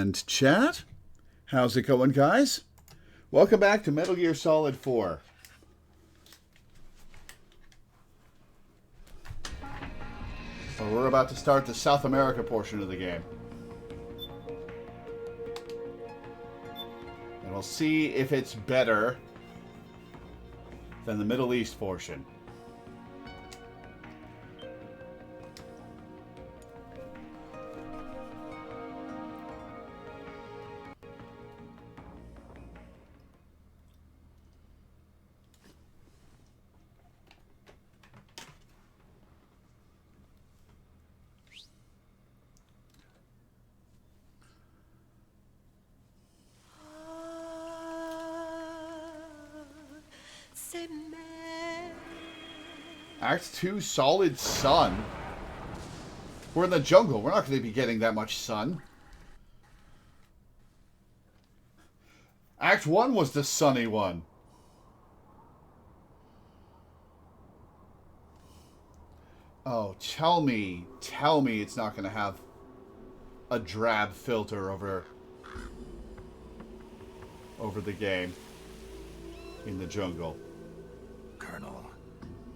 And chat, how's it going, guys? Welcome back to Metal Gear Solid 4. So we're about to start the South America portion of the game. And we'll see if it's better than the Middle East portion. Act 2, solid sun. We're in the jungle. We're not going to be getting that much sun. Act 1 was the sunny one. Oh, tell me it's not going to have a drab filter over the game in the jungle. Colonel,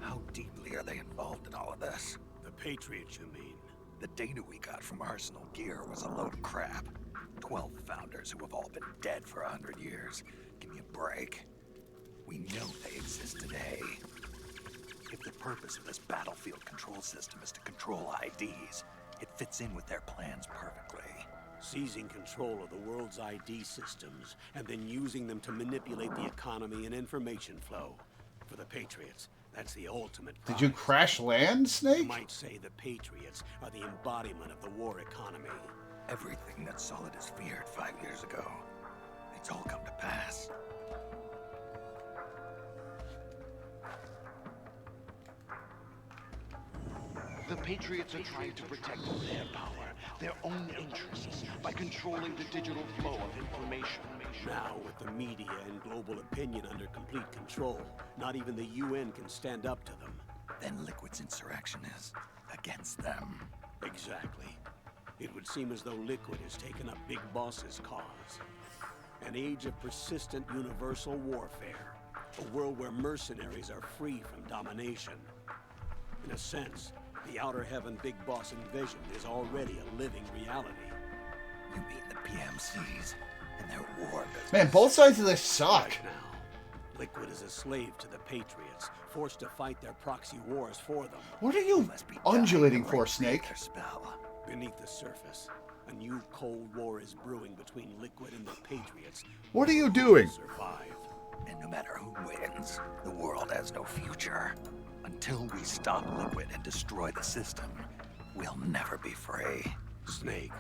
how deeply are they involved in all of this? The Patriots, you mean? The data we got from Arsenal Gear was a load of crap. 12 founders who have all been dead for 100 years. Give me a break. We know they exist today. If the purpose of this battlefield control system is to control IDs, it fits in with their plans perfectly. Seizing control of the world's ID systems and then using them to manipulate the economy and information flow. For the Patriots, that's the ultimate prize. Did you crash land, Snake? You might say the Patriots are the embodiment of the war economy. Everything that Solid has feared 5 years ago, it's all come to pass. The Patriots are trying to protect their power, their own interests, by controlling the digital flow of information. Now, with the media and global opinion under complete control, not even the UN can stand up to them. Then Liquid's insurrection is against them. Exactly. It would seem as though Liquid has taken up Big Boss's cause. An age of persistent universal warfare. A world where mercenaries are free from domination. In a sense, the Outer Heaven Big Boss invasion is already a living reality. You mean the PMCs and their war business? Man, both sides of this suck. Right now, Liquid is a slave to the Patriots, forced to fight their proxy wars for them. What are you Must be undulating dying to for, break Snake? their spell. Beneath the surface, a new Cold War is brewing between Liquid and the Patriots. What are you doing? Survive. And no matter who wins, the world has no future. Until we stop Liquid and destroy the system, we'll never be free. Snake,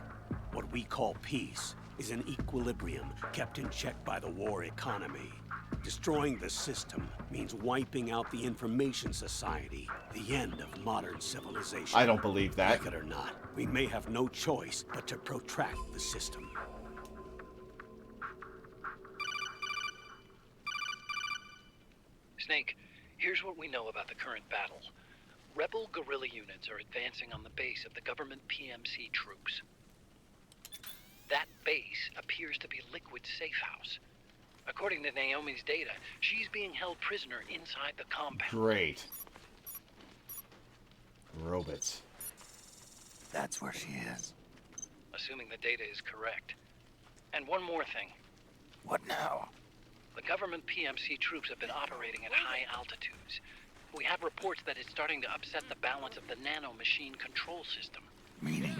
what we call peace is an equilibrium kept in check by the war economy. Destroying the system means wiping out the information society, the end of modern civilization. I don't believe that. Like it or not, we may have no choice but to protract the system. Snake, here's what we know about the current battle. Rebel guerrilla units are advancing on the base of the government PMC troops. That base appears to be Liquid's safe house. According to Naomi's data, she's being held prisoner inside the compound. Great. Robots. That's where she is. Assuming the data is correct. And one more thing. What now? The government PMC troops have been operating at high altitudes. We have reports that it's starting to upset the balance of the nano-machine control system. Meaning?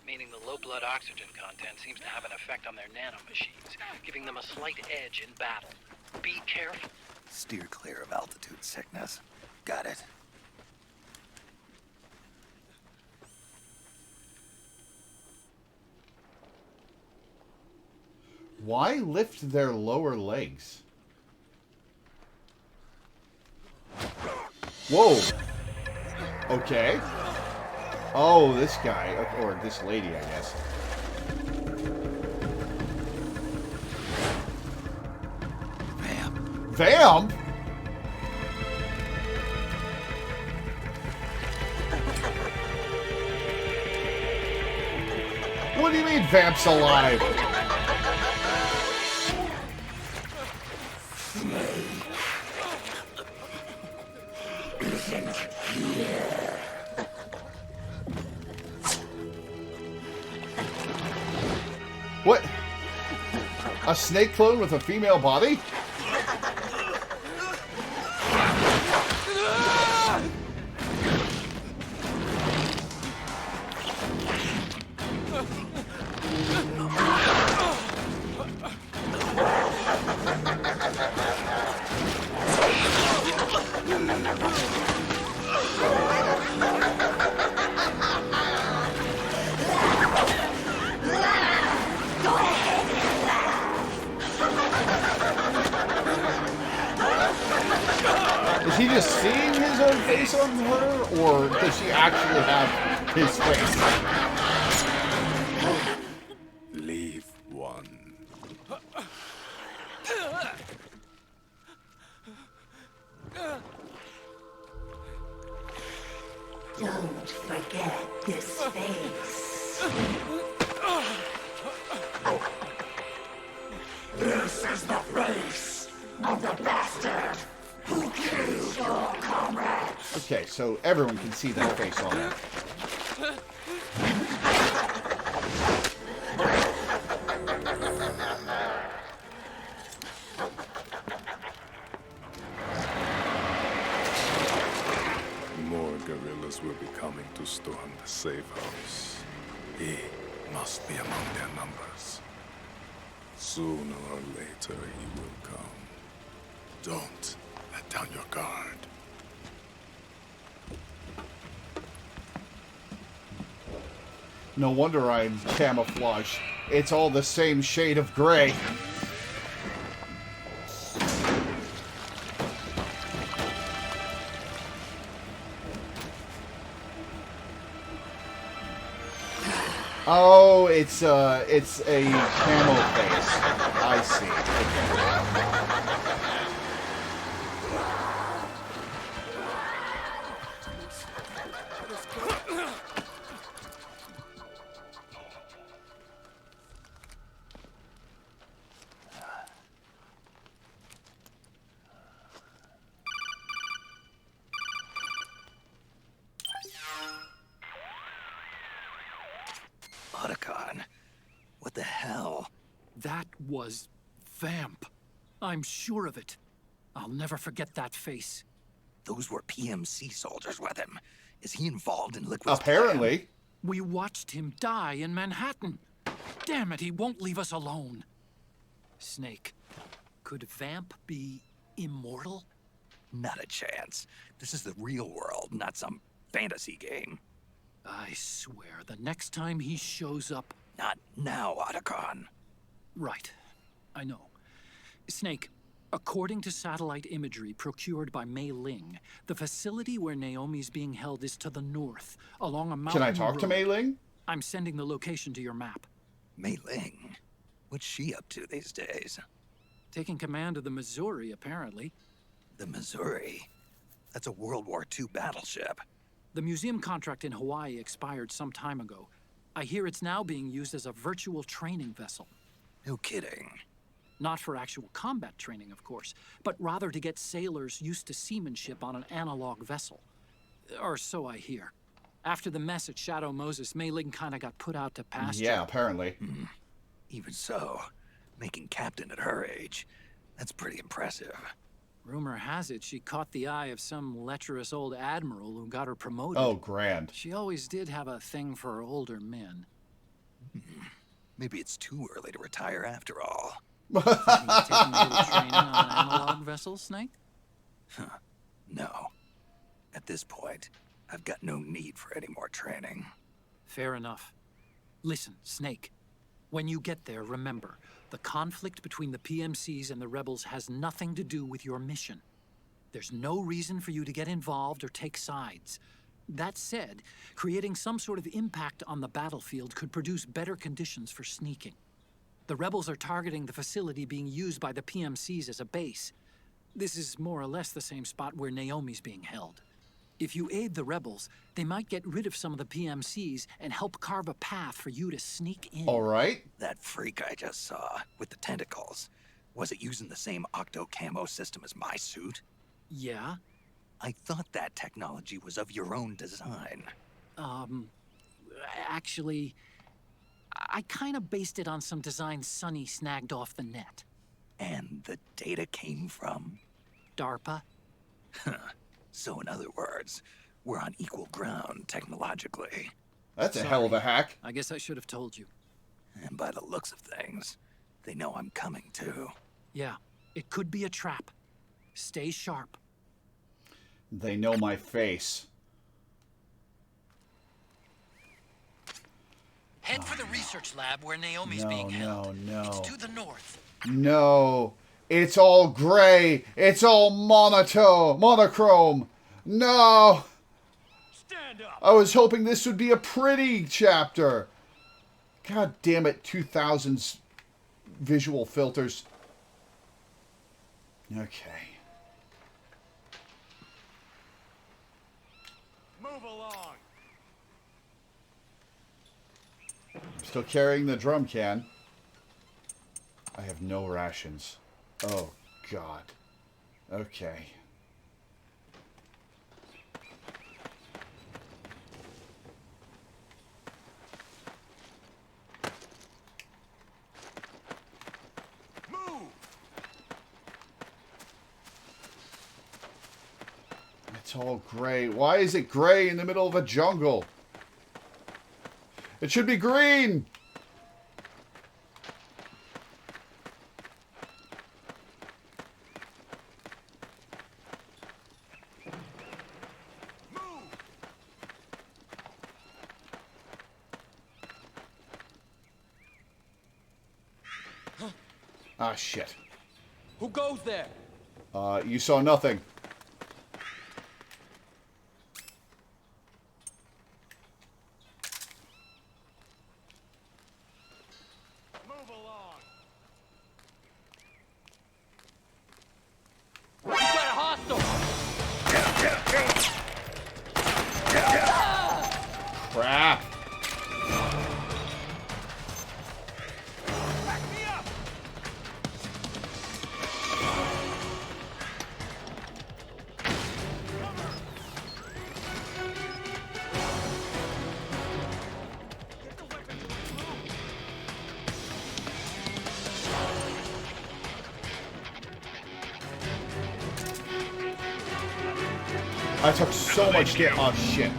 Meaning the low blood oxygen content seems to have an effect on their nano-machines, giving them a slight edge in battle. Be careful. Steer clear of altitude sickness. Got it. Why lift their lower legs? Whoa. Okay. Oh, this guy. Or this lady, I guess. Vamp. Vamp? What do you do you mean Vamp's alive? What? A snake clone with a female body? Is he just seeing his own face on her, or does she actually have his face? Leave one. Don't forget this face. This is the face of the bastard who killed your comrades. Okay, so everyone can see that face on there. More guerrillas will be coming to storm the safe house. He must be among their numbers. Sooner or later he will come. Don't let down your guard. No wonder I'm camouflaged. It's all the same shade of gray. Oh, it's a camel face. I see. Otacon, what the hell? That was Vamp. I'm sure of it. I'll never forget that face. Those were PMC soldiers with him. Is he involved in Liquid's Apparently. plan? We watched him die in Manhattan. Damn it, he won't leave us alone. Snake, could Vamp be immortal? Not a chance. This is the real world, not some fantasy game. I swear, the next time he shows up... Not now, Otacon. Right. I know. Snake, according to satellite imagery procured by Mei Ling, the facility where Naomi's being held is to the north, along a mountain Can I talk to road. Mei Ling? I'm sending the location to your map. Mei Ling? What's she up to these days? Taking command of the Missouri, apparently. The Missouri? That's a World War II battleship. The museum contract in Hawaii expired some time ago. I hear it's now being used as a virtual training vessel. No kidding. Not for actual combat training, of course, but rather to get sailors used to seamanship on an analog vessel. Or so I hear. After the mess at Shadow Moses, Mei Ling kinda got put out to pasture. Yeah, apparently. Even so, making captain at her age, that's pretty impressive. Rumor has it she caught the eye of some lecherous old admiral who got her promoted. Oh, grand. She always did have a thing for older men. Maybe it's too early to retire after all. You taking a little training on analog vessels, Snake? No. At this point, I've got no need for any more training. Fair enough. Listen, Snake. When you get there, remember, the conflict between the PMCs and the rebels has nothing to do with your mission. There's no reason for you to get involved or take sides. That said, creating some sort of impact on the battlefield could produce better conditions for sneaking. The rebels are targeting the facility being used by the PMCs as a base. This is more or less the same spot where Naomi's being held. If you aid the rebels, they might get rid of some of the PMCs and help carve a path for you to sneak in. All right. That freak I just saw with the tentacles, was it using the same octo camo system as my suit? Yeah? I thought that technology was of your own design. Actually, I kind of based it on some designs Sonny snagged off the net. And the data came from? DARPA? So in other words, we're on equal ground technologically. That's a hell of a hack. I guess I should have told you. And by the looks of things, they know I'm coming too. Yeah, it could be a trap. Stay sharp. They know my face. Head for the research lab where Naomi's being held. No. It's to the north. No. It's all gray. It's all monochrome. No. Stand up. I was hoping this would be a pretty chapter. God damn it, 2000s visual filters. Okay. Move along. I'm still carrying the drum can. I have no rations. Oh, God. Okay. Move. It's all gray. Why is it gray in the middle of a jungle? It should be green! Ah, shit. Who goes there? You saw nothing. Move along. You got a hostile! Crap. Back me up. Get the weapon. I took so much hit. Oh, shit.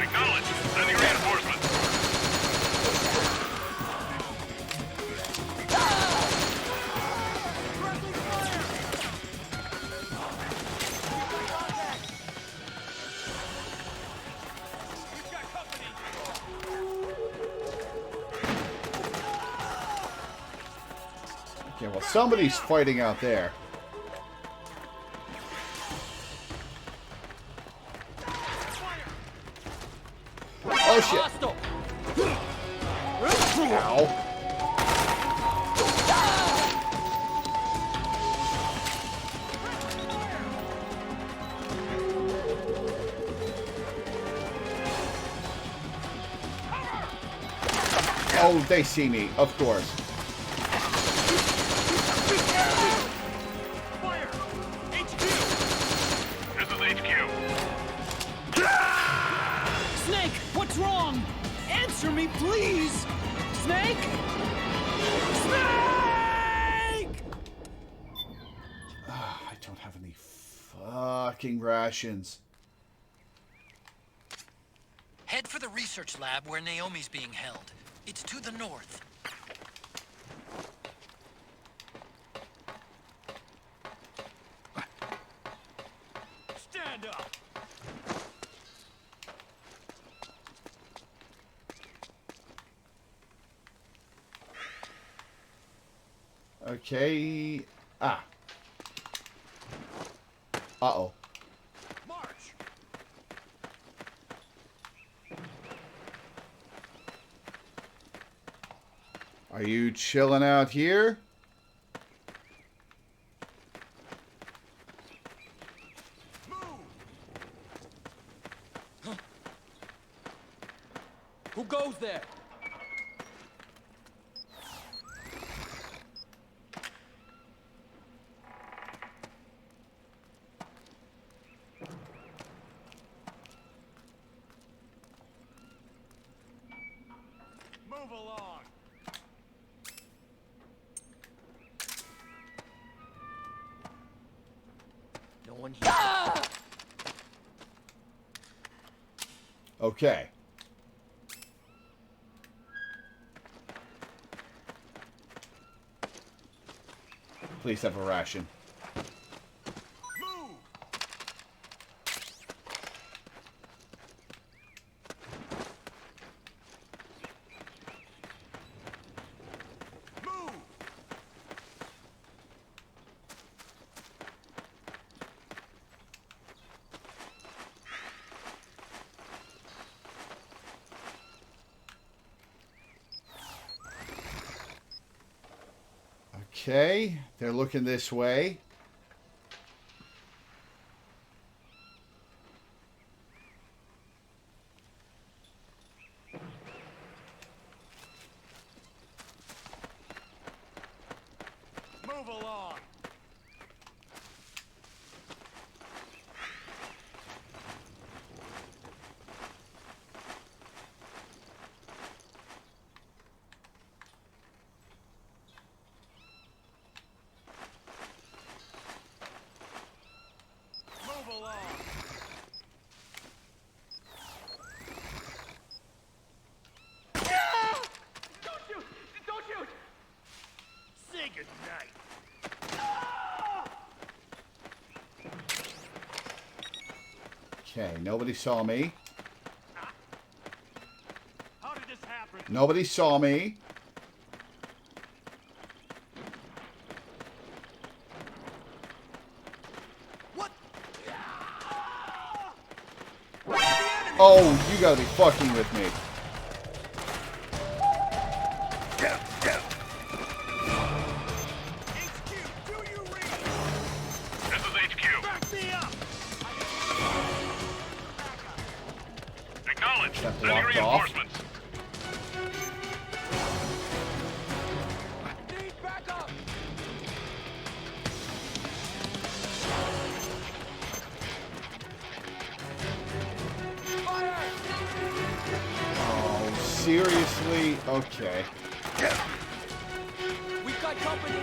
Acknowledge. Sending reinforcements. We've got company. Okay, well, somebody's fighting out there. Oh, shit. Hostile! Ow. Oh, they see me, of course. Fire. HQ. This is HQ. Snake, what's wrong? Answer me, please! Snake? Snake! I don't have any fucking rations. Head for the research lab where Naomi's being held. It's to the north. Stand up. Okay. Ah. Uh-oh. March. Are you chilling out here? Who goes there? Move along. No one here. Okay. Please have a ration. Move. Move. Okay, they're looking this way. Move along. Move along. Don't shoot! Don't shoot! Say goodnight. Okay, nobody saw me. How did this happen? Nobody saw me. What? Oh, you gotta be fucking with me. HQ, do you read? This is HQ. Back me up. Acknowledge. That Sending blocked off. reinforcements. Need backup! Fire! Oh, seriously? Okay. We've got company!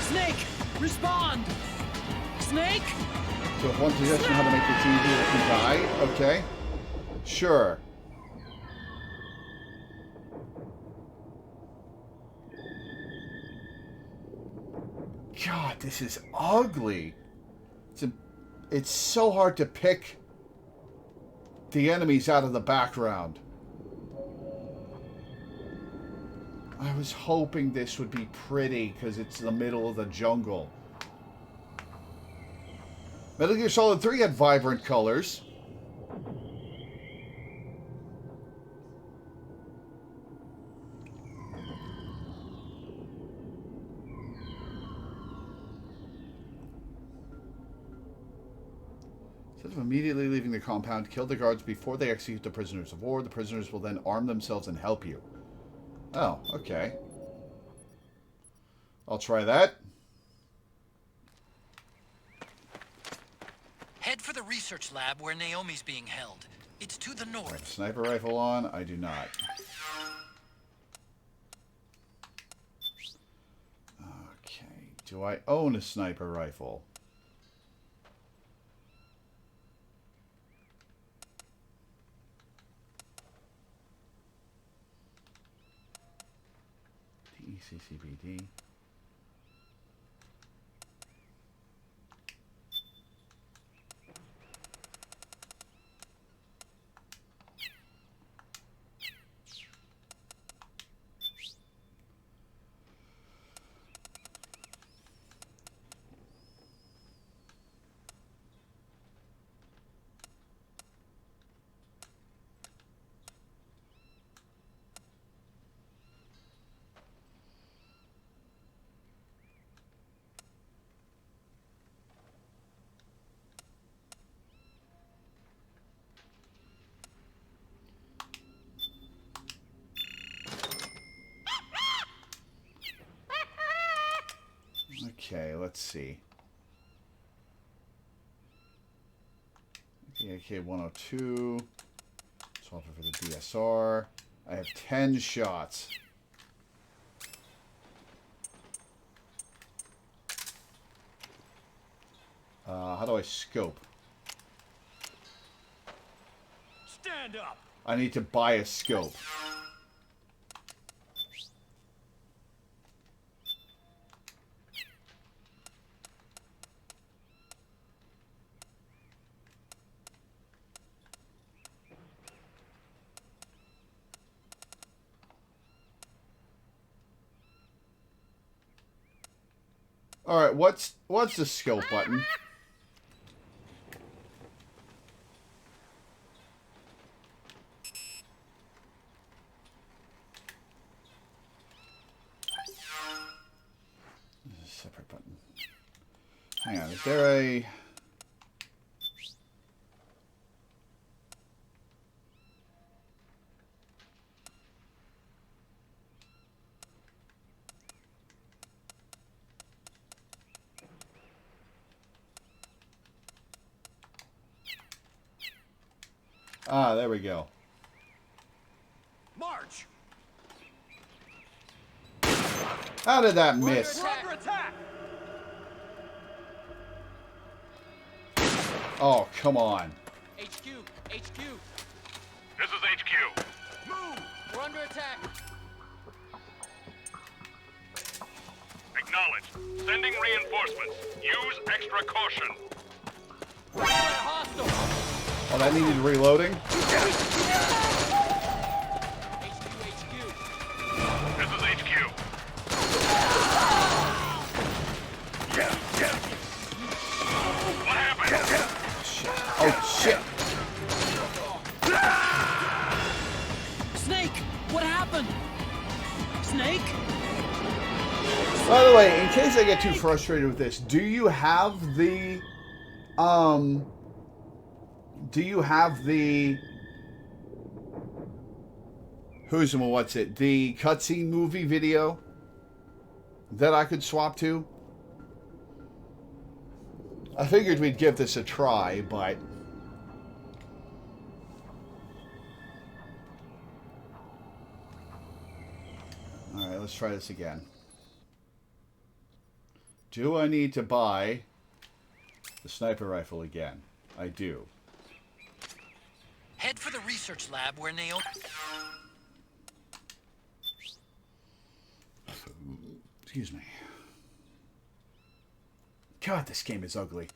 Snake! Respond! Snake! So if one suggestion how to make this easier if you die, okay. Sure. God, this is ugly. It's so hard to pick the enemies out of the background. I was hoping this would be pretty because it's the middle of the jungle. Metal Gear Solid 3 had vibrant colors. Instead of immediately leaving the compound, kill the guards before they execute the prisoners of war. The prisoners will then arm themselves and help you. Oh, okay. I'll try that. Head for the research lab where Naomi's being held. It's to the I have a north. sniper rifle on. I do not. Okay. Do I own a sniper rifle? TECCBD. Okay, let's see. The AK-102. Swap it for the DSR. I have 10 shots. How do I scope? Stand up! I need to buy a scope. All right, what's the scope button? There's a separate button. Hang on, is there a... Ah, there we go. March! How did that miss? We're under attack! Oh, come on. HQ! HQ! This is HQ. Move! We're under attack! Acknowledged. Sending reinforcements. Use extra caution. We're hostile! Oh, that needed reloading? HQ! This is HQ. What happened? Oh, shit. Snake! What happened? Snake? By the way, in case I get too frustrated with this, do you have the... what's it? The cutscene movie video that I could swap to? I figured we'd give this a try, but... Alright, let's try this again. Do I need to buy the sniper rifle again? I do. Head for the research lab where Naomi... Excuse me. God, this game is ugly.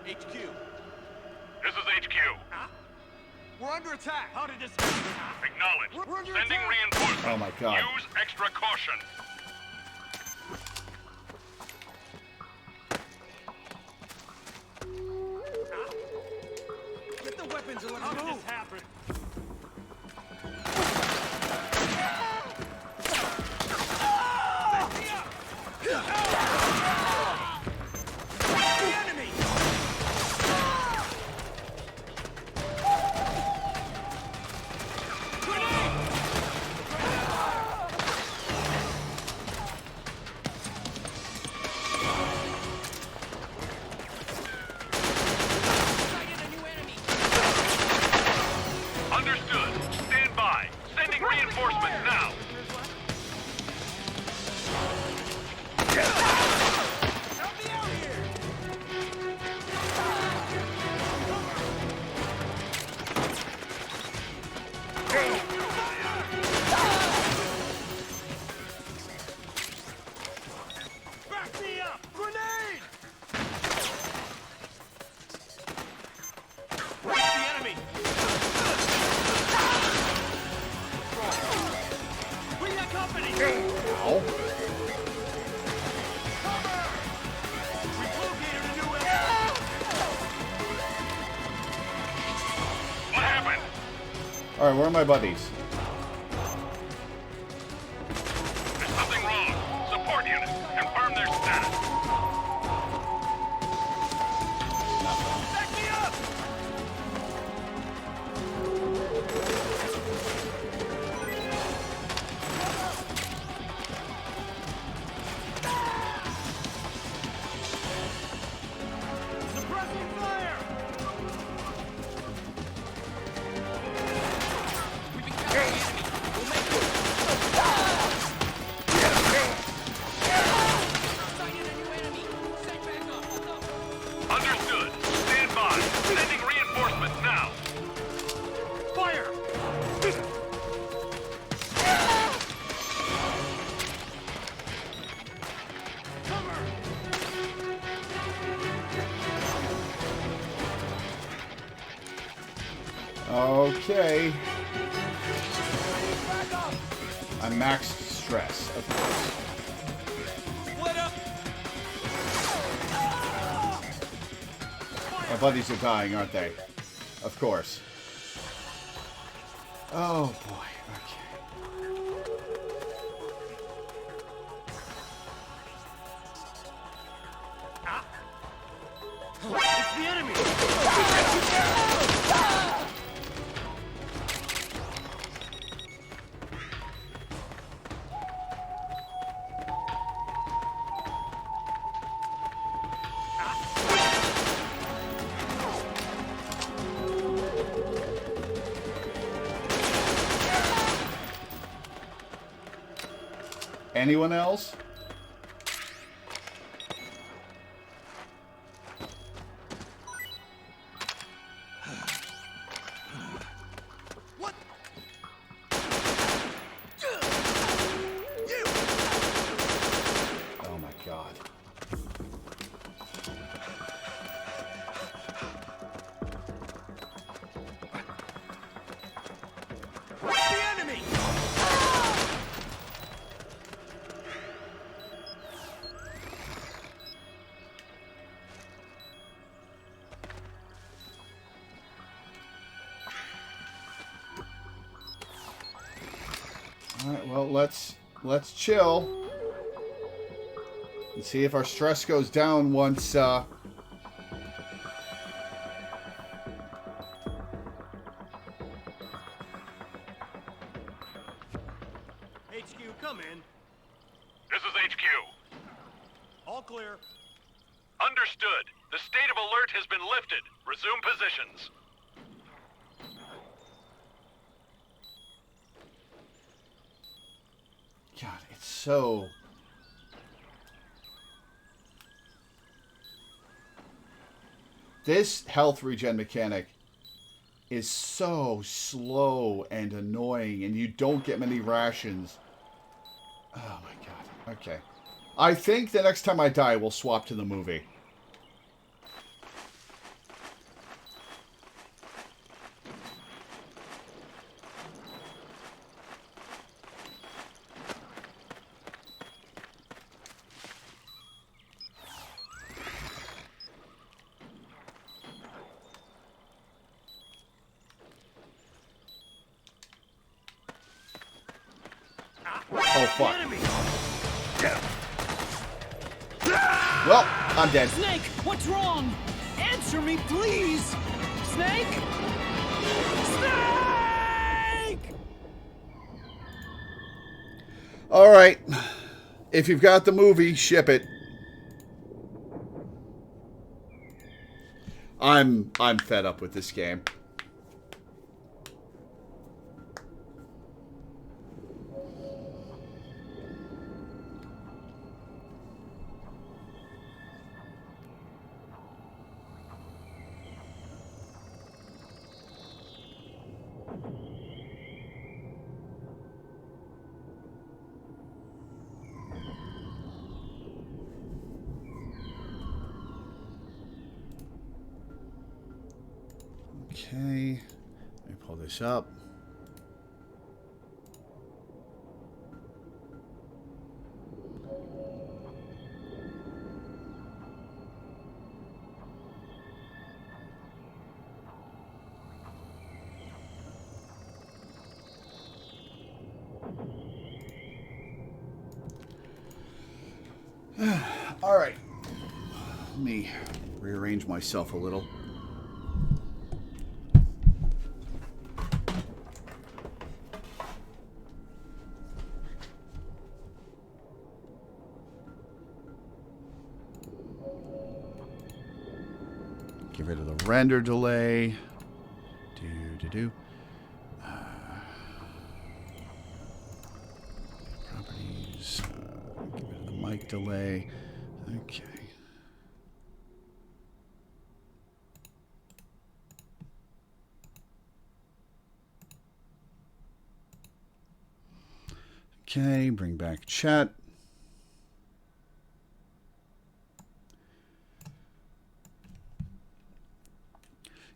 HQ. This is HQ. We're under attack! How did this happen? Acknowledged. We're under Sending attack. reinforcements. Oh my God. Use extra caution. Get the weapons and let's move! How did this happen? The enemy! Ow. What happened? Alright, where are my buddies? There's something wrong. Support unit, confirm their status. Back me up! Suppressing fire! We've encountered the enemy. We'll make it. Sighted a new enemy. Send back up. Hold up. Understood. Stand by. Sending reinforcements now. Fire! Okay. I'm maxed stress, of course. Split up. My buddies are dying, aren't they? Of course. Oh boy. Okay. It's the enemy! Anyone else? What? Oh my god. The enemy! Alright, well, let's chill. And see if our stress goes down once, HQ, come in. This is HQ. All clear. Understood. The state of alert has been lifted. Resume positions. God, it's so... This health regen mechanic is so slow and annoying, and you don't get many rations. Oh my god. Okay. I think the next time I die, we'll swap to the movie. Oh, fuck. Well, I'm dead. Snake, what's wrong? Answer me, please. Snake? Snake! All right. If you've got the movie, ship it. I'm fed up with this game. Okay, let me pull this up. All right. Let me rearrange myself a little. Get rid of the render delay. Do. Properties. Get rid of the mic delay. Okay. Okay, bring back chat.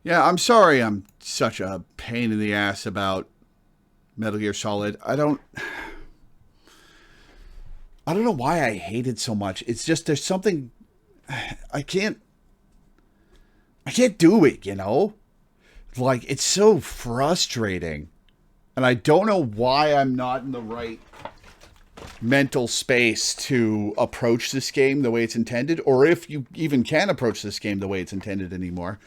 Yeah, I'm sorry I'm such a pain in the ass about Metal Gear Solid. I don't know why I hate it so much. It's just there's something I can't do it, you know? Like, it's so frustrating. And I don't know why I'm not in the right mental space to approach this game the way it's intended, or if you even can approach this game the way it's intended anymore.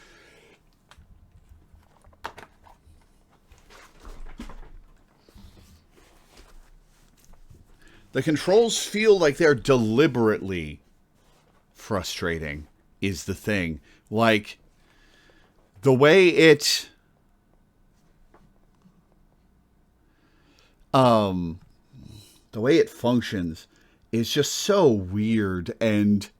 The controls feel like they're deliberately frustrating, is the thing. Like, the way it... the way it functions is just so weird, and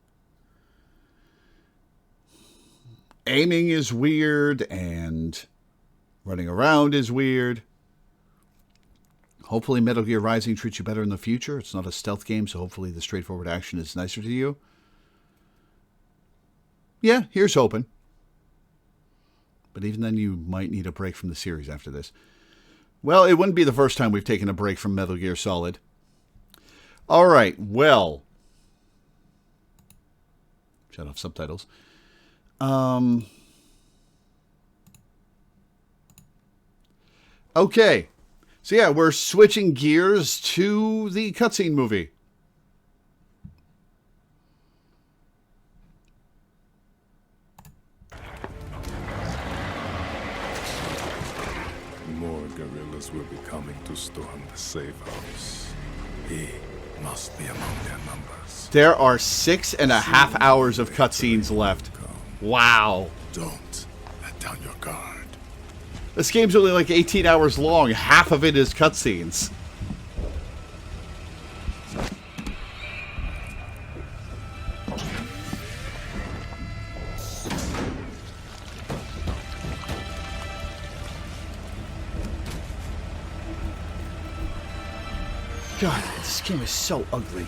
aiming is weird, and running around is weird. Hopefully Metal Gear Rising treats you better in the future. It's not a stealth game, so hopefully the straightforward action is nicer to you. Yeah, here's hoping. But even then, you might need a break from the series after this. Well, it wouldn't be the first time we've taken a break from Metal Gear Solid. All right, well. Shut off subtitles. Okay. So yeah, we're switching gears to the cutscene movie. More guerrillas will be coming to storm the safe house. He must be among their numbers. There are 6.5 hours of cutscenes left. Wow. Don't let down your guard. This game's only like 18 hours long. Half of it is cutscenes. God, this game is so ugly.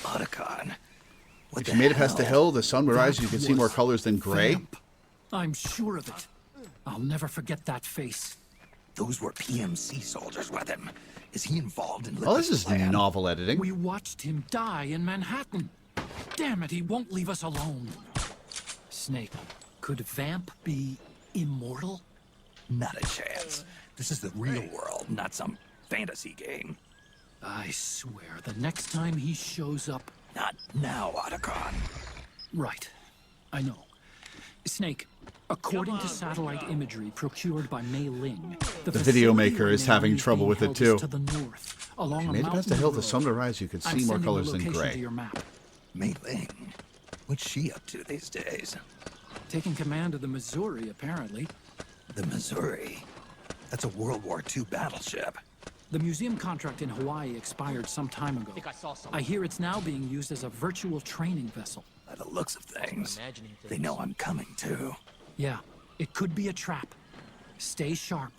Otacon. What If you made it past the hill, the sun would rise, you could see more colors than gray. Vamp. I'm sure of it. I'll never forget that face. Those were PMC soldiers with him. Is he involved in Oh, this is plan? novel editing. We watched him die in Manhattan. Damn it, he won't leave us alone. Snake, could Vamp be immortal? Not a chance. This is the real world, not some fantasy game. I swear, the next time he shows up... Not now, Otacon. Right. I know. Snake, according to satellite imagery procured by Mei Ling, The video maker is having trouble with it too. To the north, along If you a made it past the mountain hill, the road. sun would rise, you could I'm see more sending the colors than location to gray. your map. Mei Ling. What's she up to these days? Taking command of the Missouri, apparently. The Missouri? That's a World War II battleship. The museum contract in Hawaii expired some time ago. I hear it's now being used as a virtual training vessel. By the looks of things, they know I'm coming too. Yeah, it could be a trap. Stay sharp.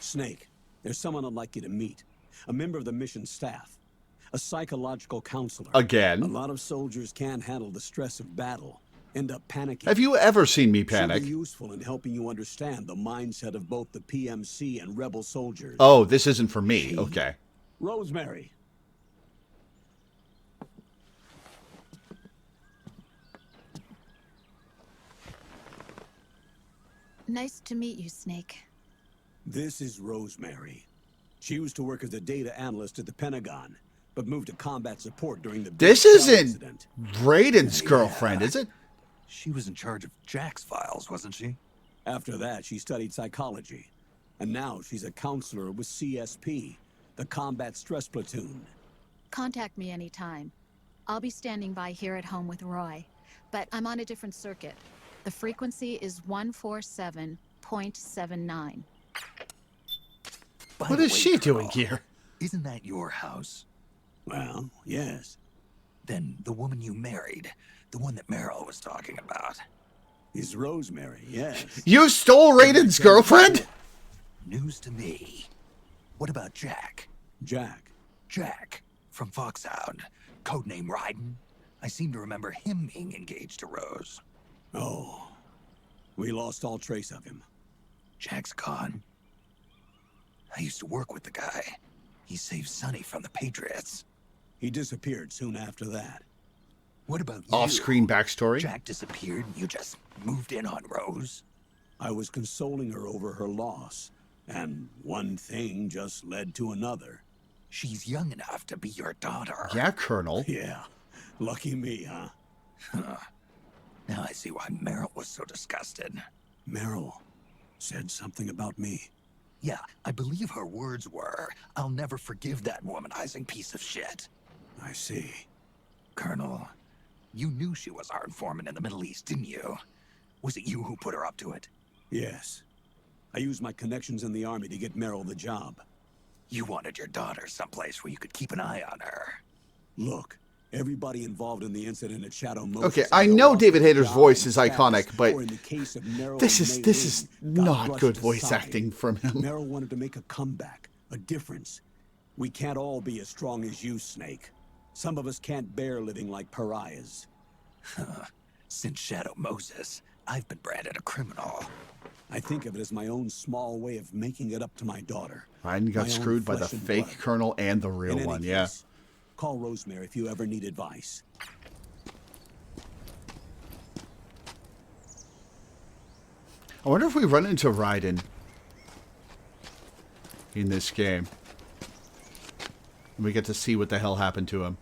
Snake, there's someone I'd like you to meet. A member of the mission staff. a psychological counselor. Again? A lot of soldiers can't handle the stress of battle, end up panicking. Have you ever seen me She'll panic? be useful in helping you understand the mindset of both the PMC and rebel soldiers. Oh, this isn't for me. Okay. Rosemary. Nice to meet you, Snake. This is Rosemary. She used to work as a data analyst at the Pentagon, but moved to combat support during the This Big isn't incident. Brayden's girlfriend, is it? She was in charge of Jack's files, wasn't she? After that, she studied psychology. And now she's a counselor with CSP, the Combat Stress Platoon. Contact me anytime. I'll be standing by here at home with Roy, but I'm on a different circuit. The frequency is 147.79. What is she doing here? Isn't that your house? Well, yes. Then the woman you married, the one that Meryl was talking about. Is Rosemary, yes. You stole Raiden's girlfriend? News to me. What about Jack? Jack. Jack, from Foxhound. Codename Raiden. I seem to remember him being engaged to Rose. Oh. We lost all trace of him. Jack's gone. I used to work with the guy. He saved Sonny from the Patriots. He disappeared soon after that. What about you? Off-screen backstory? Jack disappeared and you just moved in on Rose? I was consoling her over her loss, and one thing just led to another. She's young enough to be your daughter. Yeah, Colonel. Yeah. Lucky me, huh? Now I see why Meryl was so disgusted. Meryl said something about me. Yeah, I believe her words were, "I'll never forgive that womanizing piece of shit." I see. Colonel, you knew she was our informant in the Middle East, didn't you? Was it you who put her up to it? Yes. I used my connections in the army to get Meryl the job. You wanted your daughter someplace where you could keep an eye on her. Look, everybody involved in the incident at Shadow Moses. Okay, I know David Hayter's voice is iconic, but this is not good voice acting from him. Meryl wanted to make a comeback, a difference. We can't all be as strong as you, Snake. Some of us can't bear living like pariahs. Since Shadow Moses, I've been branded a criminal. I think of it as my own small way of making it up to my daughter. Ryan got My own screwed by the flesh and fake blood. Colonel and the real In any one, yeah. case, call Rosemary if you ever need advice. I wonder if we run into Raiden in this game. And we get to see what the hell happened to him.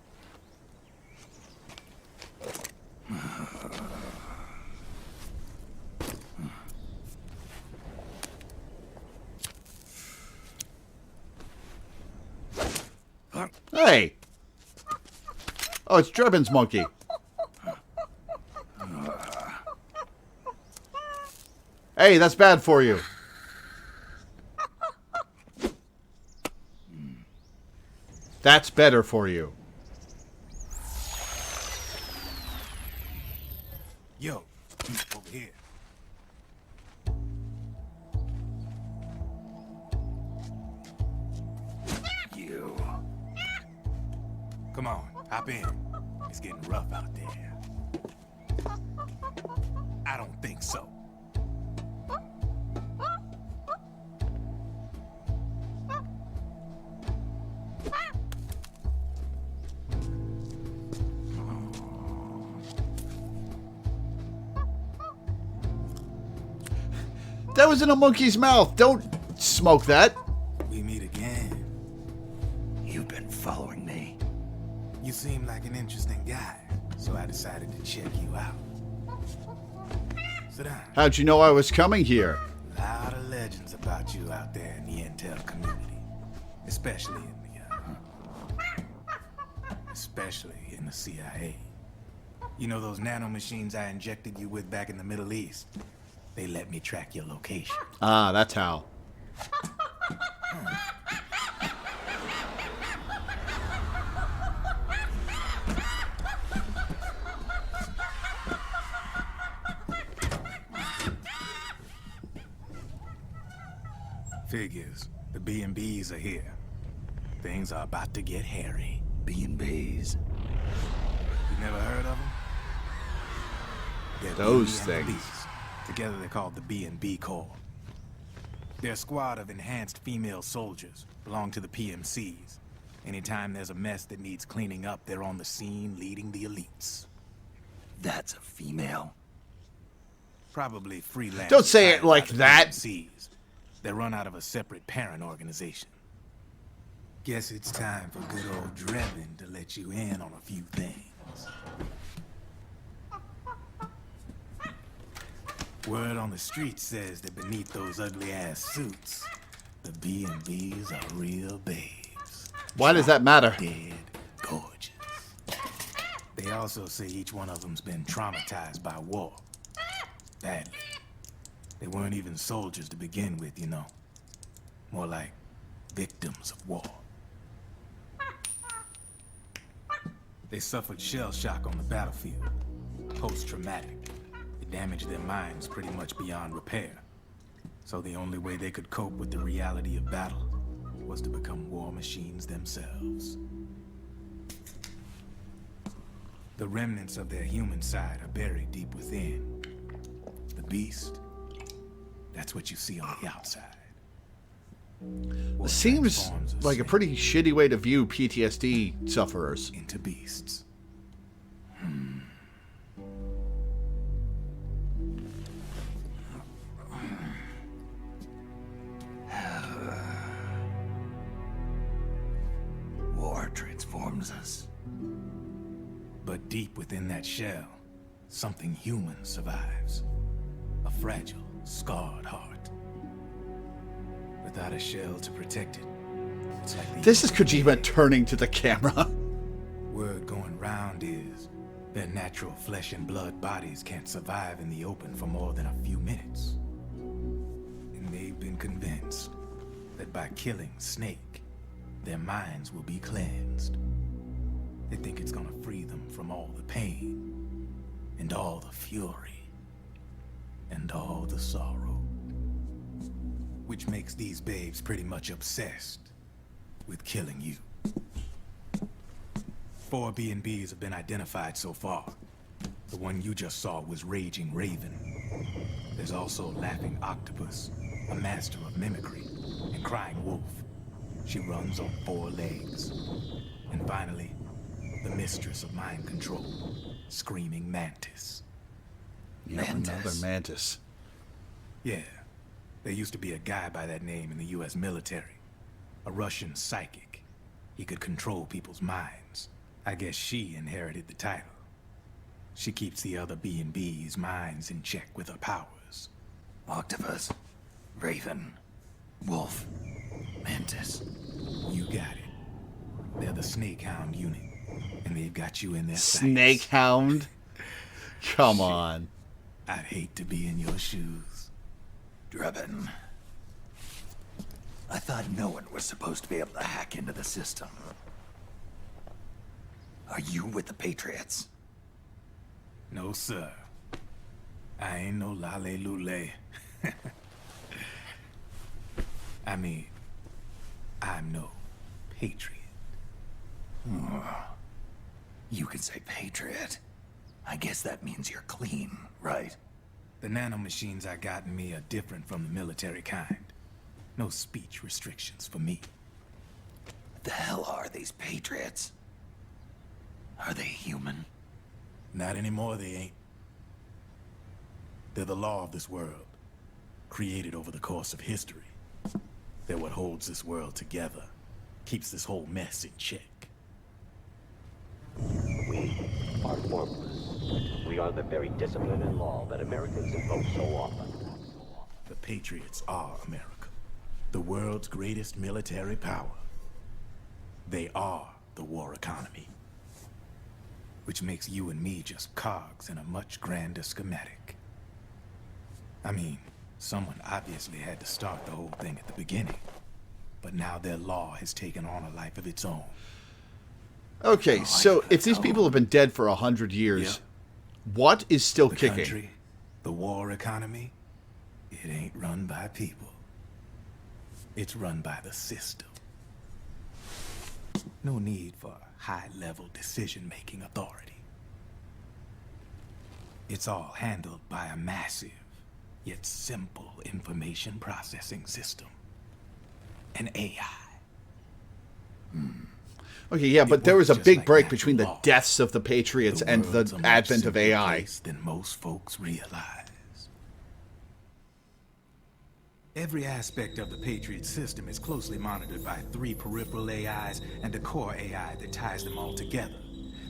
Hey! Oh, it's Drebin's monkey. Hey, that's bad for you. That's better for you. Yo, over here. You. Come on, hop in. It's getting rough out there. I don't think so. That was in a monkey's mouth. Don't smoke that. We meet again. You've been following me. You seem like an interesting guy, so I decided to check you out. Sit down. How'd you know I was coming here? A lot of legends about you out there in the intel community, especially in the CIA. You know those nanomachines I injected you with back in the Middle East? They let me track your location. Ah, that's how. Figures. The B&Bs are here. Things are about to get hairy. B&Bs. You never heard of them? They're Those Beauty and the things. Beast. Together they're called the B&B Corps. They're a squad of enhanced female soldiers, belong to the PMCs. Anytime there's a mess that needs cleaning up, they're on the scene leading the elites. That's a female? Probably freelance. Don't say it like that. PMCs. They run out of a separate parent organization. Guess it's time for good old Drebin to let you in on a few things. Word on the street says that beneath those ugly-ass suits, the B&Bs are real babes. Why does that matter? Dead gorgeous. They also say each one of them's been traumatized by war. Badly. They weren't even soldiers to begin with, you know. More like victims of war. They suffered shell shock on the battlefield. Post-traumatic. It damaged their minds pretty much beyond repair. So the only way they could cope with the reality of battle was to become war machines themselves. The remnants of their human side are buried deep within. The beast, that's what you see on the outside. It seems like a pretty shitty way to view PTSD sufferers. Into beasts. War transforms us. But deep within that shell, something human survives. A fragile, scarred heart. Without a shell to protect it, it's like This is Kojima turning to the camera. Word going round is their natural flesh and blood bodies can't survive in the open for more than a few minutes. And they've been convinced that by killing Snake, their minds will be cleansed. They think it's gonna free them from all the pain, and all the fury, and all the sorrow. Which makes these babes pretty much obsessed with killing you. 4 B&Bs have been identified so far. The one you just saw was Raging Raven. There's also Laughing Octopus, a master of mimicry, and Crying Wolf. She runs on 4 legs. And finally, the mistress of mind control, Screaming Mantis. Another mantis. Yeah, there used to be a guy by that name in the US military. A Russian psychic. He could control people's minds. I guess she inherited the title. She keeps the other B&B's minds in check with her powers. Octopus, Raven, Wolf, Mantis. You got it. They're the Snake Hound unit, and they've got you in their Snake Hound? Come on. I'd hate to be in your shoes. Drebin. I thought no one was supposed to be able to hack into the system. Are you with the Patriots? No, sir. I ain't no lale-lule. I mean, I'm no patriot. You can say Patriot. I guess that means you're clean, right? The nanomachines I got in me are different from the military kind. No speech restrictions for me. What the hell are these Patriots? Are they human? Not anymore, they ain't. They're the law of this world, created over the course of history. They're what holds this world together, keeps this whole mess in check. We are formalists. We are the very discipline and law that Americans invoke so often. The Patriots are America, the world's greatest military power. They are the war economy. Which makes you and me just cogs in a much grander schematic. I mean, someone obviously had to start the whole thing at the beginning. But now their law has taken on a life of its own. Okay, so if these people have been dead for 100 years, what is still The kicking? country, the war economy, it ain't run by people. It's run by the system. No need for high-level decision-making authority. It's all handled by a massive, yet simple information processing system. An AI. Okay, yeah, but there was a just big like break natural between the law. deaths of the Patriots and world's the a much advent of simpler AI. place than most folks realize. Every aspect of the Patriot system is closely monitored by 3 peripheral AIs and a core AI that ties them all together.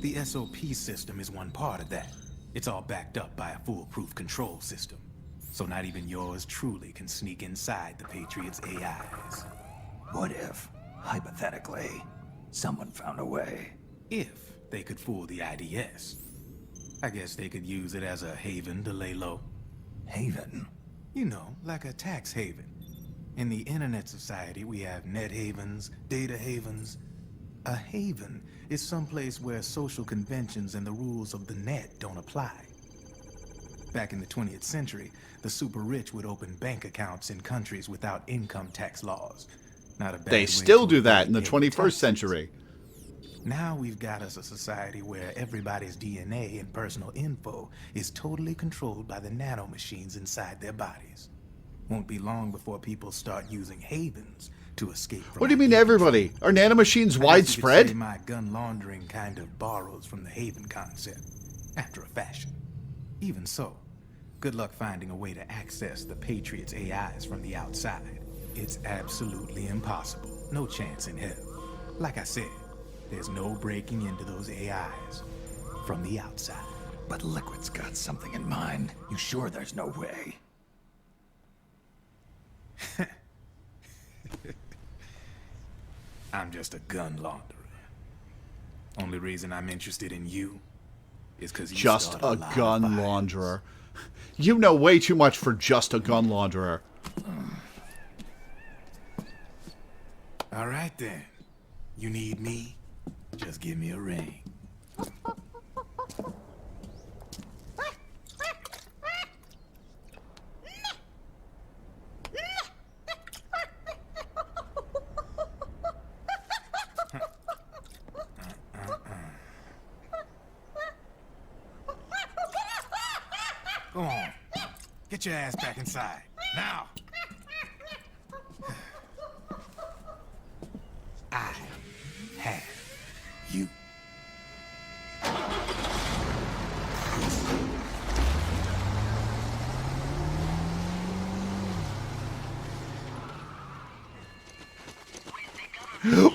The SOP system is one part of that. It's all backed up by a foolproof control system. So not even yours truly can sneak inside the Patriots' AIs. What if, hypothetically, someone found a way? If they could fool the IDS. I guess they could use it as a haven to lay low. Haven? You know, like a tax haven. In the internet society, we have net havens, data havens. A haven is someplace where social conventions and the rules of the net don't apply. Back in the 20th century, the super rich would open bank accounts in countries without income tax laws. Not a bad They way still to do that in the avoid paying 21st taxes. century. Now we've got us a society where everybody's DNA and personal info is totally controlled by the nanomachines inside their bodies. Won't be long before people start using havens to escape from. What do you mean everybody? Are nanomachines widespread? Say my gun laundering kind of borrows from the haven concept, after a fashion. Even so, good luck finding a way to access the Patriots' AIs from the outside. It's absolutely impossible. No chance in hell. Like I said, there's no breaking into those AIs from the outside. But Liquid's got something in mind. You sure there's no way? I'm just a gun launderer. Only reason I'm interested in you is because you Just start a lot of gun fires. launderer. You know way too much for just a gun launderer. All right then. You need me? Just give me a ring. Go on. Get your ass back inside. Now! I have you.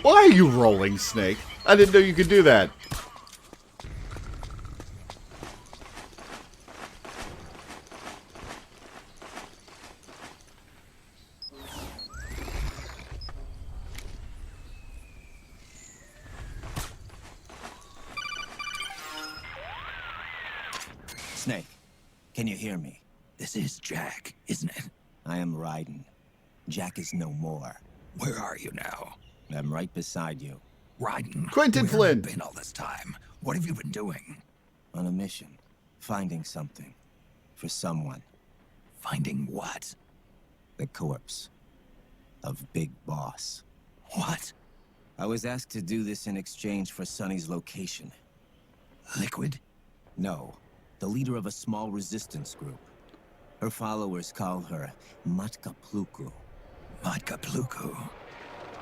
Why are you rolling, Snake? I didn't know you could do that. Snake, can you hear me? This is Jack, isn't it? I am Raiden. Jack is no more. Where are you now? I'm right beside you. Raiden. Quentin where Flynn. have you been all this time? What have you been doing? On a mission. Finding something. For someone. Finding what? The corpse. Of Big Boss. What? I was asked to do this in exchange for Sonny's location. Liquid? No. The leader of a small resistance group. Her followers call her Matka Pluku. Matka Pluku?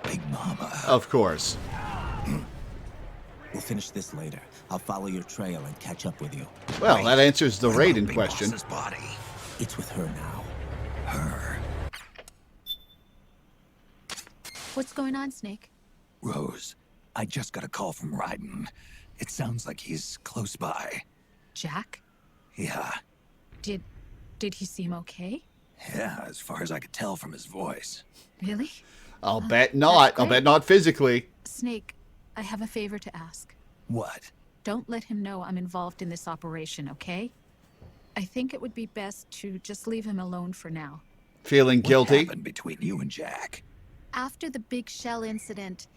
Big Mama. Of course. We'll finish this later. I'll follow your trail and catch up with you. Well, that answers the What raid about in Big question. Boss's body? It's with her now. Her. What's going on, Snake? Rose, I just got a call from Raiden. It sounds like he's close by. Jack? Yeah. Did he seem okay? Yeah, as far as I could tell from his voice. Really? I'll bet not. I'll bet not physically. Snake, I have a favor to ask. What? Don't let him know I'm involved in this operation, okay? I think it would be best to just leave him alone for now. Feeling What guilty? happened between you and Jack? After the big shell incident,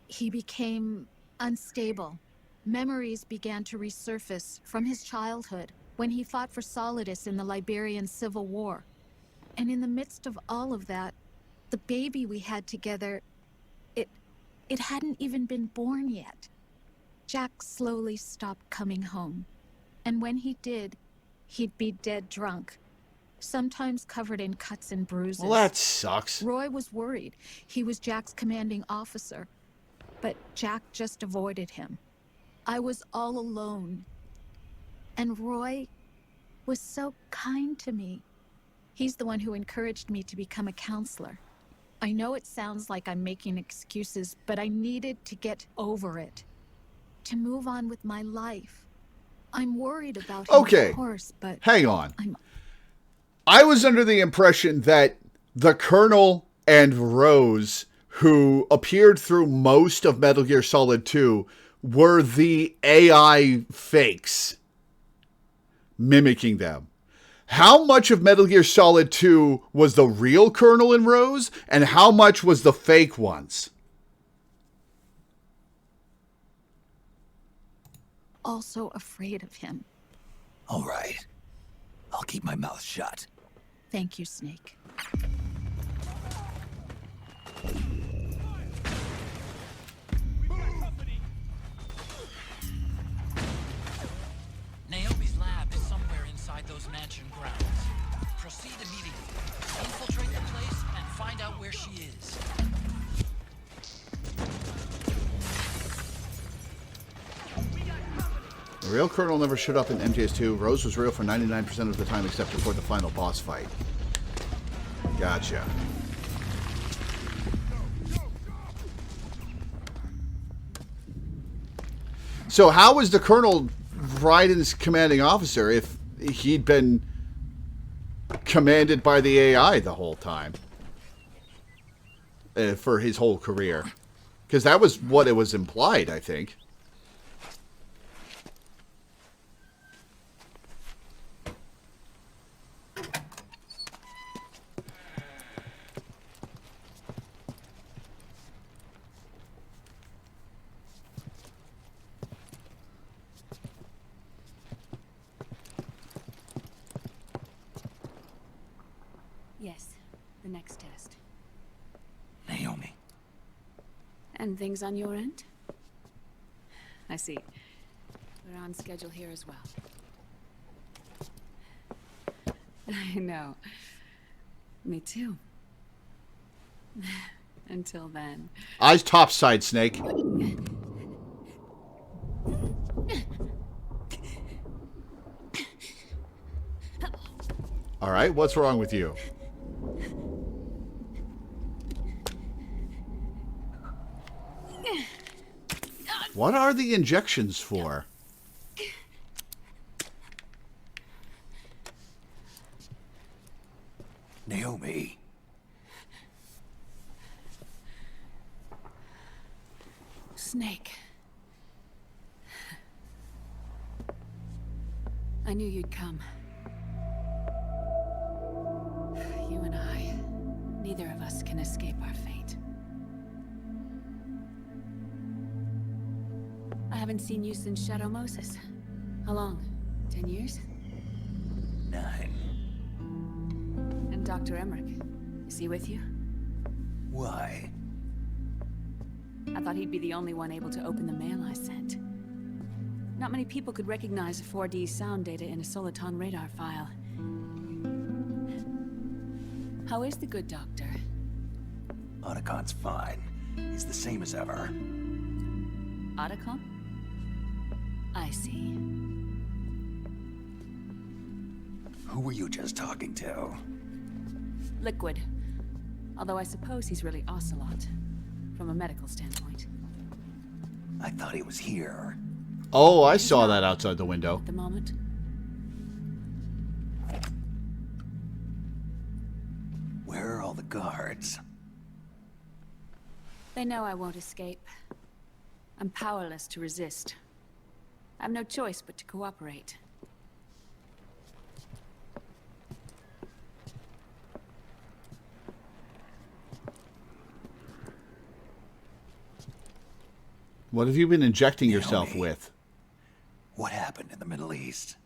he became unstable. Memories began to resurface from his childhood when he fought for Solidus in the Liberian Civil War. And in the midst of all of that, the baby we had together, It hadn't even been born yet. Jack slowly stopped coming home. And when he did, he'd be dead drunk, sometimes covered in cuts and bruises. Well, that sucks. Roy was worried. He was Jack's commanding officer. But Jack just avoided him. I was all alone. And Roy was so kind to me. He's the one who encouraged me to become a counselor. I know it sounds like I'm making excuses, but I needed to get over it. To move on with my life. I'm worried about him, Okay. of course, but... Hang on. I was under the impression that the Colonel and Rose, who appeared through most of Metal Gear Solid 2, were the AI fakes mimicking them. How much of Metal Gear Solid 2 was the real Colonel and Rose, and how much was the fake ones? Also afraid of him. All right. I'll keep my mouth shut. Thank you, Snake. Naomi's lab is somewhere inside those mansion grounds. Proceed immediately. Infiltrate the place and find out where she is. The real Colonel never showed up in MGS2. Rose was real for 99% of the time except for the final boss fight. Gotcha. So how was the Colonel Raiden's commanding officer if he'd been commanded by the AI the whole time? For his whole career. Because that was what it was implied, I think. Yes, the next test. Naomi. And things on your end? I see. We're on schedule here as well. I know. Me too. Until then. Eyes topside, Snake. All right, what's wrong with you? What are the injections for? Naomi. Snake. I knew you'd come. You and I, neither of us can escape our fate. I haven't seen you since Shadow Moses. How long? 10 years? 9. And Dr. Emmerich, is he with you? Why? I thought he'd be the only one able to open the mail I sent. Not many people could recognize 4D sound data in a Soliton radar file. How is the good doctor? Otacon's fine. He's the same as ever. Otacon? I see. Who were you just talking to? Liquid. Although I suppose he's really Ocelot, from a medical standpoint. I thought he was here. Oh, I saw that outside the window. At the moment. Where are all the guards? They know I won't escape. I'm powerless to resist. I have no choice but to cooperate. What have you been injecting yourself Naomi. with? What happened in the Middle East?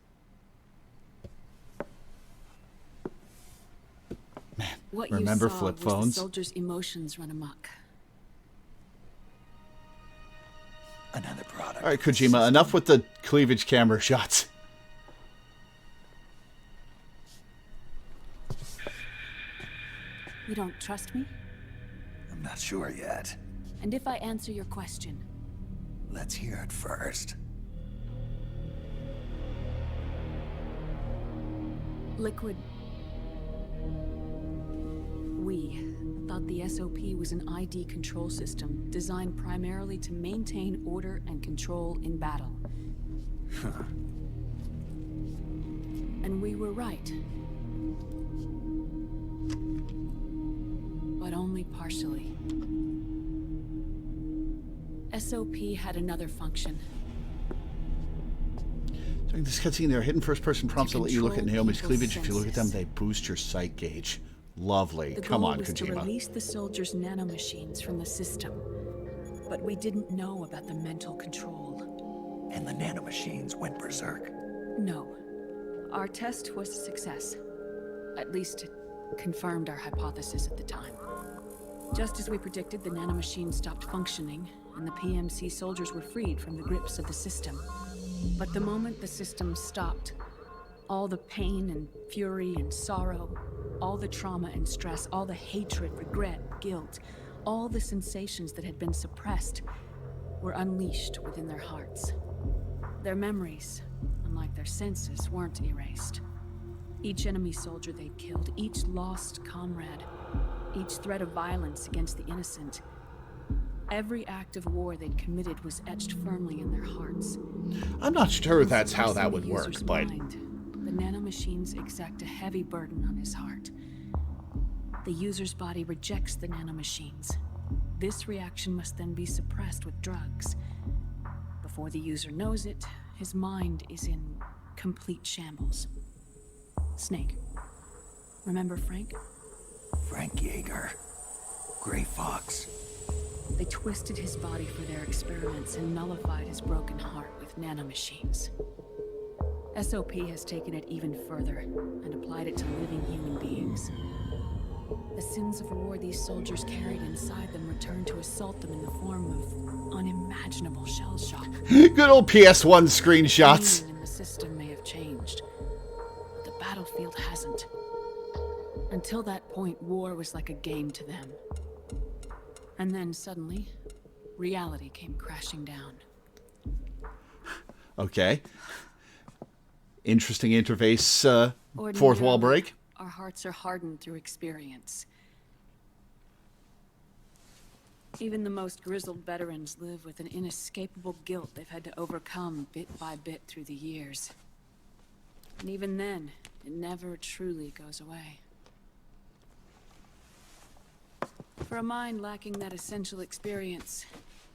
What Remember you saw flip was phones? the soldiers' emotions run amok. Another product. All right, Kojima, enough with the cleavage camera shots. You don't trust me? I'm not sure yet. And if I answer your question? Let's hear it first. Liquid. We thought the SOP was an ID control system designed primarily to maintain order and control in battle. And we were right. But only partially. SOP had another function. During this cutscene, there are hidden first-person prompts that let you look at Naomi's cleavage. If you look at them, senses. they boost your sight gauge. Lovely. The Come goal on, was to Kojima. release the soldiers' nanomachines from the system. But we didn't know about the mental control. And the nanomachines went berserk. No. Our test was a success. At least it confirmed our hypothesis at the time. Just as we predicted, the nanomachines stopped functioning, and the PMC soldiers were freed from the grips of the system. But the moment the system stopped, all the pain and fury and sorrow, all the trauma and stress, all the hatred, regret, guilt, all the sensations that had been suppressed were unleashed within their hearts. Their memories, unlike their senses, weren't erased. Each enemy soldier they'd killed, each lost comrade, each threat of violence against the innocent, every act of war they'd committed was etched firmly in their hearts. I'm not sure that's how that would work, but... The nanomachines exact a heavy burden on his heart. The user's body rejects the nanomachines. This reaction must then be suppressed with drugs. Before the user knows it, his mind is in complete shambles. Snake. Remember Frank? Frank Yeager. Gray Fox. They twisted his body for their experiments and nullified his broken heart with nanomachines. SOP has taken it even further and applied it to living human beings. The sins of war these soldiers carried inside them returned to assault them in the form of unimaginable shell shock. Good old PS1 screenshots. The the system may have changed, but the battlefield hasn't. Until that point, war was like a game to them. And then suddenly, reality came crashing down. Okay. Interesting interface, fourth wall break. Our hearts are hardened through experience. Even the most grizzled veterans live with an inescapable guilt they've had to overcome bit by bit through the years. And even then, it never truly goes away. For a mind lacking that essential experience,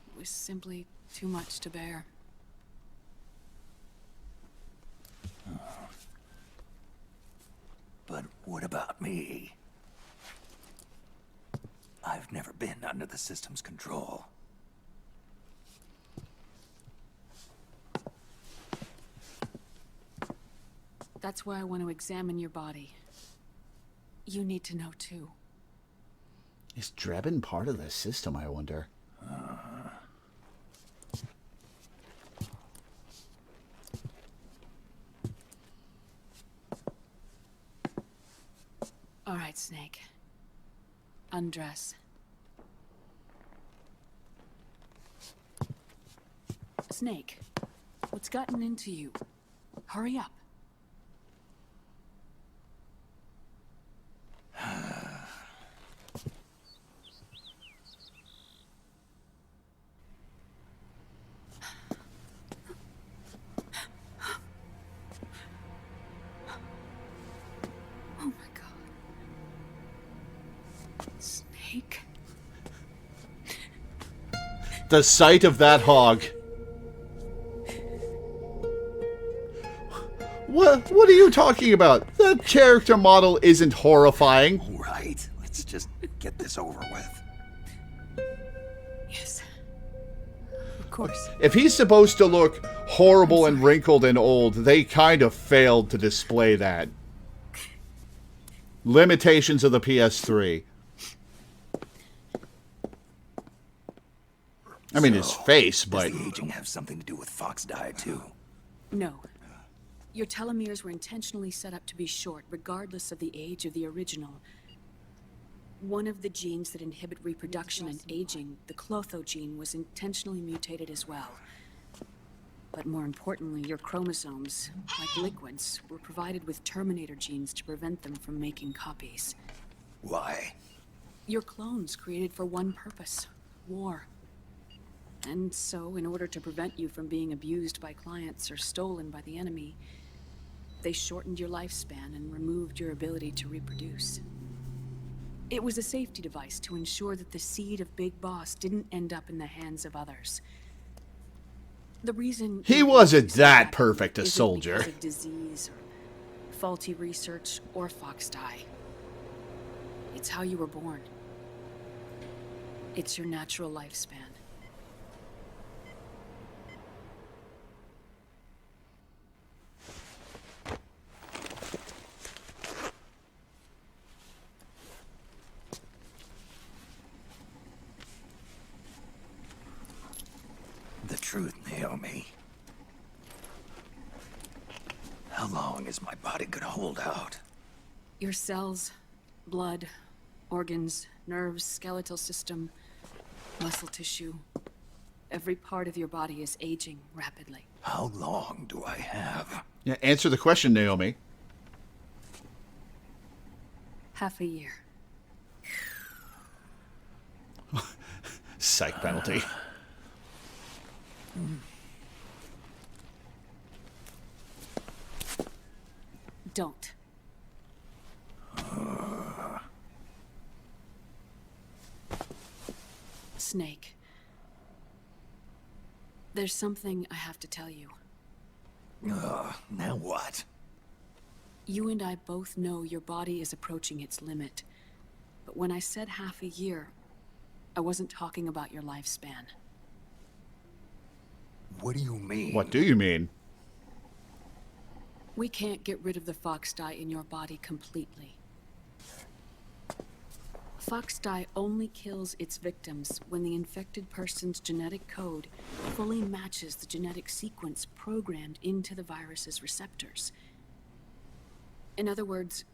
it was simply too much to bear. But what about me? I've never been under the system's control. That's why I want to examine your body. You need to know too. Is Drebin part of the system, I wonder? All right, Snake. Undress. Snake, what's gotten into you? Hurry up. Oh my God. Snake? The sight of that hog. What are you talking about? The character model isn't horrifying. Right. Let's just get this over with. Yes. Of course. If he's supposed to look horrible and wrinkled and old, they kind of failed to display that. Limitations of the PS3. I mean, his face, but... Does the aging have something to do with Fox die, too? No. Your telomeres were intentionally set up to be short, regardless of the age of the original. One of the genes that inhibit reproduction and aging, the Clotho gene, was intentionally mutated as well. But more importantly, your chromosomes, like liquids, were provided with Terminator genes to prevent them from making copies. Why? Your clones created for one purpose: war. And so, in order to prevent you from being abused by clients or stolen by the enemy, they shortened your lifespan and removed your ability to reproduce. It was a safety device to ensure that the seed of Big Boss didn't end up in the hands of others. The reason he wasn't that perfect a soldier. Because of disease or faulty research or Fox die. It's how you were born. It's your natural lifespan. The truth, Naomi. How long is my body gonna hold out? Your cells, blood, organs, nerves, skeletal system, muscle tissue. Every part of your body is aging rapidly. How long do I have? Yeah, answer the question, Naomi. Half a year. Psych penalty. Don't. Snake. There's something I have to tell you. Now what? You and I both know your body is approaching its limit. But when I said half a year, I wasn't talking about your lifespan. What do you mean? What do you mean? We can't get rid of the Fox dye in your body completely. Fox dye only kills its victims when the infected person's genetic code fully matches the genetic sequence programmed into the virus's receptors. In other words,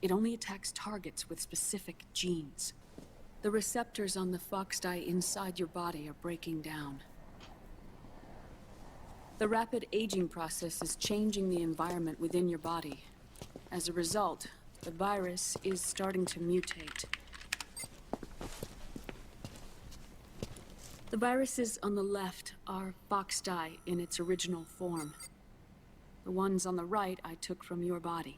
it only attacks targets with specific genes. The receptors on the Fox dye inside your body are breaking down. The rapid aging process is changing the environment within your body. As a result, the virus is starting to mutate. The viruses on the left are Fox dye in its original form. The ones on the right I took from your body.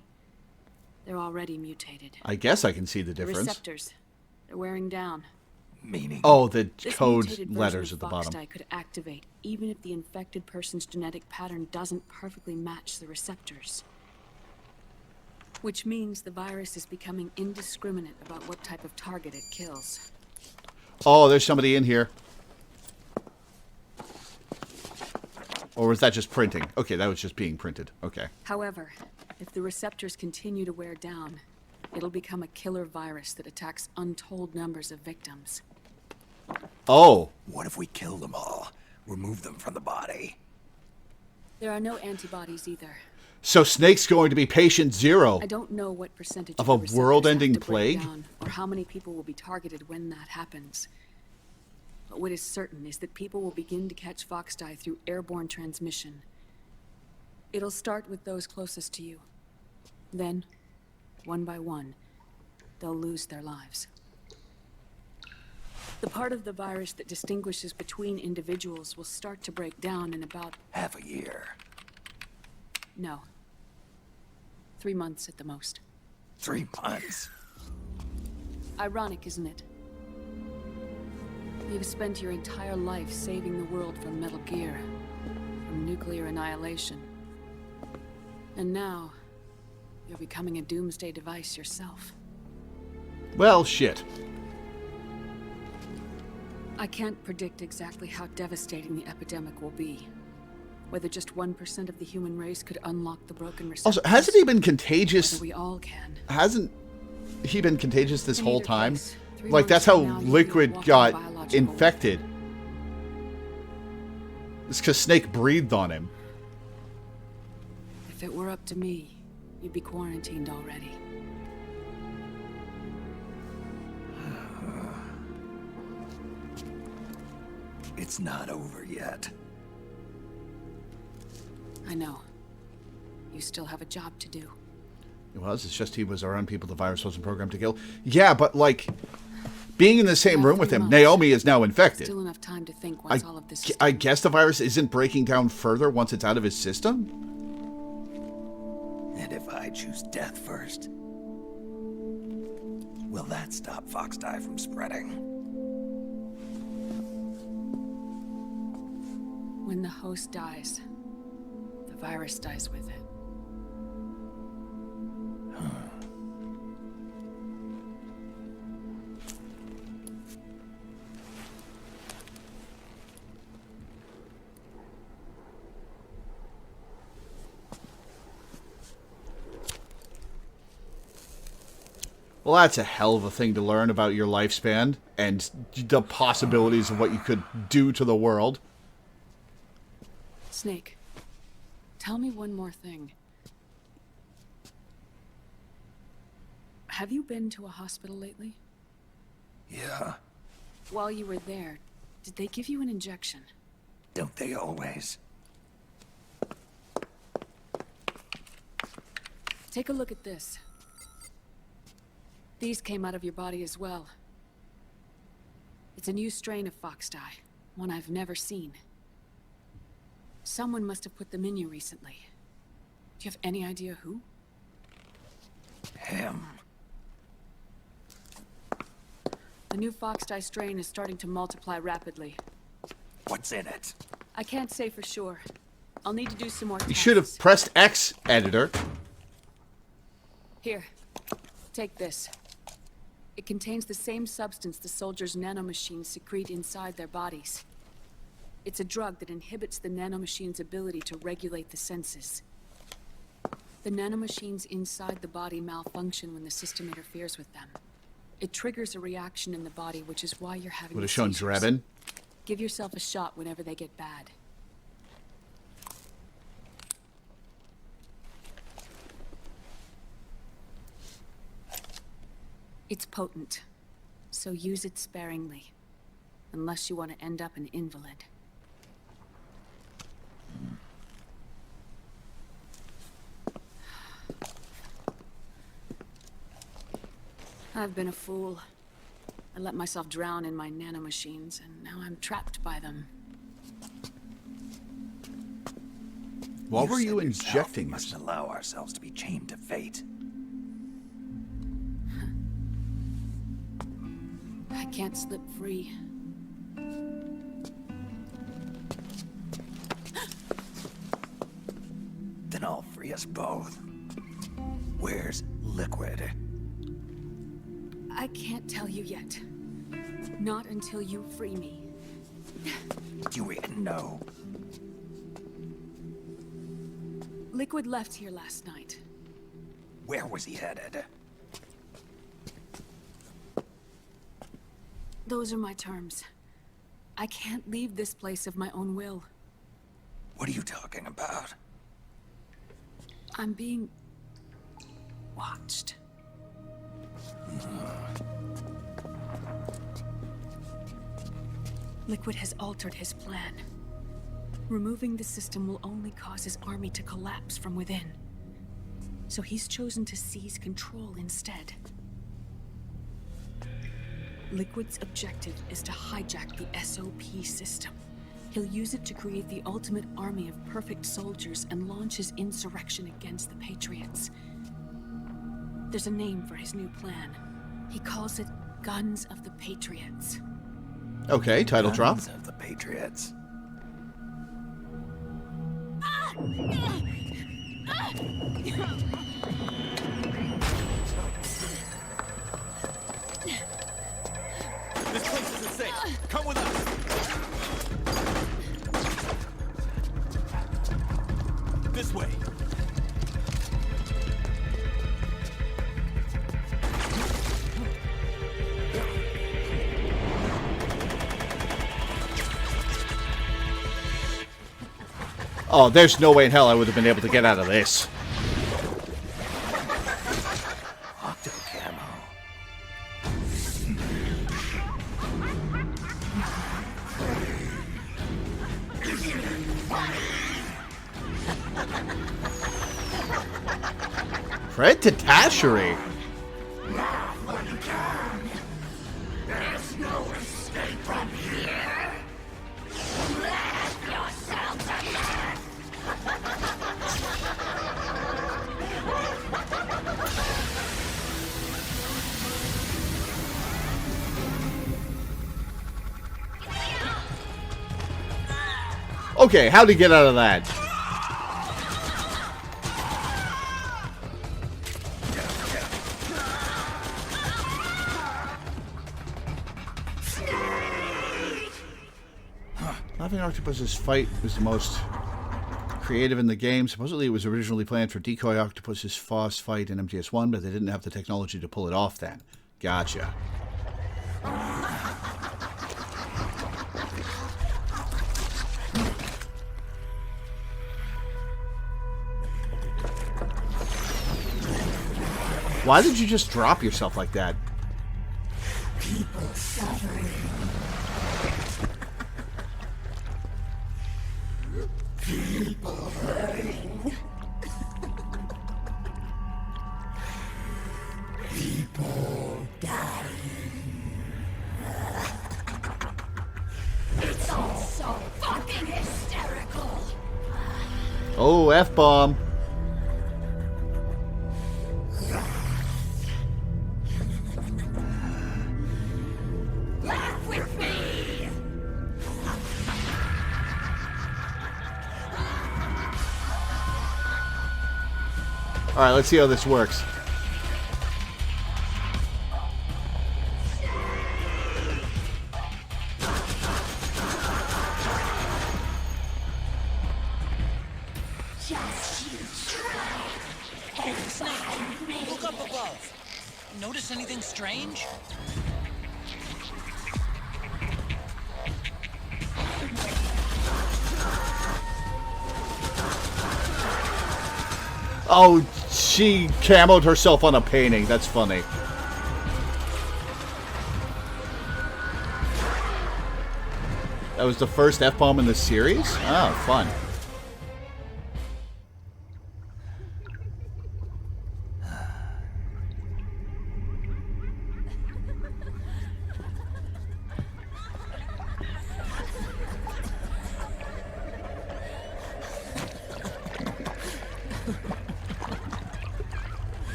They're already mutated. I guess I can see the The difference. receptors, they're wearing down. Meaning? Oh, the This code mutated version letters of at the Fox bottom. dye could activate even if the infected person's genetic pattern doesn't perfectly match the receptors. Which means the virus is becoming indiscriminate about what type of target it kills. Oh, there's somebody in here. Or was that just printing? Okay, that was just being printed. Okay. However, if the receptors continue to wear down, it'll become a killer virus that attacks untold numbers of victims. Oh. What if we kill them all? Remove them from the body? There are no antibodies either. So Snake's going to be patient zero I don't know what percentage of the a receptors world-ending have to break plague. down, or how many people will be targeted when that happens. But what is certain is that people will begin to catch Fox dye through airborne transmission. It'll start with those closest to you. Then, one by one, they'll lose their lives. The part of the virus that distinguishes between individuals will start to break down in about... half a year. No. 3 months at the most. 3 months? Ironic, isn't it? You've spent your entire life saving the world from Metal Gear, from nuclear annihilation. And now, you're becoming a doomsday device yourself. Well, shit. I can't predict exactly how devastating the epidemic will be. Whether just 1% of the human race could unlock the broken receptors. Also, hasn't he been contagious? Whether we all can. Hasn't he been contagious this In whole either time? case, 3 Like, that's months how from now, you'll be a Liquid walking got biological infected. It's because Snake breathed on him. If it were up to me, you'd be quarantined already. It's not over yet. I know. You still have a job to do. It was. It's just he was around people the virus wasn't programmed to kill. Yeah, but, like, being in the same room with him, Naomi is now infected. Still enough time to think once all of this is I guess the virus isn't breaking down further once it's out of his system? And if I choose death first, will that stop Foxdie from spreading? When the host dies, the virus dies with it. Well, that's a hell of a thing to learn about your lifespan and the possibilities of what you could do to the world. Snake, tell me one more thing. Have you been to a hospital lately? Yeah. While you were there, did they give you an injection? Don't they always? Take a look at this. These came out of your body as well. It's a new strain of Foxdie, one I've never seen. Someone must have put them in you recently. Do you have any idea who? Him. The new Foxdie strain is starting to multiply rapidly. What's in it? I can't say for sure. I'll need to do some more You tests. should have pressed X, editor. Here, take this. It contains the same substance the soldiers' nanomachines secrete inside their bodies. It's a drug that inhibits the nanomachine's ability to regulate the senses. The nanomachines inside the body malfunction when the system interferes with them. It triggers a reaction in the body, which is why you're having Would the have shown seizures. Drebin. Give yourself a shot whenever they get bad. It's potent, so use it sparingly, unless you want to end up an invalid. I've been a fool. I let myself drown in my nanomachines, and now I'm trapped by them. What were you said yourself injecting? We must allow ourselves to be chained to fate. I can't slip free. Then I'll free us both. Where's Liquid? I can't tell you yet. Not until you free me. Do you even know? Liquid left here last night. Where was he headed? Those are my terms. I can't leave this place of my own will. What are you talking about? I'm being watched. Liquid has altered his plan. Removing the system will only cause his army to collapse from within. So he's chosen to seize control instead. Liquid's objective is to hijack the SOP system. He'll use it to create the ultimate army of perfect soldiers and launch his insurrection against the Patriots. There's a name for his new plan. He calls it Guns of the Patriots. Okay, title drop. Guns of the Patriots. This place isn't safe. Come with us. This way. Oh, there's no way in hell I would have been able to get out of this. Octo camo. Fred to Tashery. There's no escape from here. Laugh yourself to death. Okay, how'd he get out of that? Laughing Octopus's fight was the most creative in the game. Supposedly it was originally planned for Decoy Octopus's boss fight in MGS1, but they didn't have the technology to pull it off then. Gotcha. Why did you just drop yourself like that? People suffering. People hurting. People dying. It's all so fucking hysterical. Oh, F-bomb. Laugh with me. Alright, let's see how this works. Just you try. Inside me. Look up above. Notice anything strange? Oh, she camoed herself on a painting. That's funny. That was the first F-bomb in the series? Oh, fun.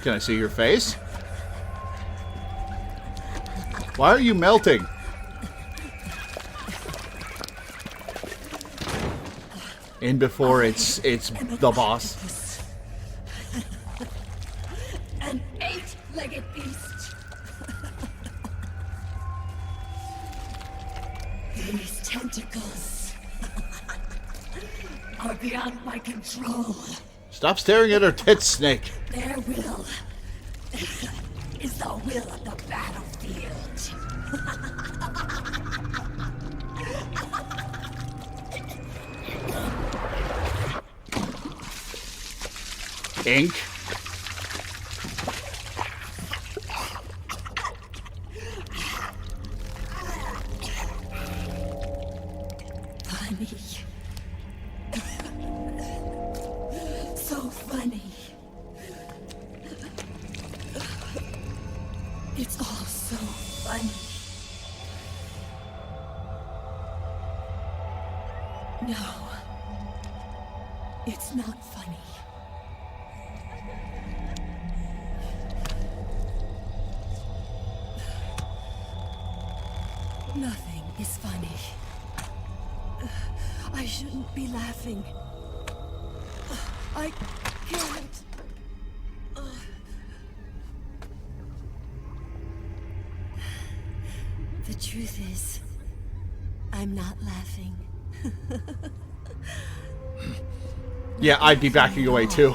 Can I see your face? Why are you melting? In before it's the boss. An 8-legged beast. These tentacles are beyond my control. Stop staring at her tits, Snake. Their will is the will of the battlefield. Ink. Funny. So funny. It's all so funny. No. It's not funny. Nothing is funny. I shouldn't be laughing. I can't. The truth is, I'm not laughing. Yeah, I'd be backing away too.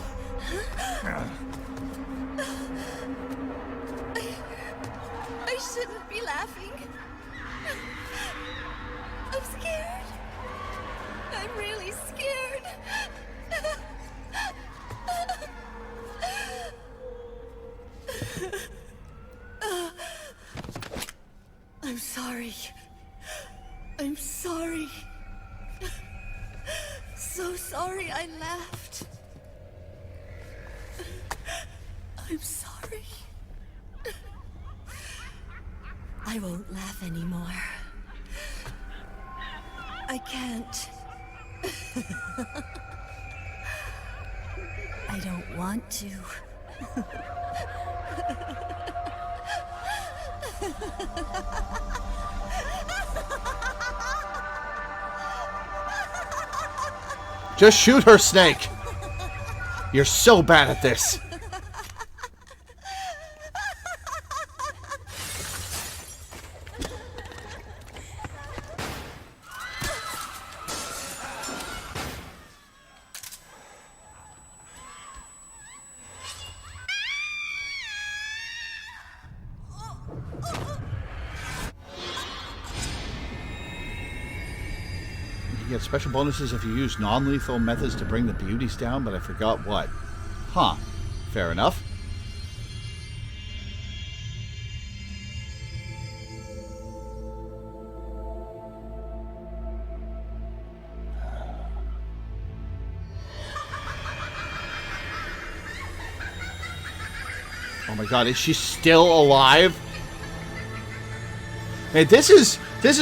I shouldn't be laughing. sorry. I'm sorry. So sorry I laughed. I'm sorry. I won't laugh anymore. I can't. I don't want to. Just shoot her, Snake. You're so bad at this. You get special bonuses if you use non-lethal methods to bring the beauties down, but I forgot what. Huh. Fair enough. Oh my god, is she still alive? Hey, this is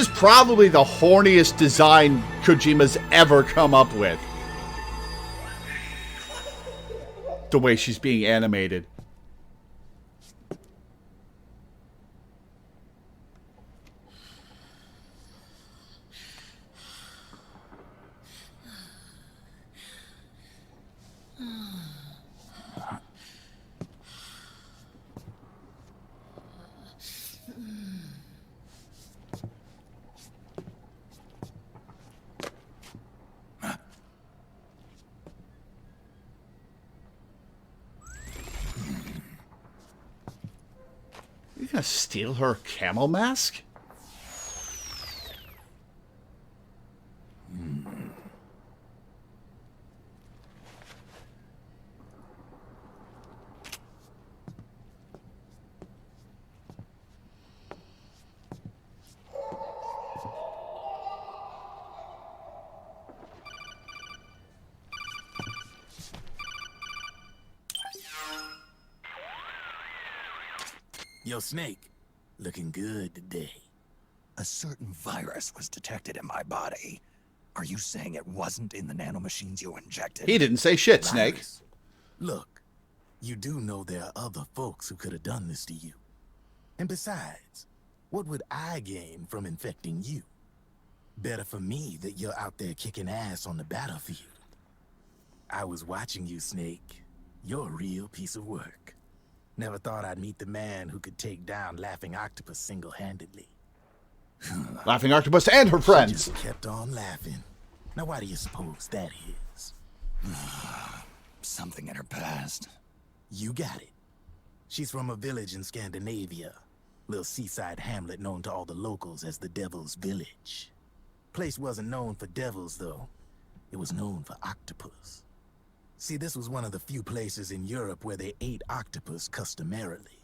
probably the horniest design Kojima's ever come up with. The way she's being animated. You gonna steal her camel mask? Yo, Snake, looking good today. A certain virus was detected in my body. Are you saying it wasn't in the nanomachines you injected? He didn't say shit, Snake. Look, you do know there are other folks who could have done this to you. And besides, what would I gain from infecting you? Better for me that you're out there kicking ass on the battlefield. I was watching you, Snake. You're a real piece of work. Never thought I'd meet the man who could take down Laughing Octopus single-handedly. Laughing Octopus and her friends. She just kept on laughing. Now why do you suppose that is? Something in her past. You got it. She's from a village in Scandinavia. Little seaside hamlet known to all the locals as the Devil's Village. Place wasn't known for devils, though. It was known for octopus. See, this was one of the few places in Europe where they ate octopus customarily.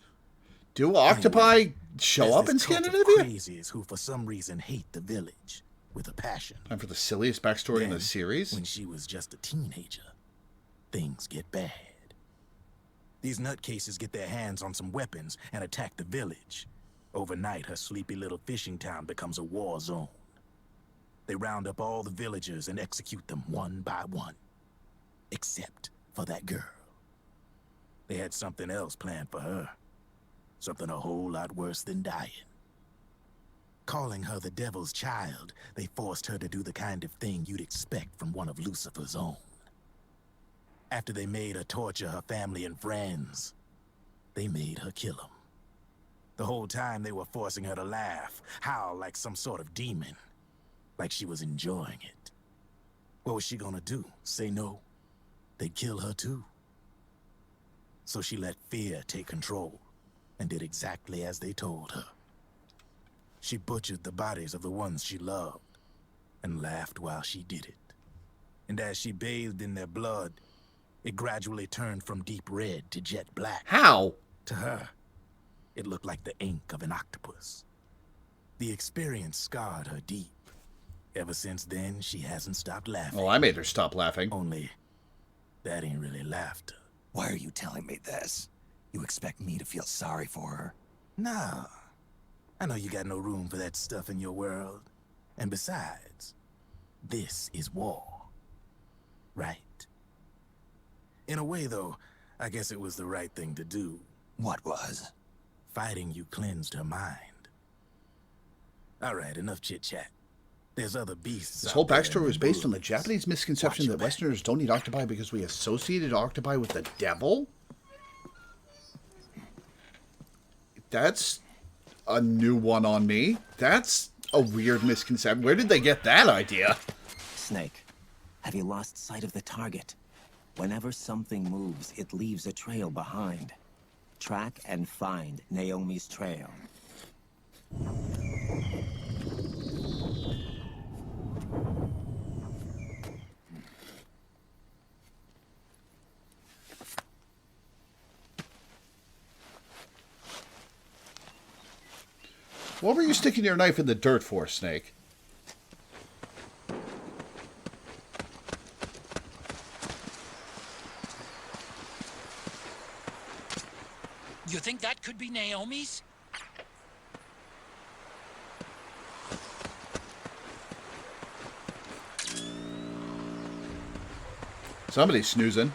Do octopi show up in Scandinavia? Crazies who for some reason hate the village with a passion. And for the silliest backstory in the series? When she was just a teenager, things get bad. These nutcases get their hands on some weapons and attack the village. Overnight, her sleepy little fishing town becomes a war zone. They round up all the villagers and execute them one by one. Except for that girl. They had something else planned for her. Something a whole lot worse than dying. Calling her the devil's child, they forced her to do the kind of thing you'd expect from one of Lucifer's own. After they made her torture her family and friends, they made her kill them. The whole time they were forcing her to laugh, howl like some sort of demon. Like she was enjoying it. What was she gonna do? Say no? They'd kill her too. So she let fear take control and did exactly as they told her. She butchered the bodies of the ones she loved and laughed while she did it. And as she bathed in their blood, it gradually turned from deep red to jet black. How? To her, it looked like the ink of an octopus. The experience scarred her deep. Ever since then, she hasn't stopped laughing. Well, I made her stop laughing. Only, that ain't really laughter. Why are you telling me this? You expect me to feel sorry for her? Nah. I know you got no room for that stuff in your world. And besides, this is war. Right? In a way, though, I guess it was the right thing to do. What was? Fighting you cleansed her mind. All right, enough chit-chat. There's other beasts. This whole backstory was based on the Japanese misconception that Westerners don't eat octopi because we associated octopi with the devil? That's a new one on me. That's a weird misconception. Where did they get that idea? Snake, have you lost sight of the target? Whenever something moves, it leaves a trail behind. Track and find Naomi's trail. What were you sticking your knife in the dirt for, Snake? You think that could be Naomi's? Somebody's snoozing.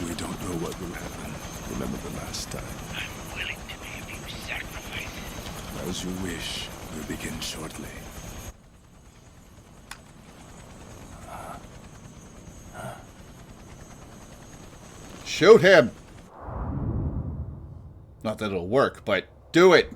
We don't know what will happen. Remember the last time. I'm willing to make a few sacrifices. As you wish. We'll begin shortly. Shoot him! Not that it'll work, but do it!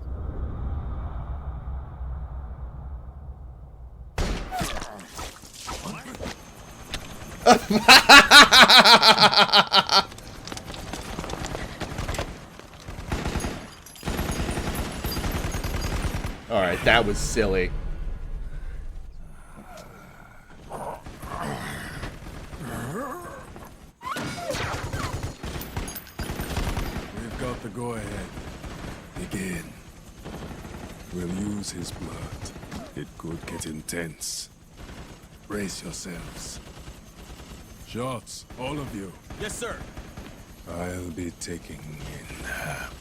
Alright, that was silly. We've got the go-ahead. Begin. We'll use his blood. It could get intense. Brace yourselves. Shots, all of you. Yes, sir. I'll be taking in half.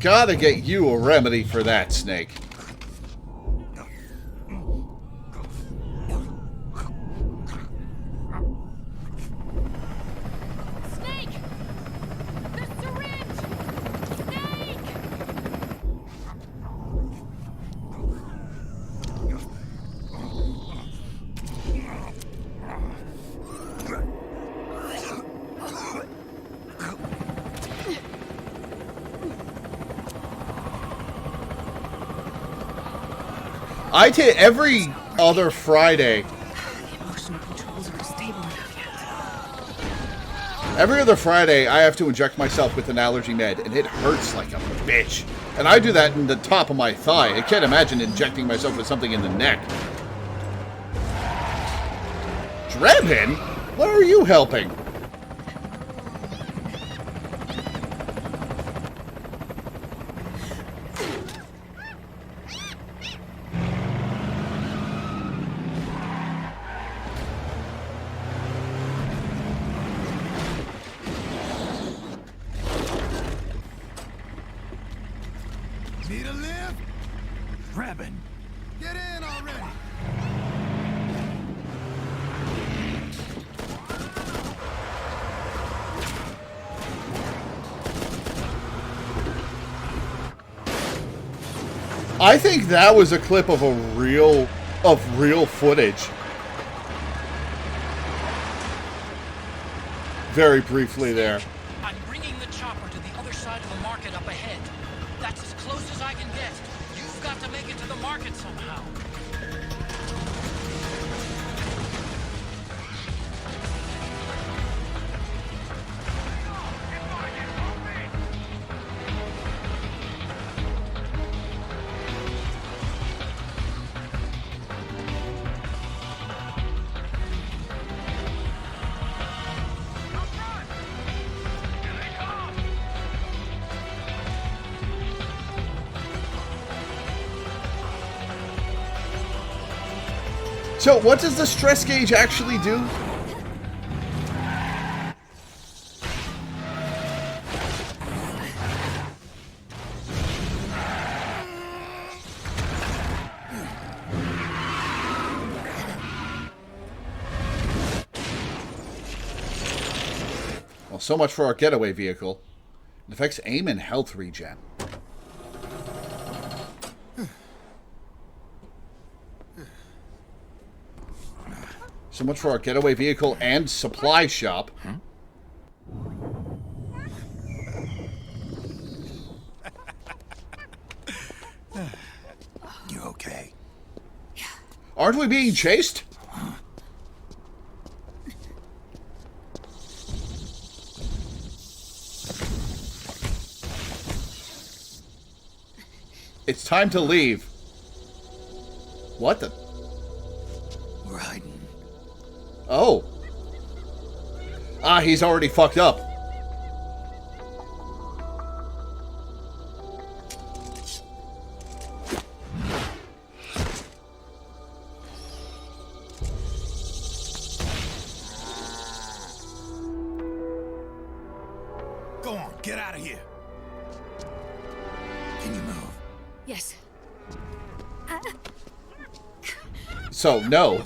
Gotta get you a remedy for that, Snake. Snake! The syringe! Snake! I did every other Friday. Emotional controls aren't stable enough yet. Every other Friday, I have to inject myself with an allergy med, and it hurts like a bitch. And I do that in the top of my thigh. I can't imagine injecting myself with something in the neck. Drebin? What are you helping? Need a lift? Drebin! Get in already! I think that was a clip of real footage very briefly there. I'm bringing the chopper to the other side of the market up ahead. That's as close as I can get. You've got to make it to the market somehow. So, what does the stress gauge actually do? Well, so much for our getaway vehicle. It affects aim and health regen. So much for our getaway vehicle and supply shop. You okay? Aren't we being chased? It's time to leave. What the? We're hiding. Oh. Ah, he's already fucked up. Go on, get out of here. Can you move? Yes. So, no.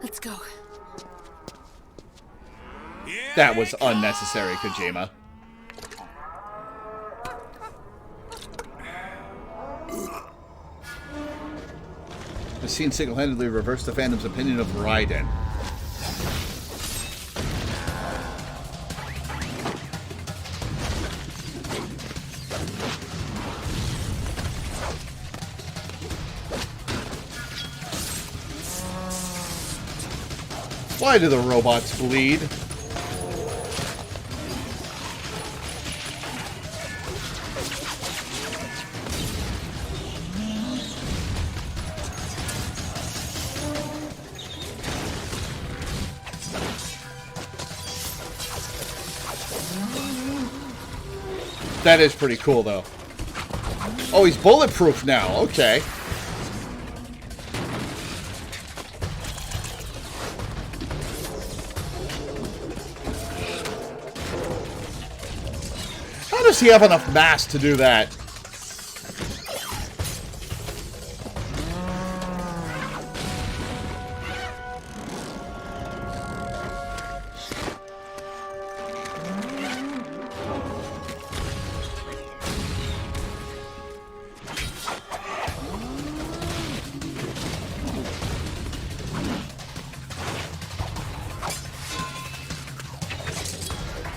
Let's go. That was unnecessary, Kojima. The scene single-handedly reversed the fandom's opinion of Raiden. Why do the robots bleed? That is pretty cool, though. Oh, he's bulletproof now. Okay. How does he have enough mass to do that?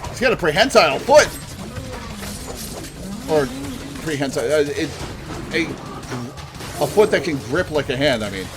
He's got a prehensile foot! Or prehensile. A foot that can grip like a hand, I mean.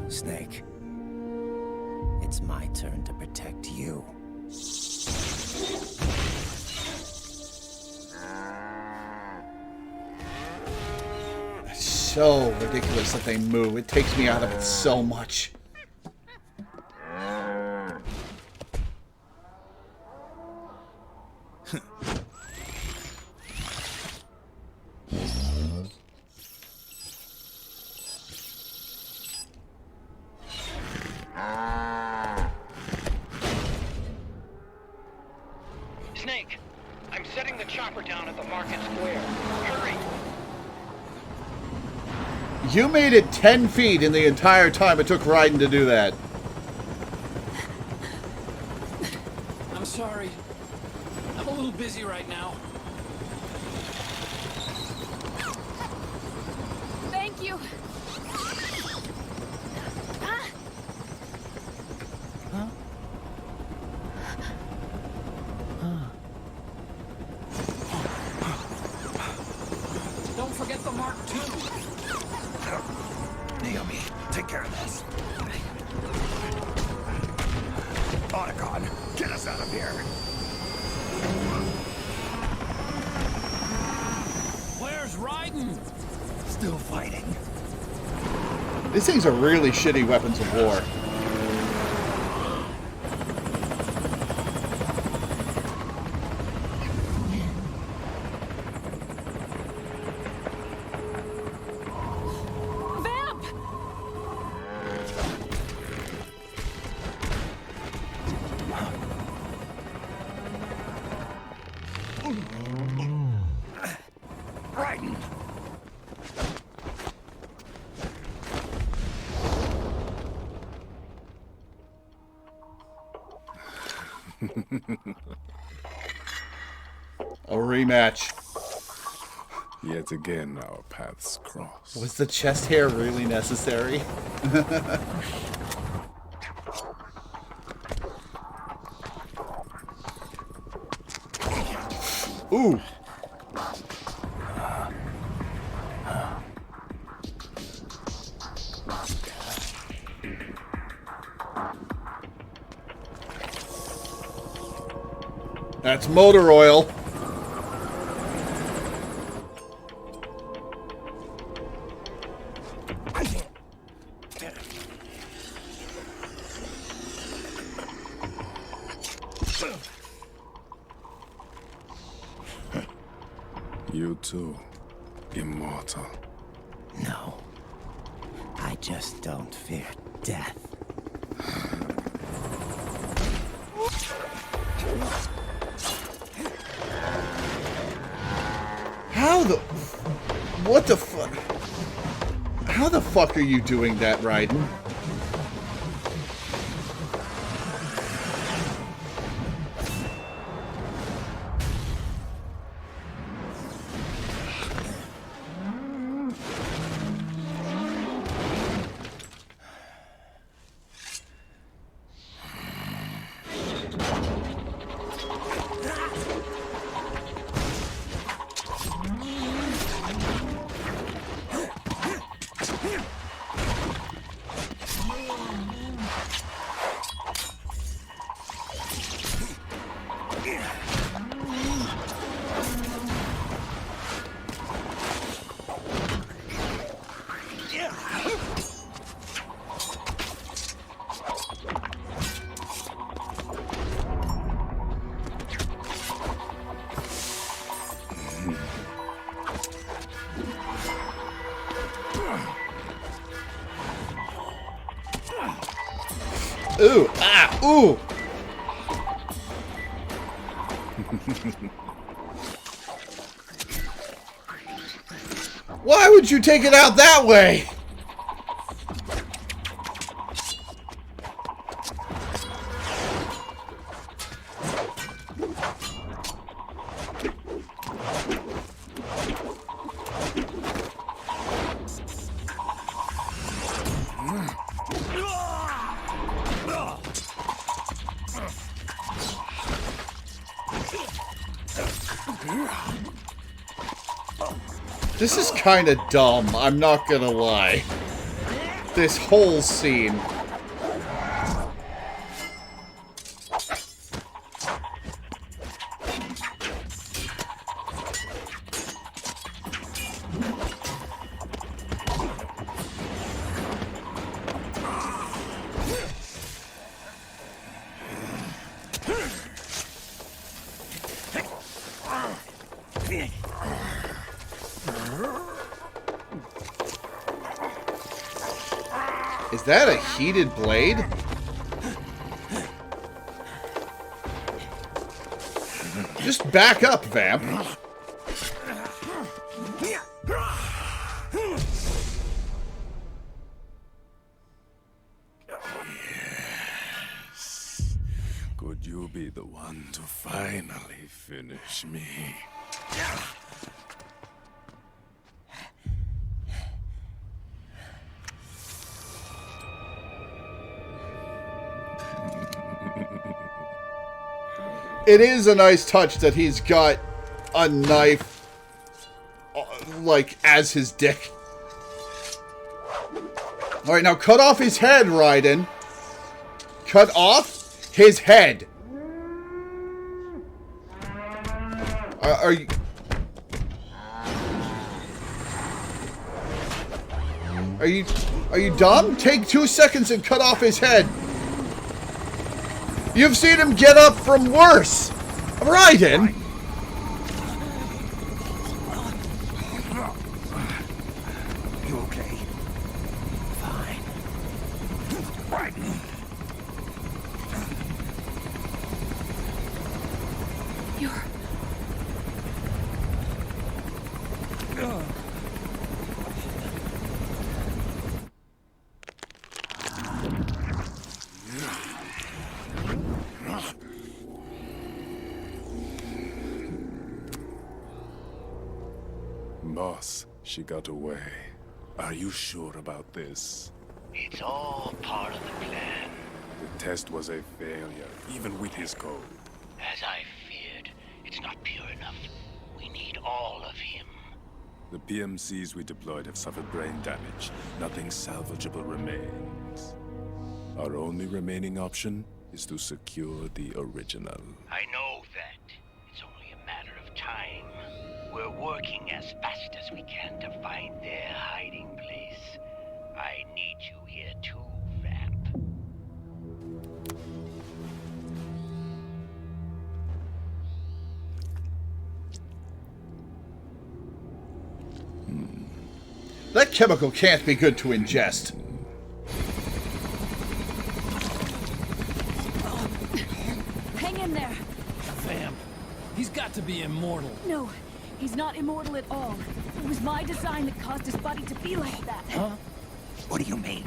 Snake, it's my turn to protect you. It's so ridiculous that they move. It takes me out of it so much. at the market square. Hurry! You made it 10 feet in the entire time it took Raiden to do that. I'm sorry. I'm a little busy right now. Thank you. Don't forget the Mark II. Naomi, take care of this. Otacon, get us out of here. Where's Raiden? Still fighting. These things are really shitty weapons of war. Raiden! A rematch. Yet again, our paths cross. Was the chest hair really necessary? Ooh. That's motor oil. You too, immortal. No. I just don't fear death. How the... What the fuck? How the fuck are you doing that, Raiden? Ooh, ah, ooh. Why would you take it out that way? This is kind of dumb, I'm not gonna lie. This whole scene. Is that a heated blade? Just back up, Vamp. to finally finish me. It is a nice touch that he's got a knife, like, as his dick. Alright, now cut off his head, Raiden. Cut off his head. Are you... Are you dumb? Take 2 seconds and cut off his head. You've seen him get up from worse. Raiden. You okay? Fine. Raiden. You're... Boss, she got away. Are you sure about this? It's all part of the plan. The test was a failure, even with his code. As I feared, it's not pure enough. We need all of him. The PMCs we deployed have suffered brain damage. Nothing salvageable remains. Our only remaining option is to secure the original. I know that. It's only a matter of time. We're working as fast as we can to find their hiding place. I need you here too, Vamp. That chemical can't be good to ingest. Hang in there. Vamp. He's got to be immortal. No, he's not immortal at all. It was my design that caused his body to be like that. Huh? What do you mean?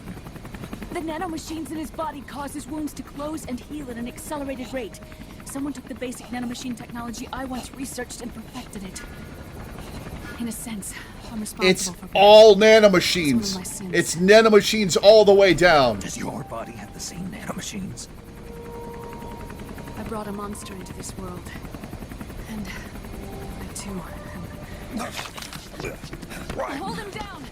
The nanomachines in his body cause his wounds to close and heal at an accelerated rate. Someone took the basic nanomachine technology I once researched and perfected it. In a sense, I'm responsible It's for all It's one nanomachines. of my sins. It's nanomachines all the way down. Does your body have the same nanomachines? I brought a monster into this world. And I too Right. Hold him down!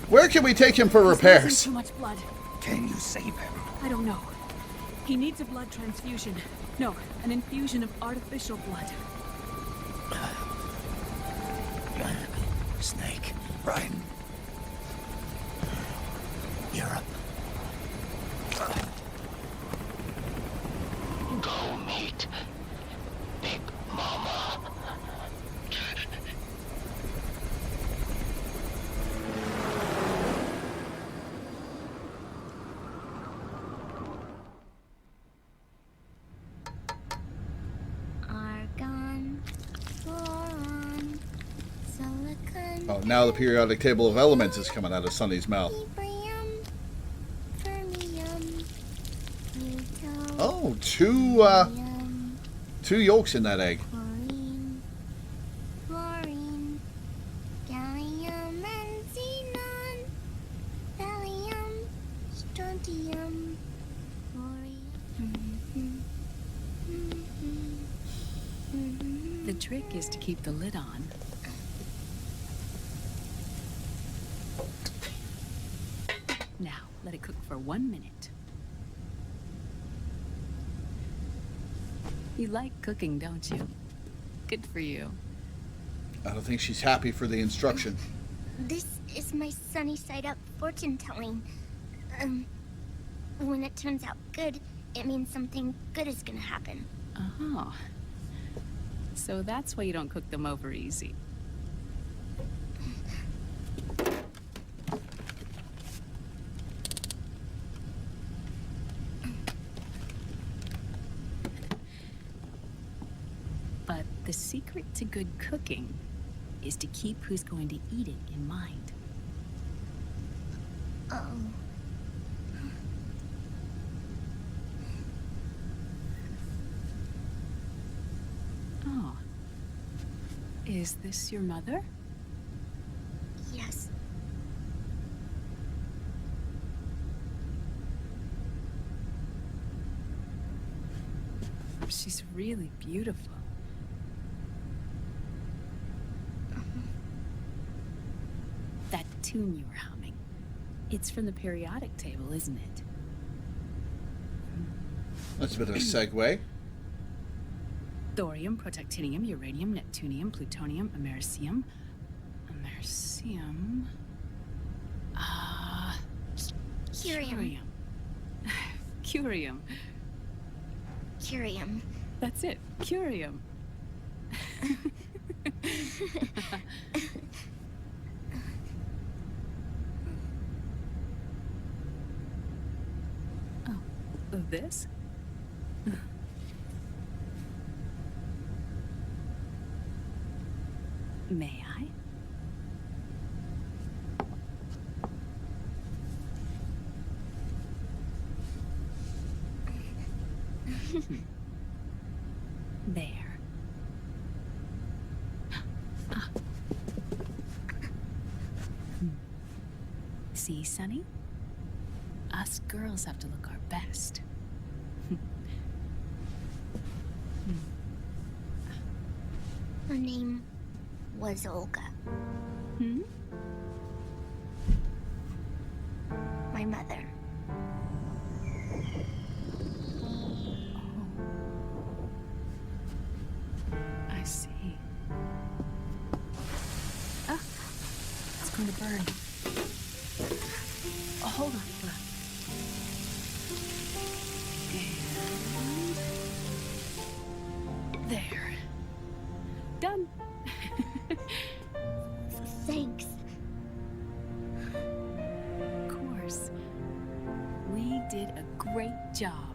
Where can we take him for He's repairs? losing too much blood. Can you save him? I don't know. He needs a blood transfusion. No, an infusion of artificial blood. Snake. Raiden. Europe. Go meet Big Mama. Argon, boron, silicon. Oh, now the periodic table of elements is coming out of Sonny's mouth. Yttrium, fermium, plutonium, Oh, two yolks in that egg. chlorine, fluorine, gallium and xenon, thallium, strontium, thorium. The trick is to keep the lid on. Now, let it cook for 1 minute. You like cooking, don't you? Good for you. I don't think she's happy for the instruction. This is my sunny side up fortune telling. When it turns out good, it means something good is gonna happen. Oh. So that's why you don't cook them over easy. But the secret to good cooking is to keep who's going to eat it in mind. Oh. Is this your mother? Yes. She's really beautiful. That tune you were humming. It's from the periodic table, isn't it? That's a bit of a segue. Thorium, protactinium, uranium, neptunium, plutonium, americium. Americium. Curium. Curium. Curium. That's it. Curium. Oh, this? May I? There. See, Sonny? Us girls have to look our best. Her name was Olga. My mother. I see. Ah, it's going to burn. Oh, hold on. And there. Done. Thanks. Of course. We did a great job.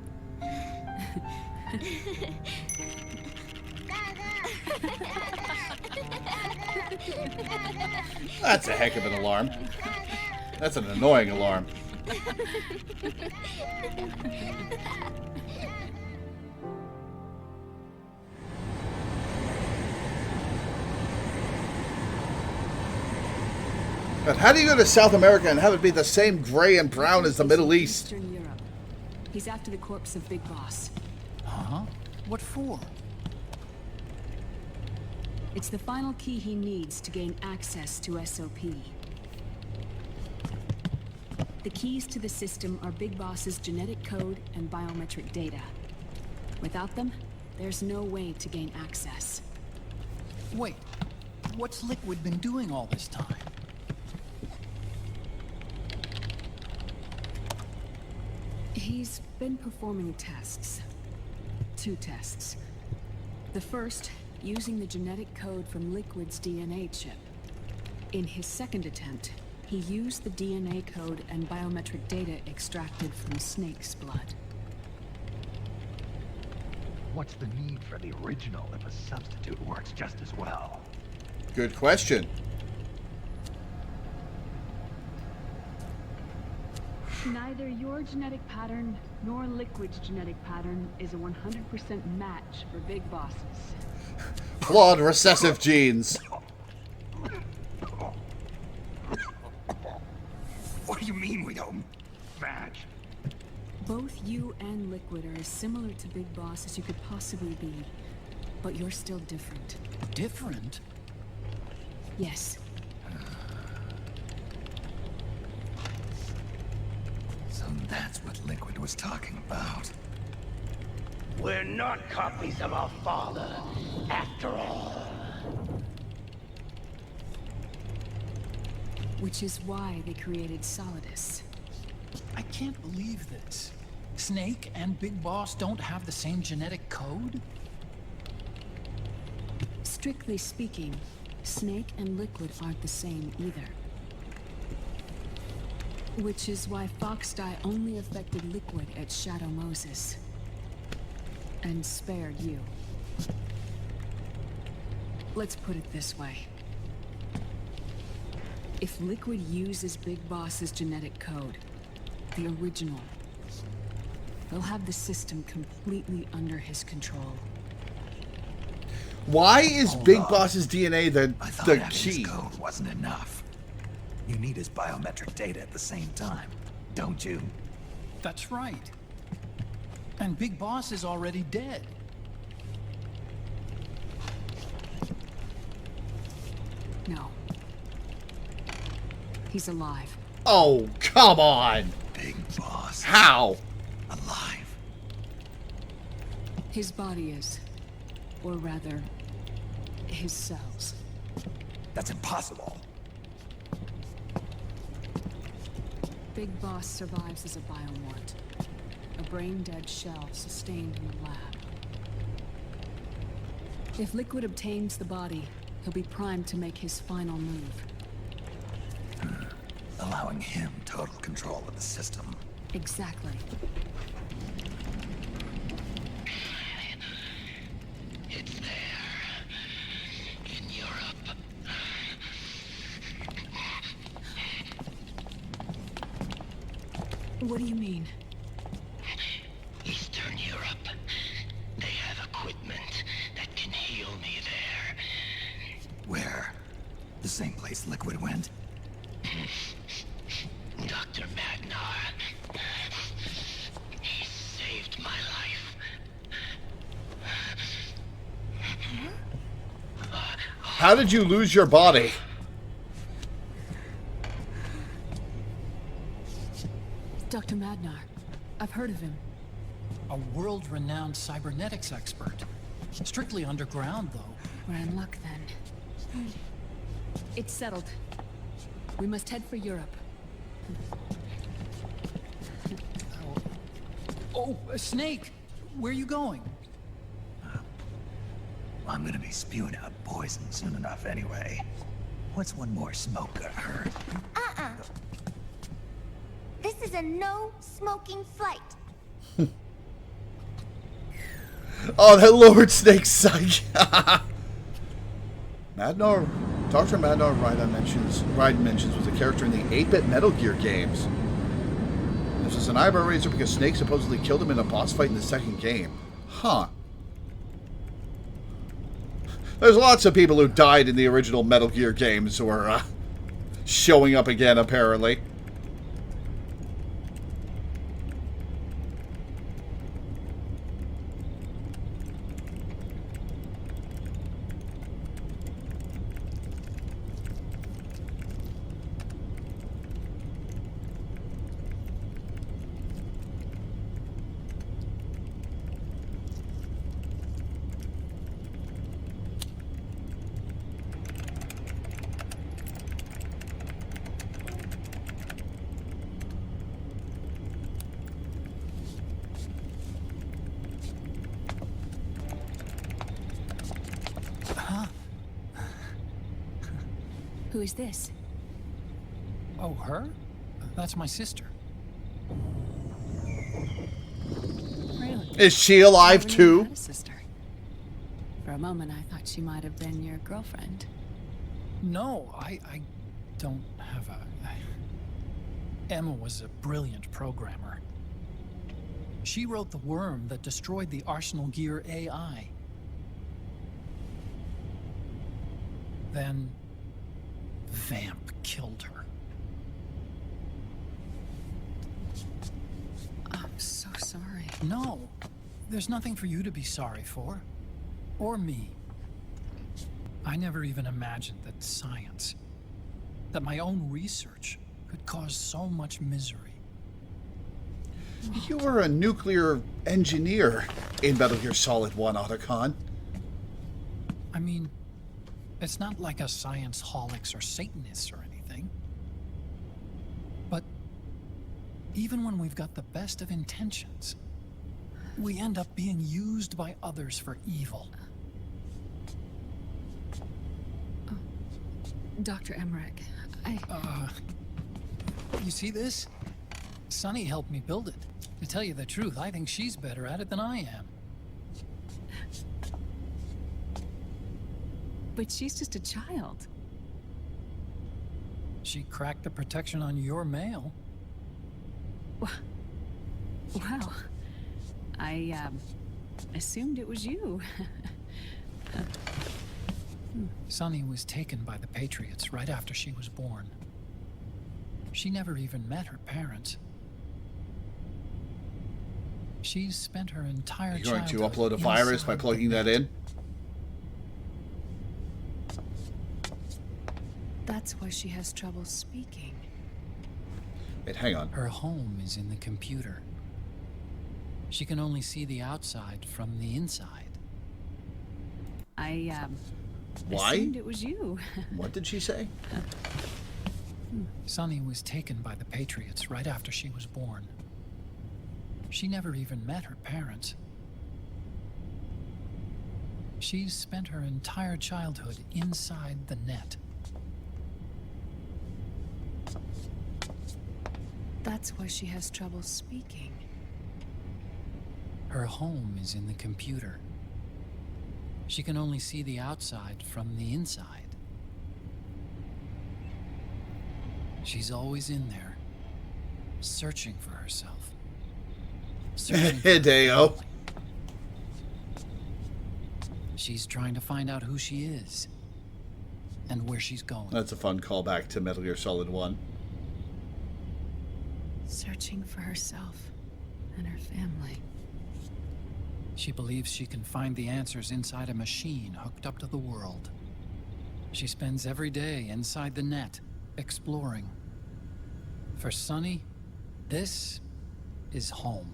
That's a heck of an alarm. That's an annoying alarm. But how do you go to South America and have it be the same gray and brown as the Middle East? Eastern Europe. He's after the corpse of Big Boss. Huh? What for? It's the final key he needs to gain access to SOP. The keys to the system are Big Boss's genetic code and biometric data. Without them, there's no way to gain access. Wait, what's Liquid been doing all this time? He's been performing tests. 2 tests. The first, using the genetic code from Liquid's DNA chip. In his second attempt, he used the DNA code and biometric data extracted from Snake's blood. What's the need for the original if a substitute works just as well? Good question. Neither your genetic pattern nor Liquid's genetic pattern is a 100% match for Big Bosses. Flawed recessive genes. What do you mean we don't match? Both you and Liquid are as similar to Big Boss as you could possibly be, but you're still different. Different? Yes. So that's what Liquid was talking about. We're not copies of our father, after all. Which is why they created Solidus. I can't believe this. Snake and Big Boss don't have the same genetic code? Strictly speaking, Snake and Liquid aren't the same either. Which is why Foxdie only affected Liquid at Shadow Moses. And spared you. Let's put it this way. If Liquid uses Big Boss's genetic code, the original, they'll have the system completely under his control. Why is Big Boss's DNA the having key? his code wasn't enough. You need his biometric data at the same time, don't you? That's right. And Big Boss is already dead. No. He's alive. Oh, come on. Big Boss. How? Alive. His body is. Or rather, his cells. That's impossible. Big Boss survives as a biomort. A brain-dead shell sustained in the lab. If Liquid obtains the body, he'll be primed to make his final move. Allowing him total control of the system. Exactly. It's there. In Europe. What do you mean? Eastern Europe. They have equipment that can heal me there. Where? The same place Liquid went? Dr. Magnar. He saved my life. How did you lose your body? Dr. Magnar. I've heard of him. A world-renowned cybernetics expert. Strictly underground, though. We're in luck, then. It's settled. We must head for Europe. Oh, Snake! Where are you going? I'm gonna be spewing out poison soon enough anyway. What's one more smoke gonna hurt? This is a no-smoking flight. Oh, that Lord Snake psych. Madnar, Dr. Madnar Ryder mentions was a character in the 8-bit Metal Gear games. This is an eyebrow raiser because Snake supposedly killed him in a boss fight in the second game. Huh. There's lots of people who died in the original Metal Gear games who are showing up again, apparently. Who is this? Oh, her? That's my sister. Really? Is she alive Never knew you too? had a sister. For a moment, I thought she might have been your girlfriend. No, I don't have a... Emma was a brilliant programmer. She wrote the worm that destroyed the Arsenal Gear AI. Then... Vamp killed her. I'm so sorry. No, there's nothing for you to be sorry for. Or me. I never even imagined that science, that my own research, could cause so much misery. You were a nuclear engineer in Metal Gear Solid 1, Otacon. I mean, it's not like us science holics or Satanists or anything. But even when we've got the best of intentions, we end up being used by others for evil. Dr. Emmerich, You see this? Sunny helped me build it. To tell you the truth, I think she's better at it than I am. But she's just a child. She cracked the protection on your mail. Well, I assumed it was you. Sunny was taken by the Patriots right after she was born. She never even met her parents. She's spent her entire Are you going to childhood upload a virus by inside plugging that in? That's why she has trouble speaking. Wait, hang on. Her home is in the computer. She can only see the outside from the inside. I Why? assumed it was you. What did she say? Sunny was taken by the Patriots right after she was born. She never even met her parents. She's spent her entire childhood inside the net. That's why she has trouble speaking. Her home is in the computer. She can only see the outside from the inside. She's always in there, searching for herself. Searching for Hideo. her. She's trying to find out who she is and where she's going. That's a fun callback to Metal Gear Solid 1. Searching for herself and her family. She believes she can find the answers inside a machine hooked up to the world. She spends every day inside the net, exploring. For Sunny, this is home.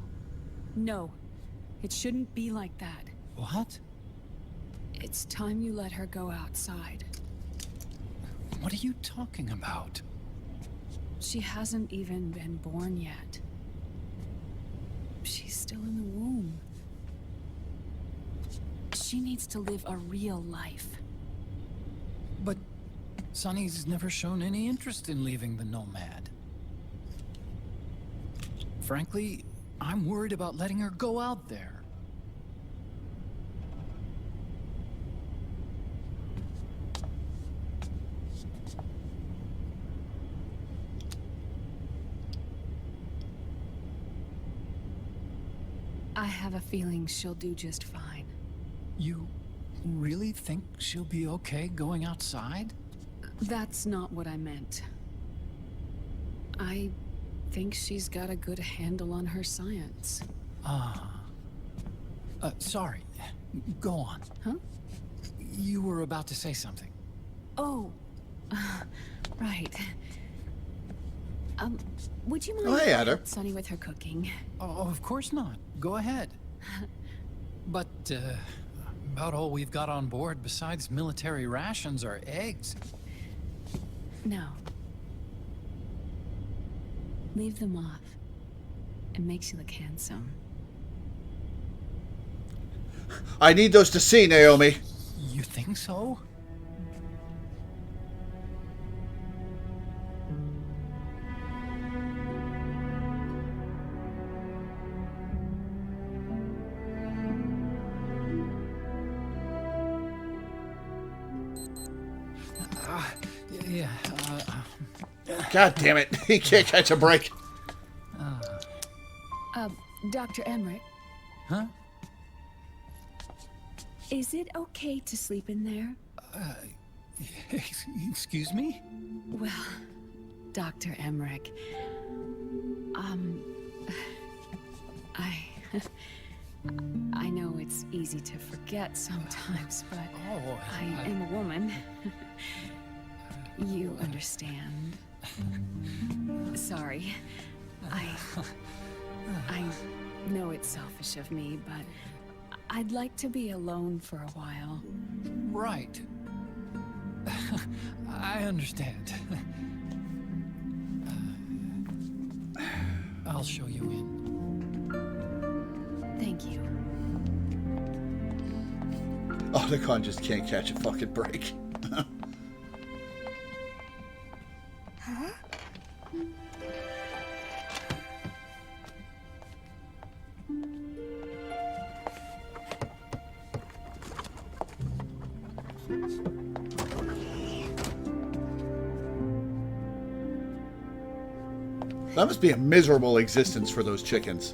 No, it shouldn't be like that. What? It's time you let her go outside. What are you talking about? She hasn't even been born yet. She's still in the womb. She needs to live a real life. But Sunny's never shown any interest in leaving the Nomad. Frankly, I'm worried about letting her go out there. I have a feeling she'll do just fine. You really think she'll be okay going outside? That's not what I meant. I think she's got a good handle on her science. Sorry. Go on. Huh? You were about to say something. Oh, right. Would you mind Oh, hey, Adder. Sunny with her cooking? Oh, of course not. Go ahead. But, about all we've got on board besides military rations are eggs. No. Leave them off. It makes you look handsome. I need those to see, Naomi. You think so? Yeah, God damn it. He can't catch a break. Dr. Emmerich, Huh? is it okay to sleep in there? Excuse me? Well, Dr. Emmerich, I know it's easy to forget sometimes, but I am a woman. You understand. Sorry. I know it's selfish of me, but I'd like to be alone for a while. Right. I understand. I'll show you in. Thank you. Otacon just can't catch a fucking break. Huh? That must be a miserable existence for those chickens.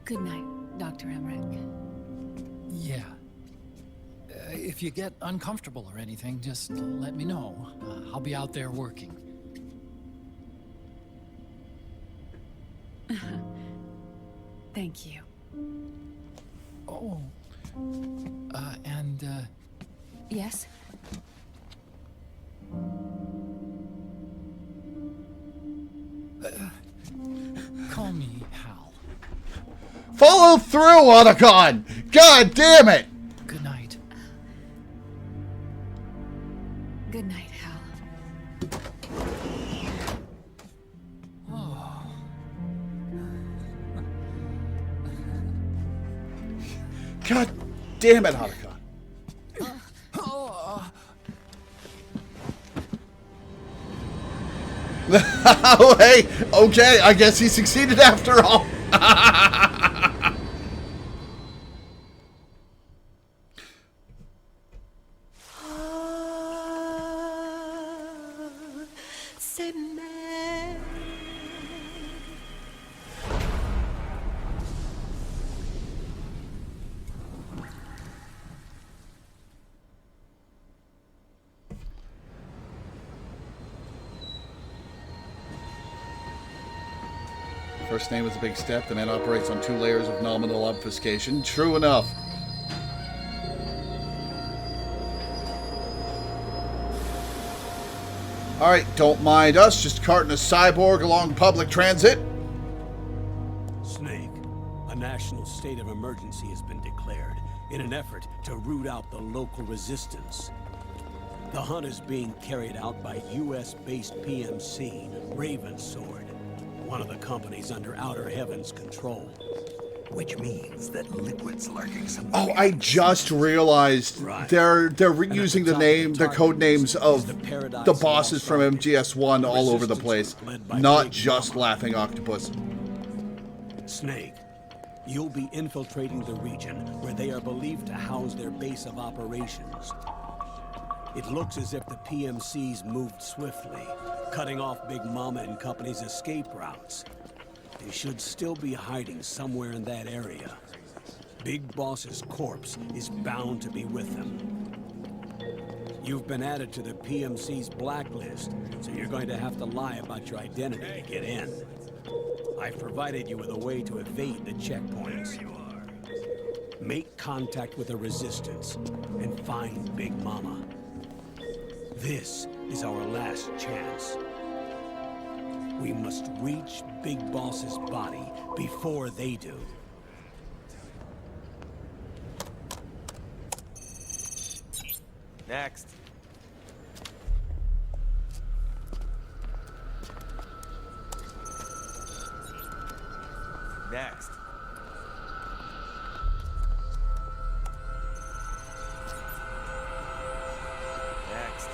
Good night, Dr. Emmerich. Yeah. If you get uncomfortable or anything, just let me know. I'll be out there working. Thank you. Oh. Yes? Call me Hal. Follow through, Otacon! God damn it! Good night. Good night, Hal. God damn it, Otacon. Oh, hey, okay, I guess he succeeded after all. First name is a big step. The man operates on 2 layers of nominal obfuscation. True enough. Alright, don't mind us. Just carting a cyborg along public transit. Snake, a national state of emergency has been declared in an effort to root out the local resistance. The hunt is being carried out by US-based PMC, Ravensword, one of the companies under Outer Heaven's control. Which means that Liquid's lurking somewhere. Oh, I just realized they're reusing the code names of the bosses from MGS1 all over the place, not just Laughing Octopus. Snake, you'll be infiltrating the region where they are believed to house their base of operations. It looks as if the PMC's moved swiftly, cutting off Big Mama and company's escape routes. They should still be hiding somewhere in that area. Big Boss's corpse is bound to be with them. You've been added to the PMC's blacklist, so you're going to have to lie about your identity to get in. I've provided you with a way to evade the checkpoints. Make contact with the Resistance and find Big Mama. This is our last chance. We must reach Big Boss's body before they do. Next. Next. Next.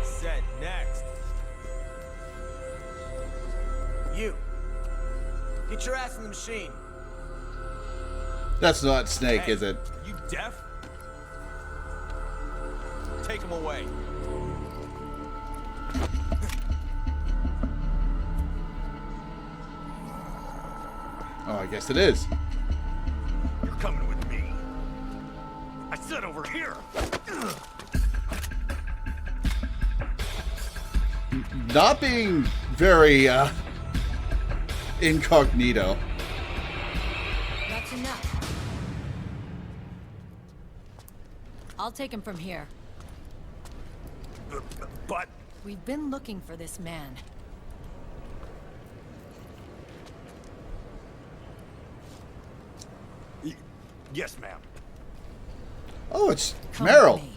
Set. Next. You. Get your ass in the machine. That's not Snake, Hey, is it? You deaf? Take him away. Oh, I guess it is. You're coming with me. I said over here. Not being very, incognito. That's enough. I'll take him from here. But... We've been looking for this man. Yes, ma'am. Oh, it's Come Meryl. with me.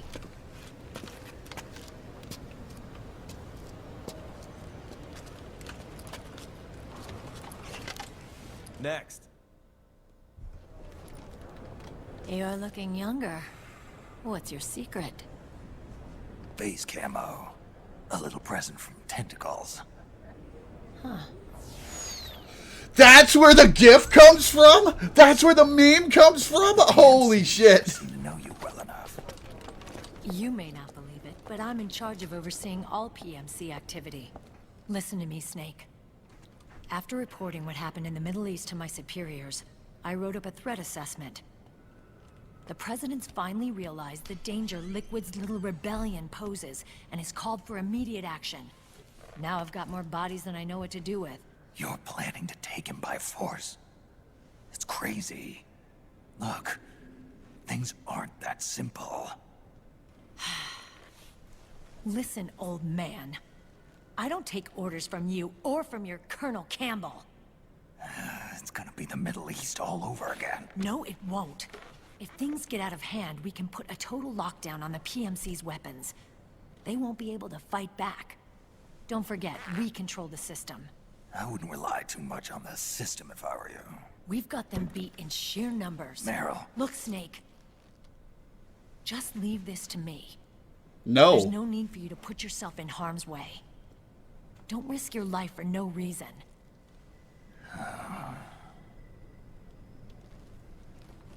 Next. You're looking younger. What's your secret? Face camo. A little present from tentacles. Huh. That's where the GIF comes from? That's where the meme comes from? Holy shit. To know you well enough. You may not believe it, but I'm in charge of overseeing all PMC activity. Listen to me, Snake. After reporting what happened in the Middle East to my superiors, I wrote up a threat assessment. The President's finally realized the danger Liquid's little rebellion poses, and has called for immediate action. Now I've got more bodies than I know what to do with. You're planning to take him by force. It's crazy. Look, things aren't that simple. Listen, old man. I don't take orders from you or from your Colonel Campbell. It's gonna be the Middle East all over again. No, it won't. If things get out of hand, we can put a total lockdown on the PMC's weapons. They won't be able to fight back. Don't forget, we control the system. I wouldn't rely too much on the system if I were you. We've got them beat in sheer numbers. Meryl. Look, Snake. Just leave this to me. No. There's no need for you to put yourself in harm's way. Don't risk your life for no reason.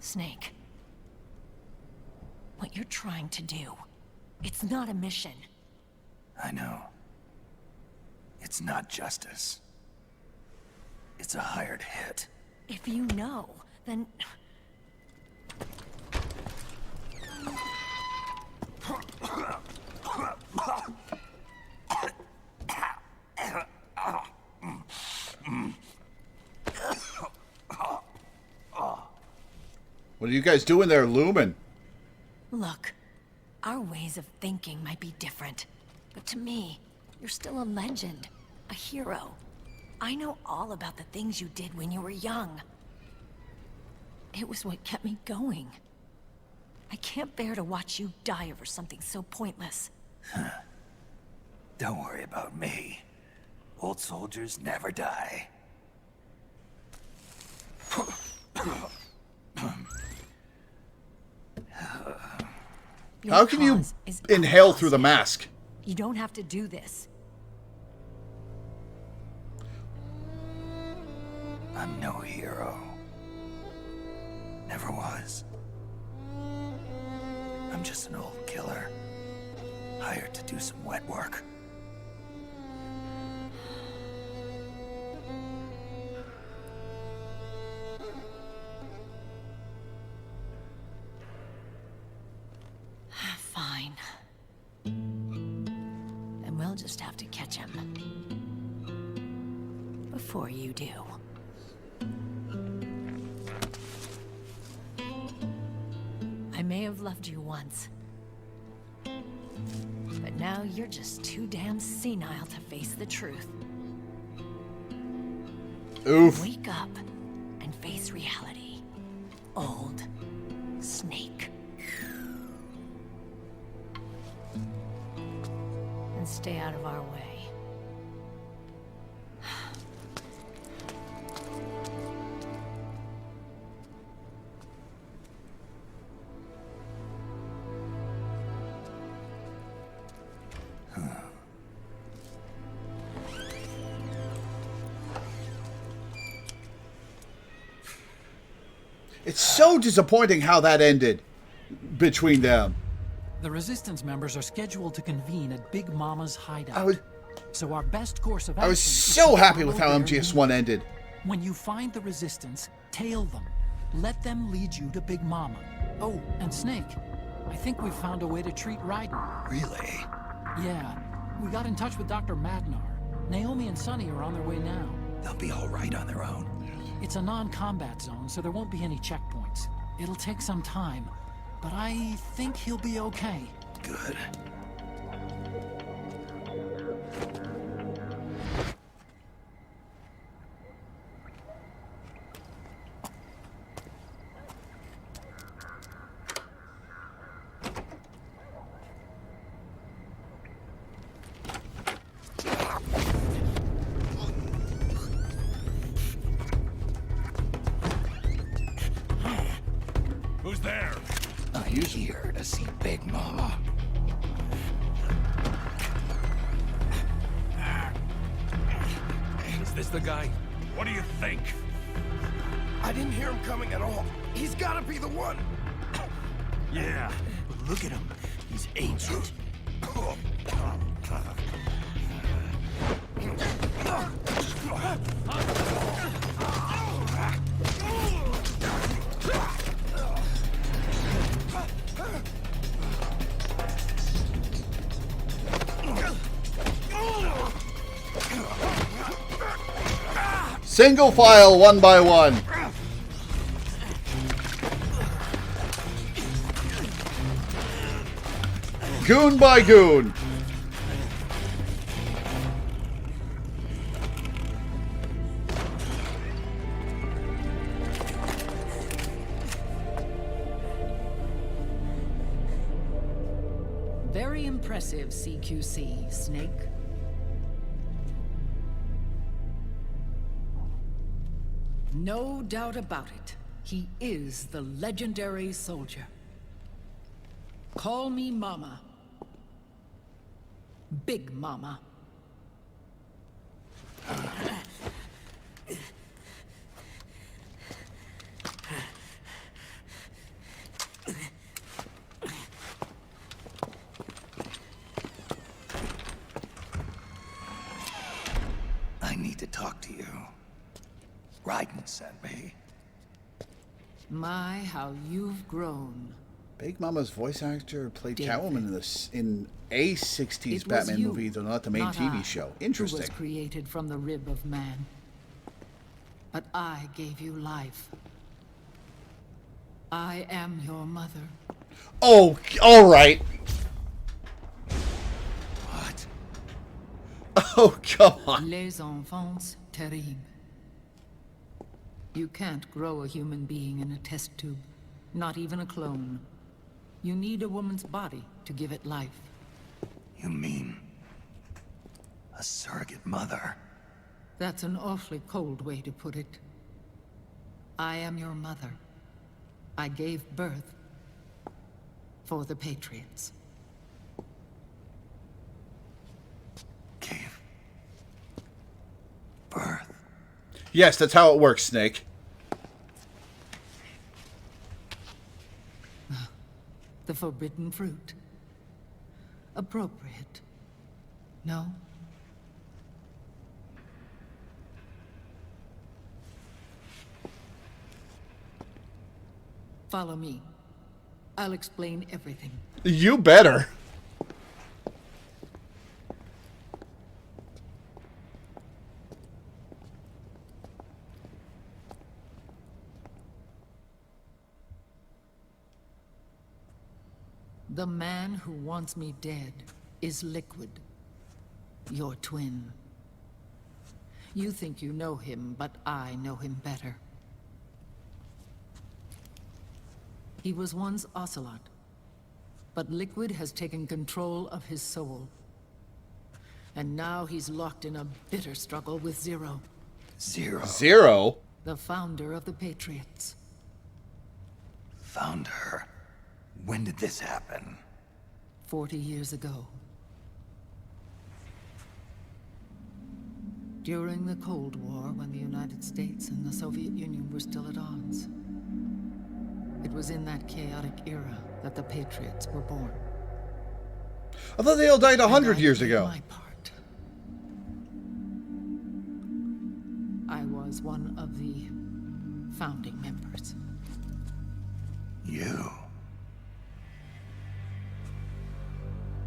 Snake. What you're trying to do, it's not a mission. I know. It's not justice. It's a hired hit. If you know, then... What are you guys doing there, Lumen? Look, our ways of thinking might be different, but to me, you're still a legend, a hero. I know all about the things you did when you were young. It was what kept me going. I can't bear to watch you die over something so pointless. Don't worry about me. Old soldiers never die. How can you inhale through the mask? You don't have to do this. I'm no hero. Never was. I'm just an old killer, hired to do some wet work. Fine. Then we'll just have to catch him. Before you do. I may have loved you once. But now you're just too damn senile to face the truth. Oof. Wake up and face reality. Old Snake. And stay out of our way. It's so disappointing how that ended between them. The Resistance members are scheduled to convene at Big Mama's hideout. So our best course of action. I was so happy with how MGS1 ended. When you find the Resistance, tail them. Let them lead you to Big Mama. Oh, and Snake, I think we've found a way to treat Raiden. Really? Yeah. We got in touch with Dr. Madnar. Naomi and Sonny are on their way now. They'll be all right on their own. It's a non-combat zone, so there won't be any checkpoints. It'll take some time, but I think he'll be okay. Good. Who's there? I'm here to see Big Mama. this the guy? What do you think? I didn't hear him coming at all. He's gotta be the one. Yeah, but look at him. He's ancient. Single file, one by one. Goon by goon. Very impressive, CQC, Snake. No doubt about it. He is the legendary soldier. Call me Mama. Big Mama. I need to talk to you. Raiden sent me. My, how you've grown. Big Mama's voice actor played David. Catwoman in a 60s It was Batman you, movie, though not the main not TV I, show. Who Interesting. was created from the rib of man. But I gave you life. I am your mother. Oh, all right. What? Oh, come on. Les enfants terribles. You can't grow a human being in a test tube. Not even a clone. You need a woman's body to give it life. You mean a surrogate mother? That's an awfully cold way to put it. I am your mother. I gave birth for the Patriots. Gave birth? Yes, that's how it works, Snake. The forbidden fruit. Appropriate. No? Follow me. I'll explain everything. You better. The man who wants me dead is Liquid, your twin. You think you know him, but I know him better. He was once Ocelot, but Liquid has taken control of his soul. And now he's locked in a bitter struggle with Zero. Zero? Zero? The founder of the Patriots. Founder? When did this happen? 40 years ago. During the Cold War, when the United States and the Soviet Union were still at odds. It was in that chaotic era that the Patriots were born. I thought they all died 100 years ago. My part. I was one of the founding members. You?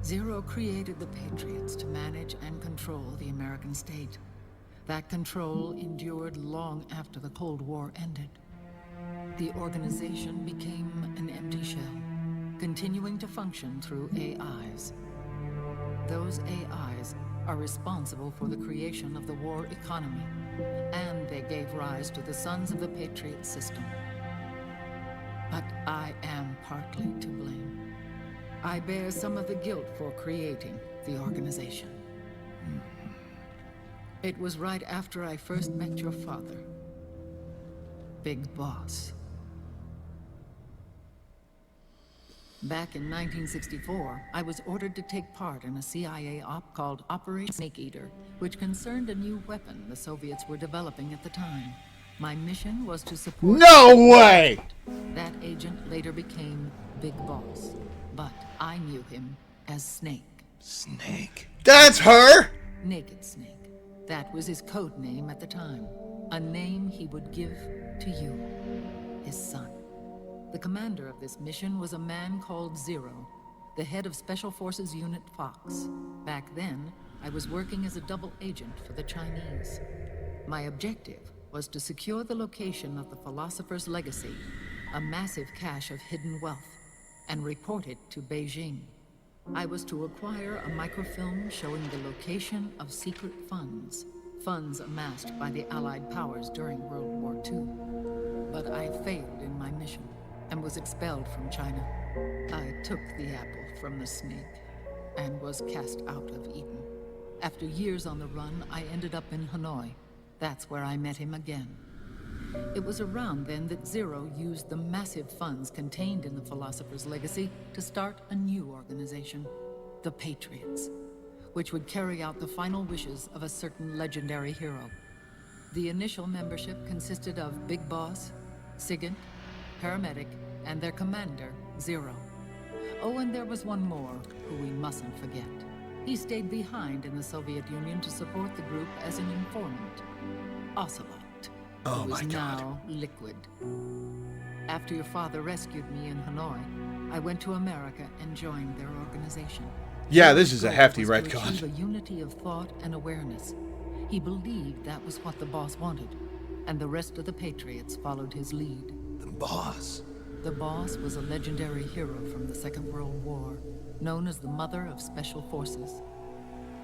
Zero created the Patriots to manage and control the American state. That control endured long after the Cold War ended. The organization became an empty shell, continuing to function through AIs. Those AIs are responsible for the creation of the war economy, and they gave rise to the Sons of the Patriot system. But I am partly to blame. I bear some of the guilt for creating the organization. It was right after I first met your father, Big Boss. Back in 1964, I was ordered to take part in a CIA op called Operation Snake Eater, which concerned a new weapon the Soviets were developing at the time. My mission was to support... No way! That agent later became Big Boss, but I knew him as Snake. Snake? That's her! Naked Snake. That was his code name at the time. A name he would give to you, his son. The commander of this mission was a man called Zero, the head of Special Forces Unit Fox. Back then, I was working as a double agent for the Chinese. My objective was to secure the location of the Philosopher's Legacy, a massive cache of hidden wealth, and report it to Beijing. I was to acquire a microfilm showing the location of secret funds amassed by the Allied powers during World War II. But I failed in my mission and was expelled from China. I took the apple from the snake and was cast out of Eden. After years on the run, I ended up in Hanoi. That's where I met him again. It was around then that Zero used the massive funds contained in the Philosopher's Legacy to start a new organization, the Patriots, which would carry out the final wishes of a certain legendary hero. The initial membership consisted of Big Boss, Sigint, Paramedic, and their commander, Zero. Oh, and there was one more who we mustn't forget. He stayed behind in the Soviet Union to support the group as an informant, Ocelot. Oh who my is God. now Liquid. After your father rescued me in Hanoi, I went to America and joined their organization. Yeah, this is a His goal hefty was to retcon. achieve a unity of thought and awareness. He believed that was what the boss wanted, and the rest of the Patriots followed his lead. The boss? The boss was a legendary hero from the Second World War, known as the Mother of Special Forces.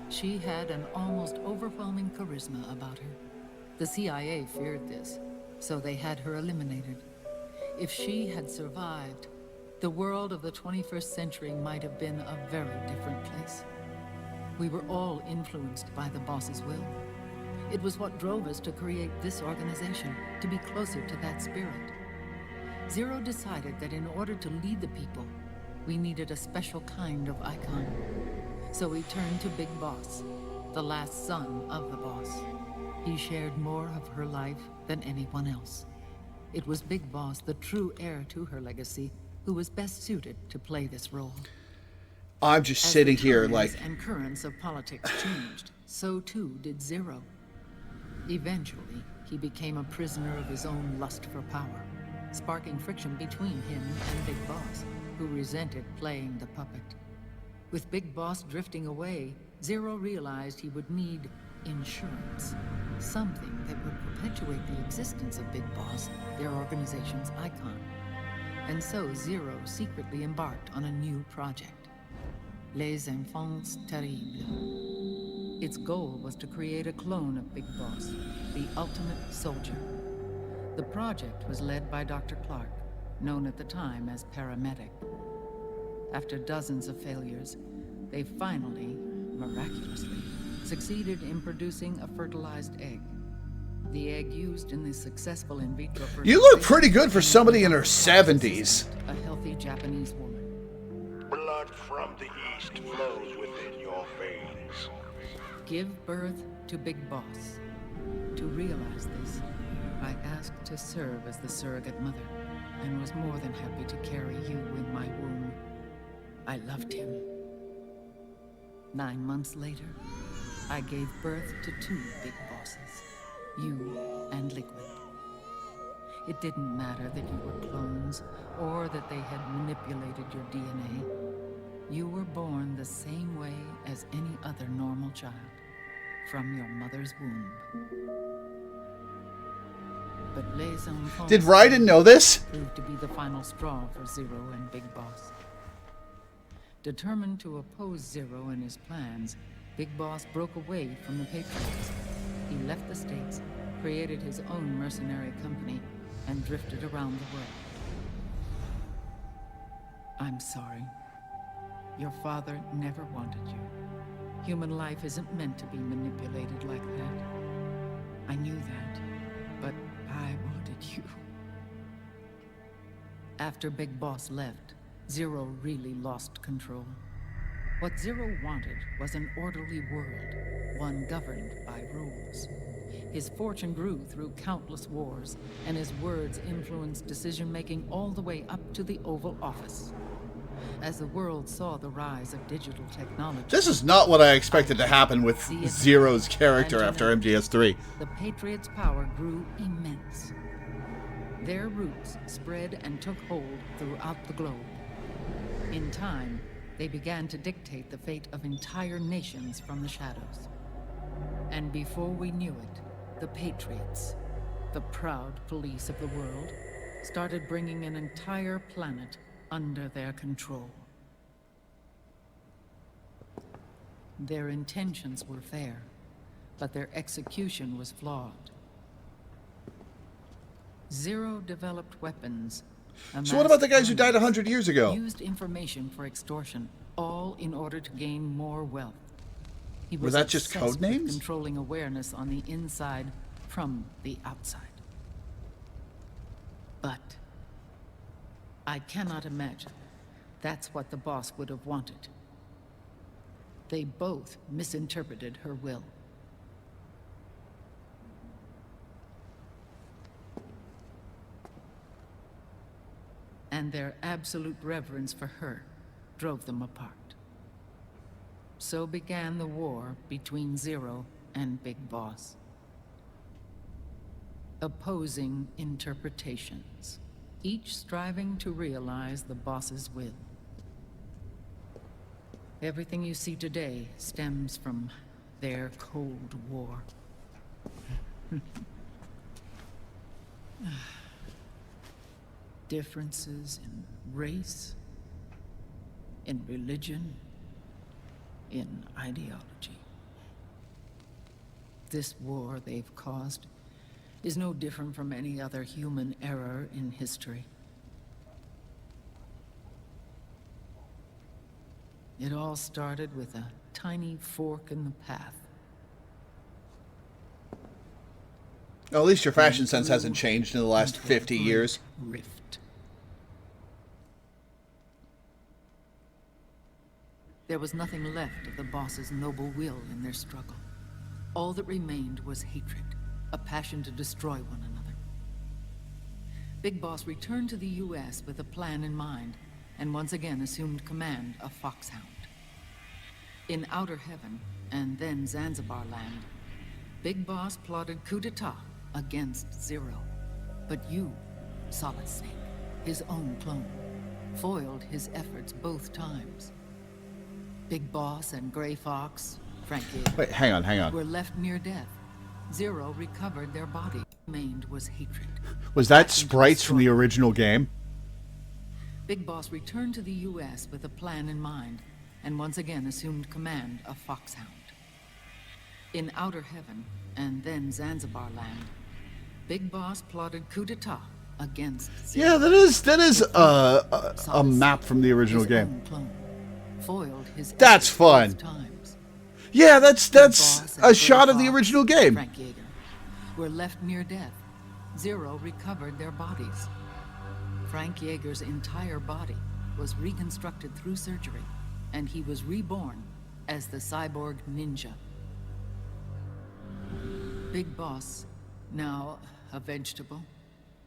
She had an almost overwhelming charisma about her. The CIA feared this, so they had her eliminated. If she had survived, the world of the 21st century might have been a very different place. We were all influenced by the boss's will. It was what drove us to create this organization, to be closer to that spirit. Zero decided that in order to lead the people, we needed a special kind of icon. So he turned to Big Boss, the last son of the boss. He shared more of her life than anyone else. It was Big Boss, the true heir to her legacy, who was best suited to play this role. I'm just As sitting the here times like, and currents of politics changed, so too did Zero. Eventually, he became a prisoner of his own lust for power, sparking friction between him and Big Boss, who resented playing the puppet. With Big Boss drifting away, Zero realized he would need insurance. Something that would perpetuate the existence of Big Boss, their organization's icon. And so Zero secretly embarked on a new project. Les Enfants Terribles. Its goal was to create a clone of Big Boss, the ultimate soldier. The project was led by Dr. Clark, known at the time as Paramedic. After dozens of failures, they finally, miraculously, succeeded in producing a fertilized egg. The egg used in the successful in vitro fertilization. you look pretty good for somebody in her 70s. A healthy Japanese woman. Blood from the east flows within your veins. Give birth to Big Boss. To realize this, I asked to serve as the surrogate mother, and was more than happy to carry you in my womb. I loved him. 9 months later, I gave birth to 2 Big Bosses, you and Liquid. It didn't matter that you were clones, or that they had manipulated your DNA. You were born the same way as any other normal child, from your mother's womb. But Les Enfants Did Raiden know this? proved to be the final straw for Zero and Big Boss. Determined to oppose Zero and his plans, Big Boss broke away from the Patriots. He left the States, created his own mercenary company, and drifted around the world. I'm sorry. Your father never wanted you. Human life isn't meant to be manipulated like that. I knew that, but I wanted you. After Big Boss left, Zero really lost control. What Zero wanted was an orderly world, one governed by rules. His fortune grew through countless wars, and his words influenced decision-making all the way up to the Oval Office. As the world saw the rise of digital technology... This is not what I expected to happen with Zero's character after MGS3. The Patriots' power grew immense. Their roots spread and took hold throughout the globe. In time, they began to dictate the fate of entire nations from the shadows. And before we knew it, the Patriots, the proud police of the world, started bringing an entire planet under their control. Their intentions were fair, but their execution was flawed. Zero developed weapons. So what about the guys who died 100 years ago? Used information for extortion, all in order to gain more wealth. He Were that just code names? Controlling awareness on the inside from the outside. But I cannot imagine that's what the boss would have wanted. They both misinterpreted her will. And their absolute reverence for her drove them apart. So began the war between Zero and Big Boss. Opposing interpretations, each striving to realize the boss's will. Everything you see today stems from their Cold War. Differences in race, in religion, in ideology. This war they've caused is no different from any other human error in history. It all started with a tiny fork in the path. Well, at least your fashion sense hasn't changed in the last 50 years. Rift. There was nothing left of the boss's noble will in their struggle. All that remained was hatred, a passion to destroy one another. Big Boss returned to the U.S. with a plan in mind, and once again assumed command of Foxhound. In Outer Heaven, and then Zanzibar Land, Big Boss plotted coup d'etat against Zero. But you, Solid Snake, his own clone, foiled his efforts both times. Big Boss and Gray Fox, Frankie, wait, hang on. Were left near death. Zero recovered their body. Remained was hatred. Was that sprites from the original game? Big Boss returned to the U.S. with a plan in mind, and once again assumed command of Foxhound. In Outer Heaven, and then Zanzibar Land, Big Boss plotted coup d'etat against Zero. Yeah, that is a map from the original game. Foiled his that's fun. Yeah, that's a shot of the original game. Frank Yeager were left near death. Zero recovered their bodies. Frank Yeager's entire body was reconstructed through surgery, and he was reborn as the cyborg ninja. Big Boss, now a vegetable,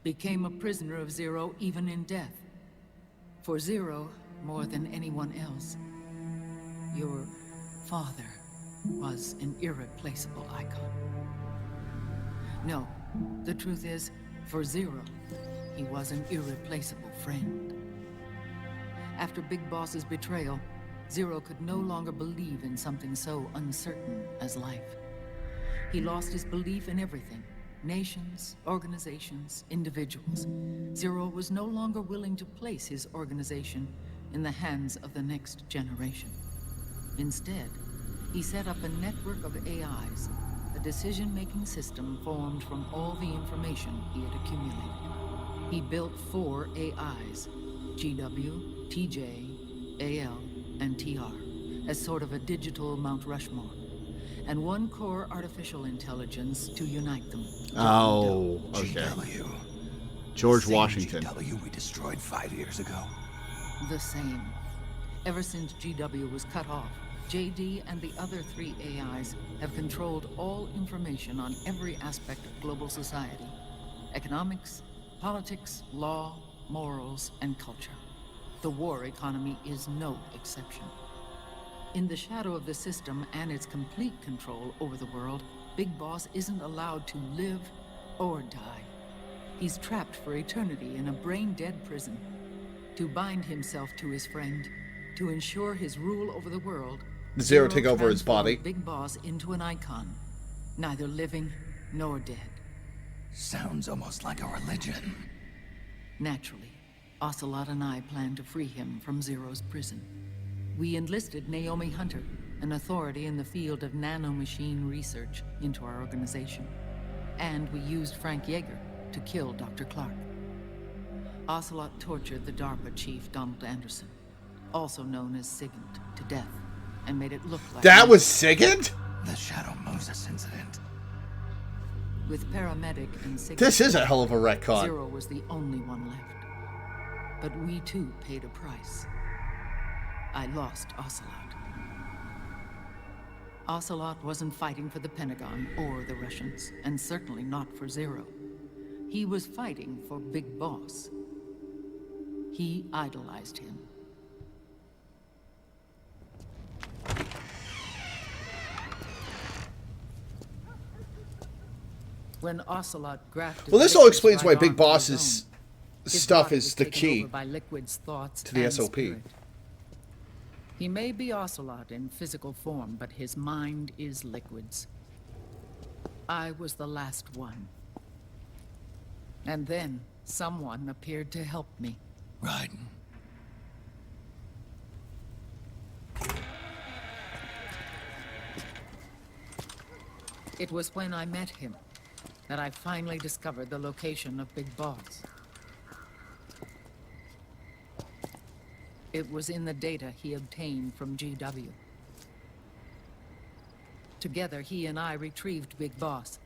became a prisoner of Zero even in death. For Zero, more than anyone else, your father was an irreplaceable icon. No, the truth is, for Zero, he was an irreplaceable friend. After Big Boss's betrayal, Zero could no longer believe in something so uncertain as life. He lost his belief in everything. Nations, organizations, individuals. Zero was no longer willing to place his organization in the hands of the next generation. Instead, he set up a network of AIs, a decision-making system formed from all the information he had accumulated. He built 4 AIs, GW, TJ, AL, and TR, as sort of a digital Mount Rushmore, and 1 core artificial intelligence to unite them. Oh, okay. GW. George Same Washington. GW we destroyed 5 years ago. the same. Ever since GW was cut off, JD and the other 3 AIs have controlled all information on every aspect of global society. Economics, politics, law, morals, and culture. The war economy is no exception. In the shadow of the system and its complete control over the world, Big Boss isn't allowed to live or die. He's trapped for eternity in a brain-dead prison. To bind himself to his friend, to ensure his rule over the world, Zero take over his body. Big Boss into an icon, neither living nor dead. Sounds almost like a religion. Naturally, Ocelot and I plan to free him from Zero's prison. We enlisted Naomi Hunter, an authority in the field of nanomachine research, into our organization. And we used Frank Yeager to kill Dr. Clark. Ocelot tortured the DARPA chief, Donald Anderson, also known as Sigint, to death, and made it look like... That was Sigint? The Shadow Moses incident. With paramedic and Sigint... This is a hell of a retcon. Zero was the only one left. But we too paid a price. I lost Ocelot. Ocelot wasn't fighting for the Pentagon or the Russians, and certainly not for Zero. He was fighting for Big Boss. He idolized him. When Ocelot grafted... Well, this all explains why Big Boss's stuff is the key by Liquid's thoughts to the and SOP. Spirit. He may be Ocelot in physical form, but his mind is Liquid's. I was the last one. And then someone appeared to help me. Raiden. It was when I met him that I finally discovered the location of Big Boss. It was in the data he obtained from GW. Together, he and I retrieved Big Boss.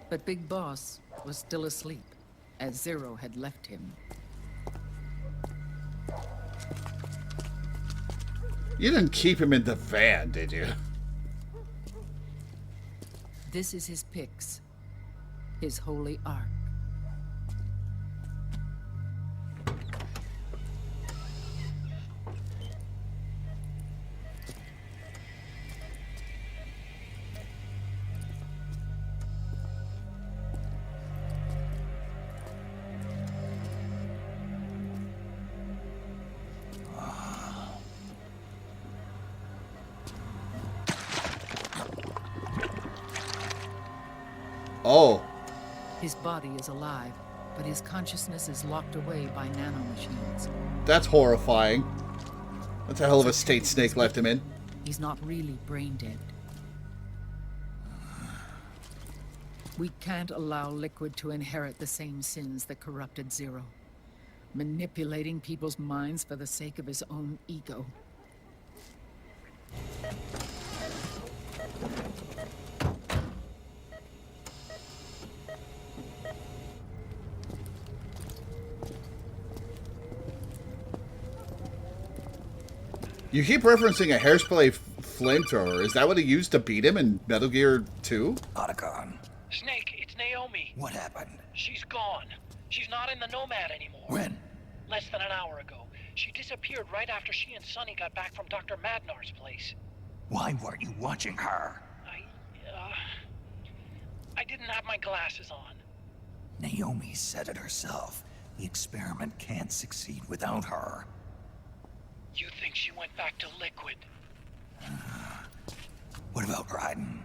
But Big Boss was still asleep, as Zero had left him. You didn't keep him in the van, did you? This is his pyx, his holy ark. Oh. His body is alive, but his consciousness is locked away by nanomachines. That's horrifying. That's a hell of a state Snake left him in. He's not really brain dead. We can't allow Liquid to inherit the same sins that corrupted Zero. Manipulating people's minds for the sake of his own ego. You keep referencing a hairspray flamethrower. Is that what he used to beat him in Metal Gear 2? Otacon. Snake, it's Naomi. What happened? She's gone. She's not in the Nomad anymore. When? Less than an hour ago. She disappeared right after she and Sonny got back from Dr. Madnar's place. Why weren't you watching her? I didn't have my glasses on. Naomi said it herself. The experiment can't succeed without her. You think she went back to Liquid? What about Raiden?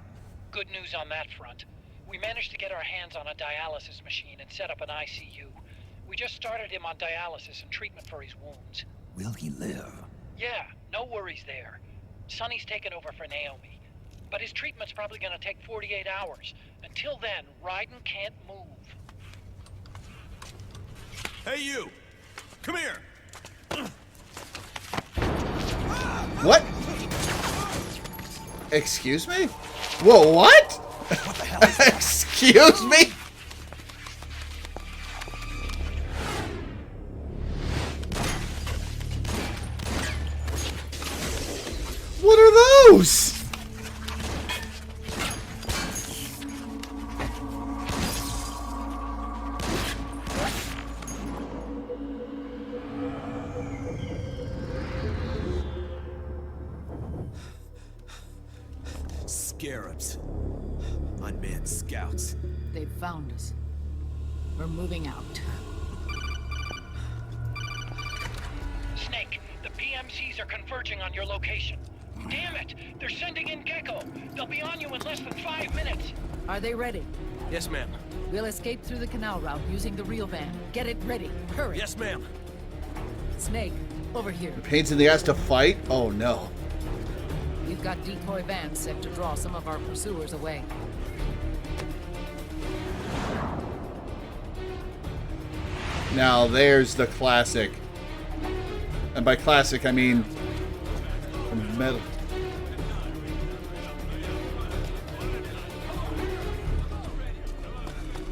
Good news on that front. We managed to get our hands on a dialysis machine and set up an ICU. We just started him on dialysis and treatment for his wounds. Will he live? Yeah, no worries there. Sonny's taken over for Naomi. But his treatment's probably gonna take 48 hours. Until then, Raiden can't move. Hey, you! Come here! What? Excuse me? Whoa, what? What the hell is that? Excuse me? juice! Scarabs. Unmanned scouts. They've found us. We're moving out. Snake, the PMCs are converging on your location. Damn it! They're sending in Gecko! They'll be on you in less than 5 minutes! Are they ready? Yes, ma'am. We'll escape through the canal route using the real van. Get it ready. Hurry. Yes, ma'am. Snake, over here. Pains in the ass to fight? Oh no. We've got decoy vans set to draw some of our pursuers away. Now there's the classic. And by classic, I mean metal.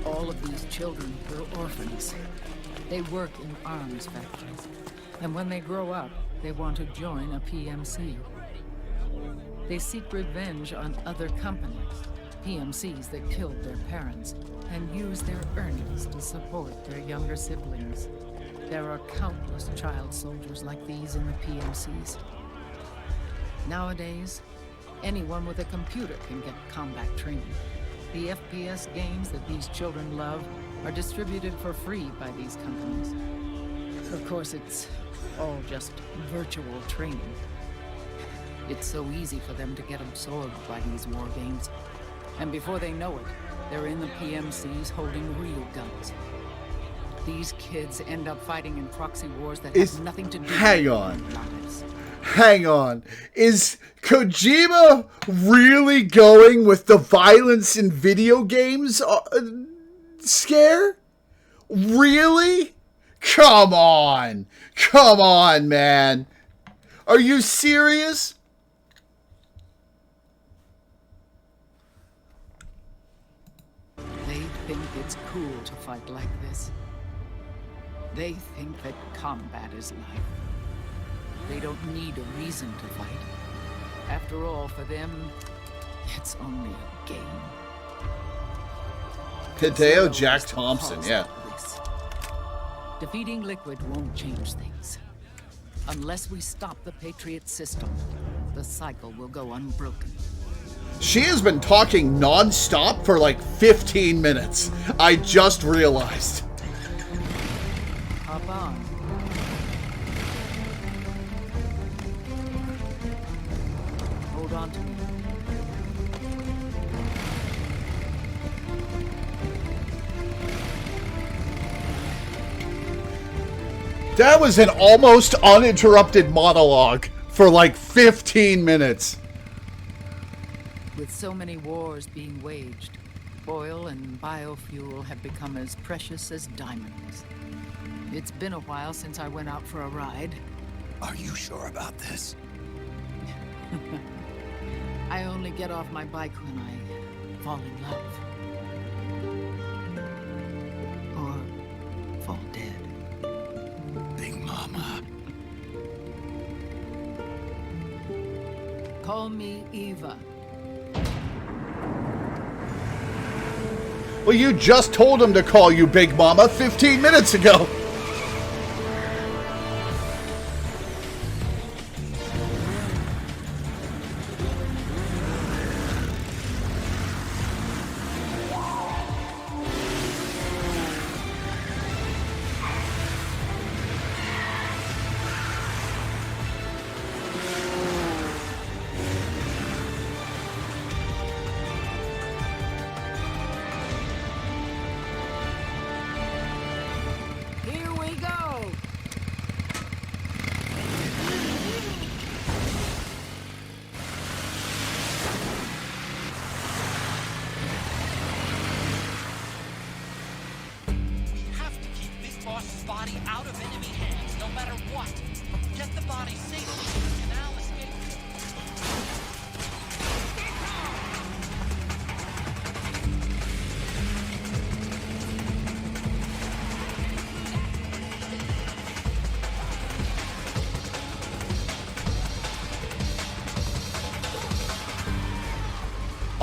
All of these children were orphans. They work in arms factories. And when they grow up, they want to join a PMC. They seek revenge on other companies, PMCs that killed their parents, and use their earnings to support their younger siblings. There are countless child soldiers like these in the PMCs. Nowadays, anyone with a computer can get combat training. The FPS games that these children love are distributed for free by these companies. Of course, it's all just virtual training. It's so easy for them to get absorbed by these war games. And before they know it, they're in the PMCs holding real guns. These kids end up fighting in proxy wars that have nothing to do with their lives. Hang on. Is Kojima really going with the violence in video games scare? Really? Come on. Come on, man. Are you serious? They think it's cool to fight like this. They think that combat is life. They don't need a reason to fight. After all, for them, it's only a game. Hideo Jack Thompson, yeah. Defeating Liquid won't change things. Unless we stop the Patriot system, the cycle will go unbroken. She has been talking non-stop for like 15 minutes. I just realized. Hop on. Hold on to me. That was an almost uninterrupted monologue for like 15 minutes. With so many wars being waged, oil and biofuel have become as precious as diamonds. It's been a while since I went out for a ride. Are you sure about this? I only get off my bike when I fall in love. Or fall dead. Big Mama. Call me Eva. Well, you just told him to call you Big Mama 15 minutes ago.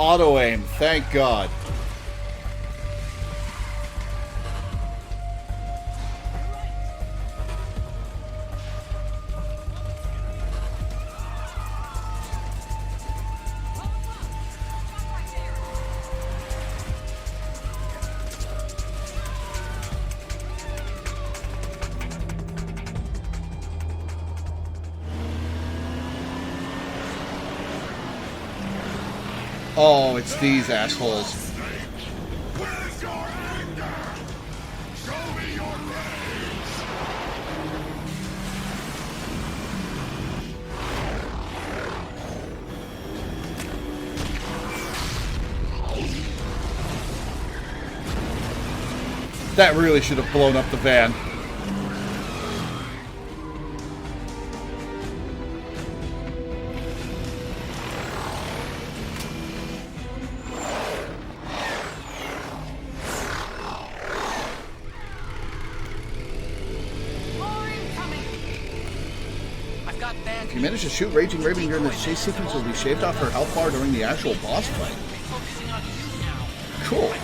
Auto-aim, thank God. Oh, it's these assholes. Where's your anger? Show me your That really should have blown up the van. If you manage to shoot Raging Raven during the chase sequence, will be shaved off her health bar during the actual boss fight. Cool.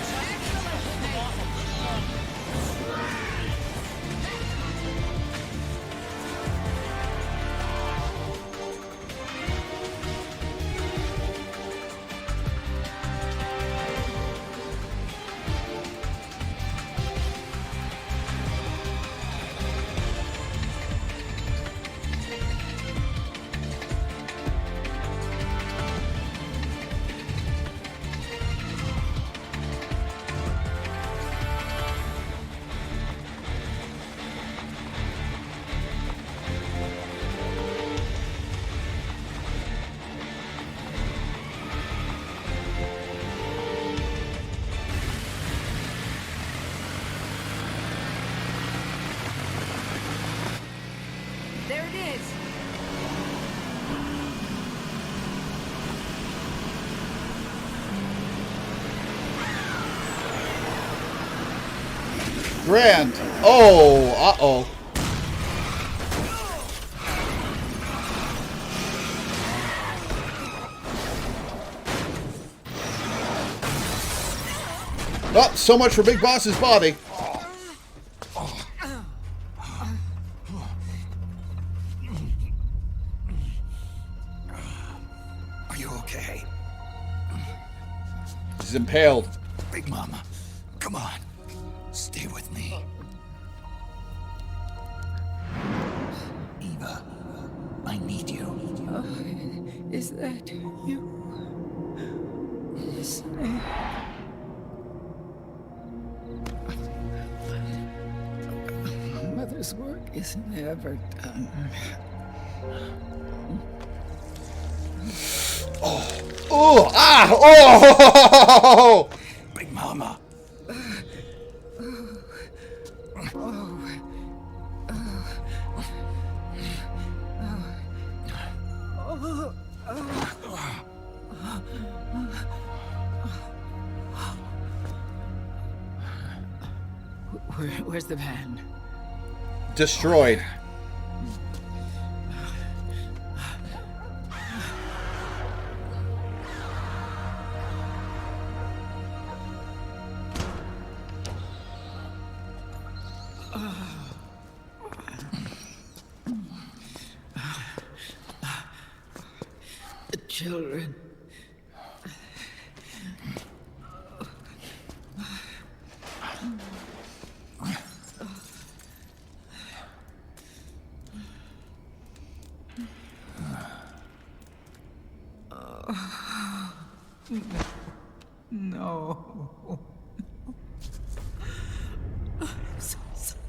There it is. Grand. Oh, uh-oh. Oh, so much for Big Boss's body. Are you okay? He's impaled. Big Mama, come on. Stay with me. Eva, I need you. Is that you? Snake. Mother's work is never done. Oh, ah, oh! Big Mama. Where's the van? Destroyed. The children. No. I'm so sorry.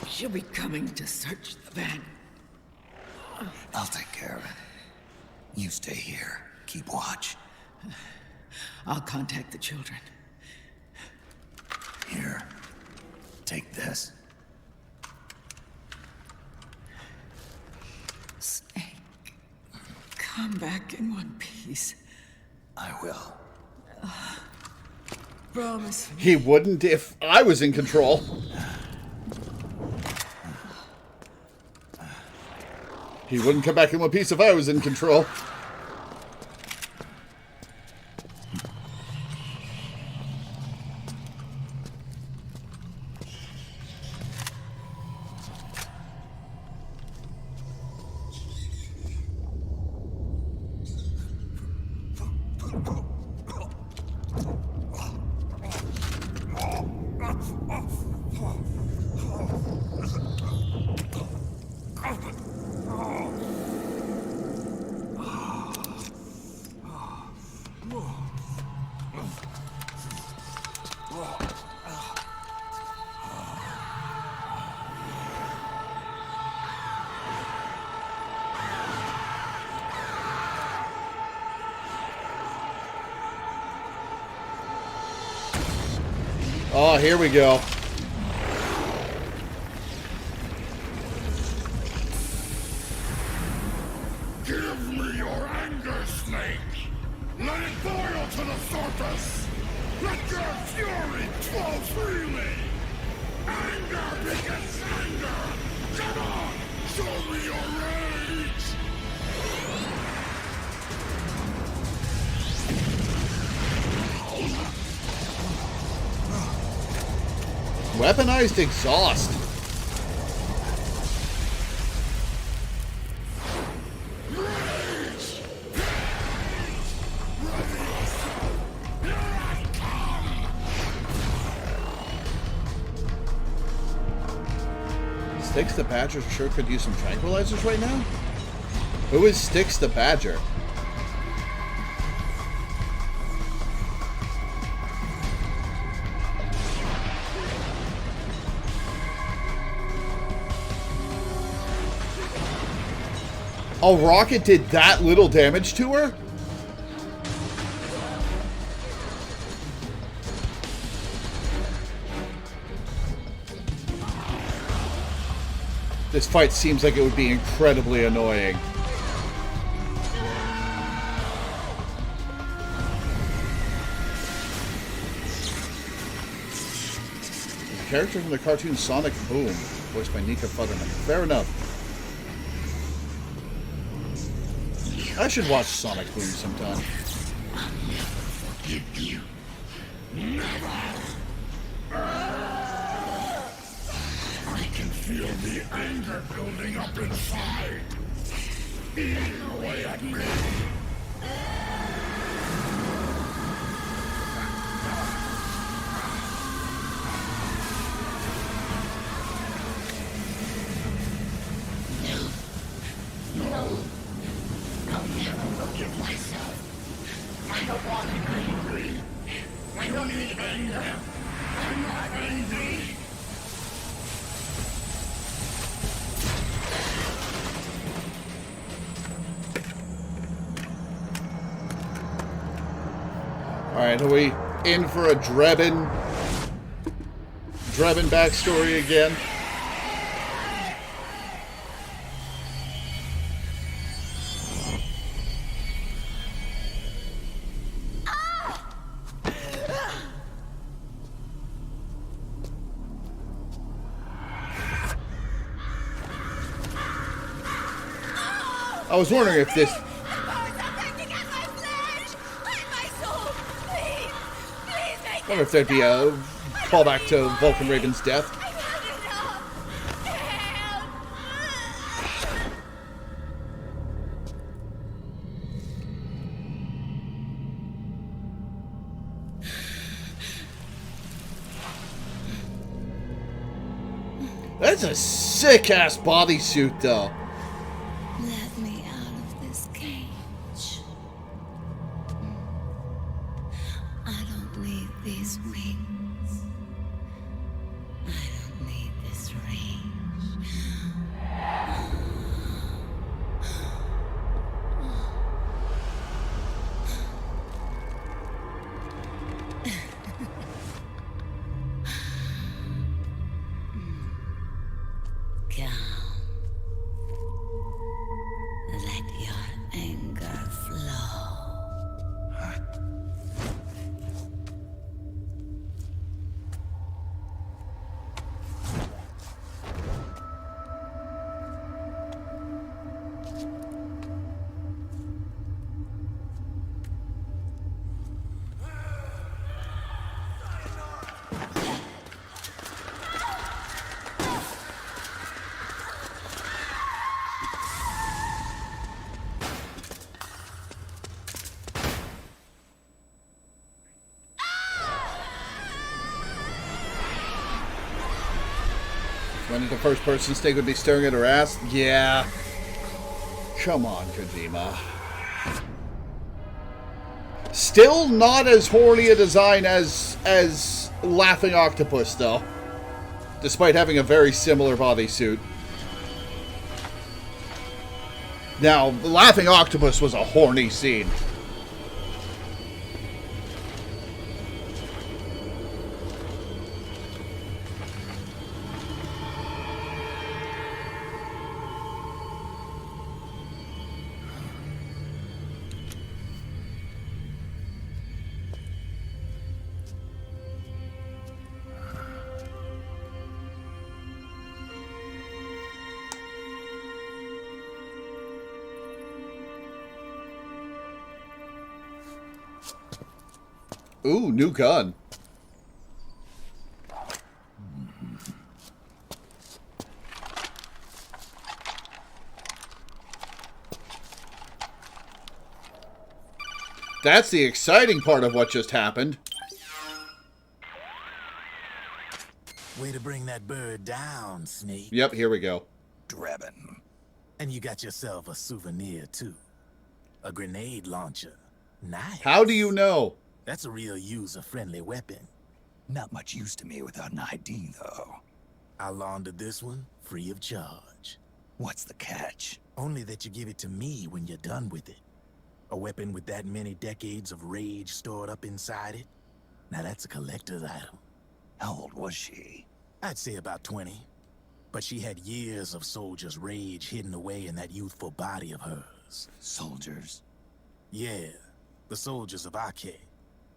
She'll be coming to search the van. I'll take care of it. You stay here. Keep watch. I'll contact the children. Here. Take this. Snake, come back in one piece. I will. Promise me. He wouldn't if I was in control. He wouldn't come back in one piece if I was in control. Oh, here we go. Give me your anger, Snake! Let it boil to the surface! Let your fury flow freely! Anger begets anger! Come on! Show me your rage! Weaponized exhaust. Styx the Badger sure could use some tranquilizers right now. Who is Styx the Badger? Oh, Rocket did that little damage to her? This fight seems like it would be incredibly annoying. The character from the cartoon Sonic Boom, voiced by Nika Futterman. Fair enough. I should watch Sonic Boom sometime. Forgive you. Never. I can feel the anger building up inside. Eating away at me. No. I'll never forgive myself. I don't want to be angry. I don't need anger. I'm not angry. Alright, are we in for a Drebin backstory again? I was wondering if this... I wonder if there'd be a callback to Vulcan Raven's death. That's a sick-ass bodysuit, though. Let me out of this cage. I don't need these wings. I don't need this range. Come. Let your anger flow. When the first person Snake would be staring at her ass? Yeah. Come on, Kojima. Still not as horny a design as Laughing Octopus, though. Despite having a very similar bodysuit. Now, Laughing Octopus was a horny scene. Ooh, new gun. That's the exciting part of what just happened. Way to bring that bird down, Snake. Yep, here we go. Drebin. And you got yourself a souvenir, too. A grenade launcher. Nice. How do you know? That's a real user-friendly weapon. Not much use to me without an ID, though. I'll launder this one free of charge. What's the catch? Only that you give it to me when you're done with it. A weapon with that many decades of rage stored up inside it? Now that's a collector's item. How old was she? I'd say about 20. But she had years of soldiers' rage hidden away in that youthful body of hers. Soldiers? Yeah, the soldiers of Ake.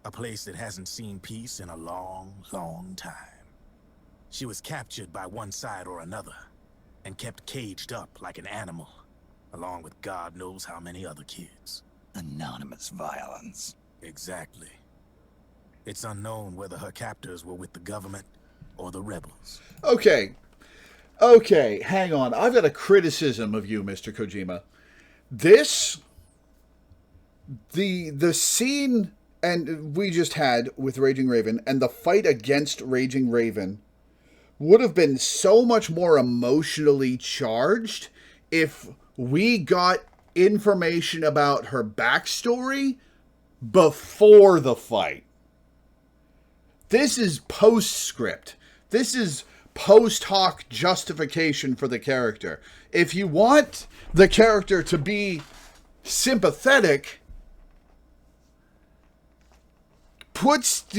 A place that hasn't seen peace in a long, long time. She was captured by one side or another, and kept caged up like an animal, along with God knows how many other kids. Anonymous violence. Exactly. It's unknown whether her captors were with the government or the rebels. Okay. Okay, hang on. I've got a criticism of you, Mr. Kojima. The scene and we just had with Raging Raven and the fight against Raging Raven would have been so much more emotionally charged if we got information about her backstory before the fight. This is postscript. This is post hoc justification for the character. If you want the character to be sympathetic,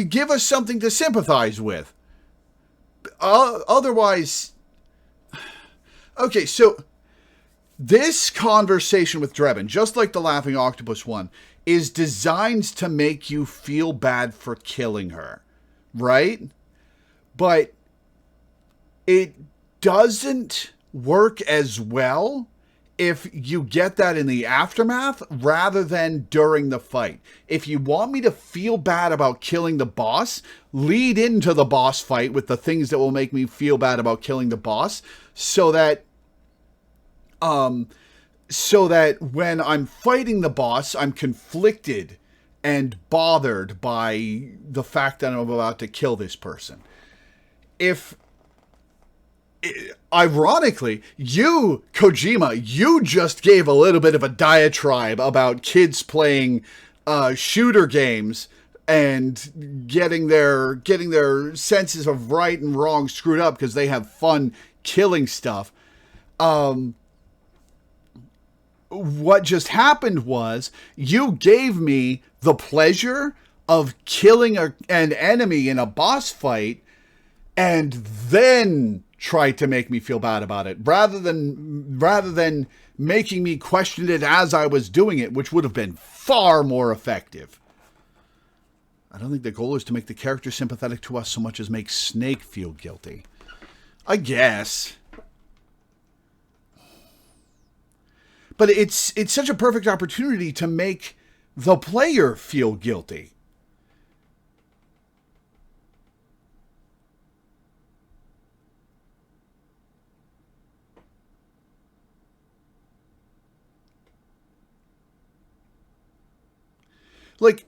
give us something to sympathize with. Otherwise, okay, so this conversation with Drebin, just like the Laughing Octopus one, is designed to make you feel bad for killing her, right? But it doesn't work as well if you get that in the aftermath rather than during the fight. If you want me to feel bad about killing the boss, lead into the boss fight with the things that will make me feel bad about killing the boss, so that when I'm fighting the boss, I'm conflicted and bothered by the fact that I'm about to kill this person. Ironically, you, Kojima, you just gave a little bit of a diatribe about kids playing shooter games and getting their senses of right and wrong screwed up because they have fun killing stuff. What just happened was you gave me the pleasure of killing an enemy in a boss fight and then tried to make me feel bad about it rather than making me question it as I was doing it, which would have been far more effective. I don't think the goal is to make the character sympathetic to us so much as make Snake feel guilty. I guess. But it's such a perfect opportunity to make the player feel guilty. Like,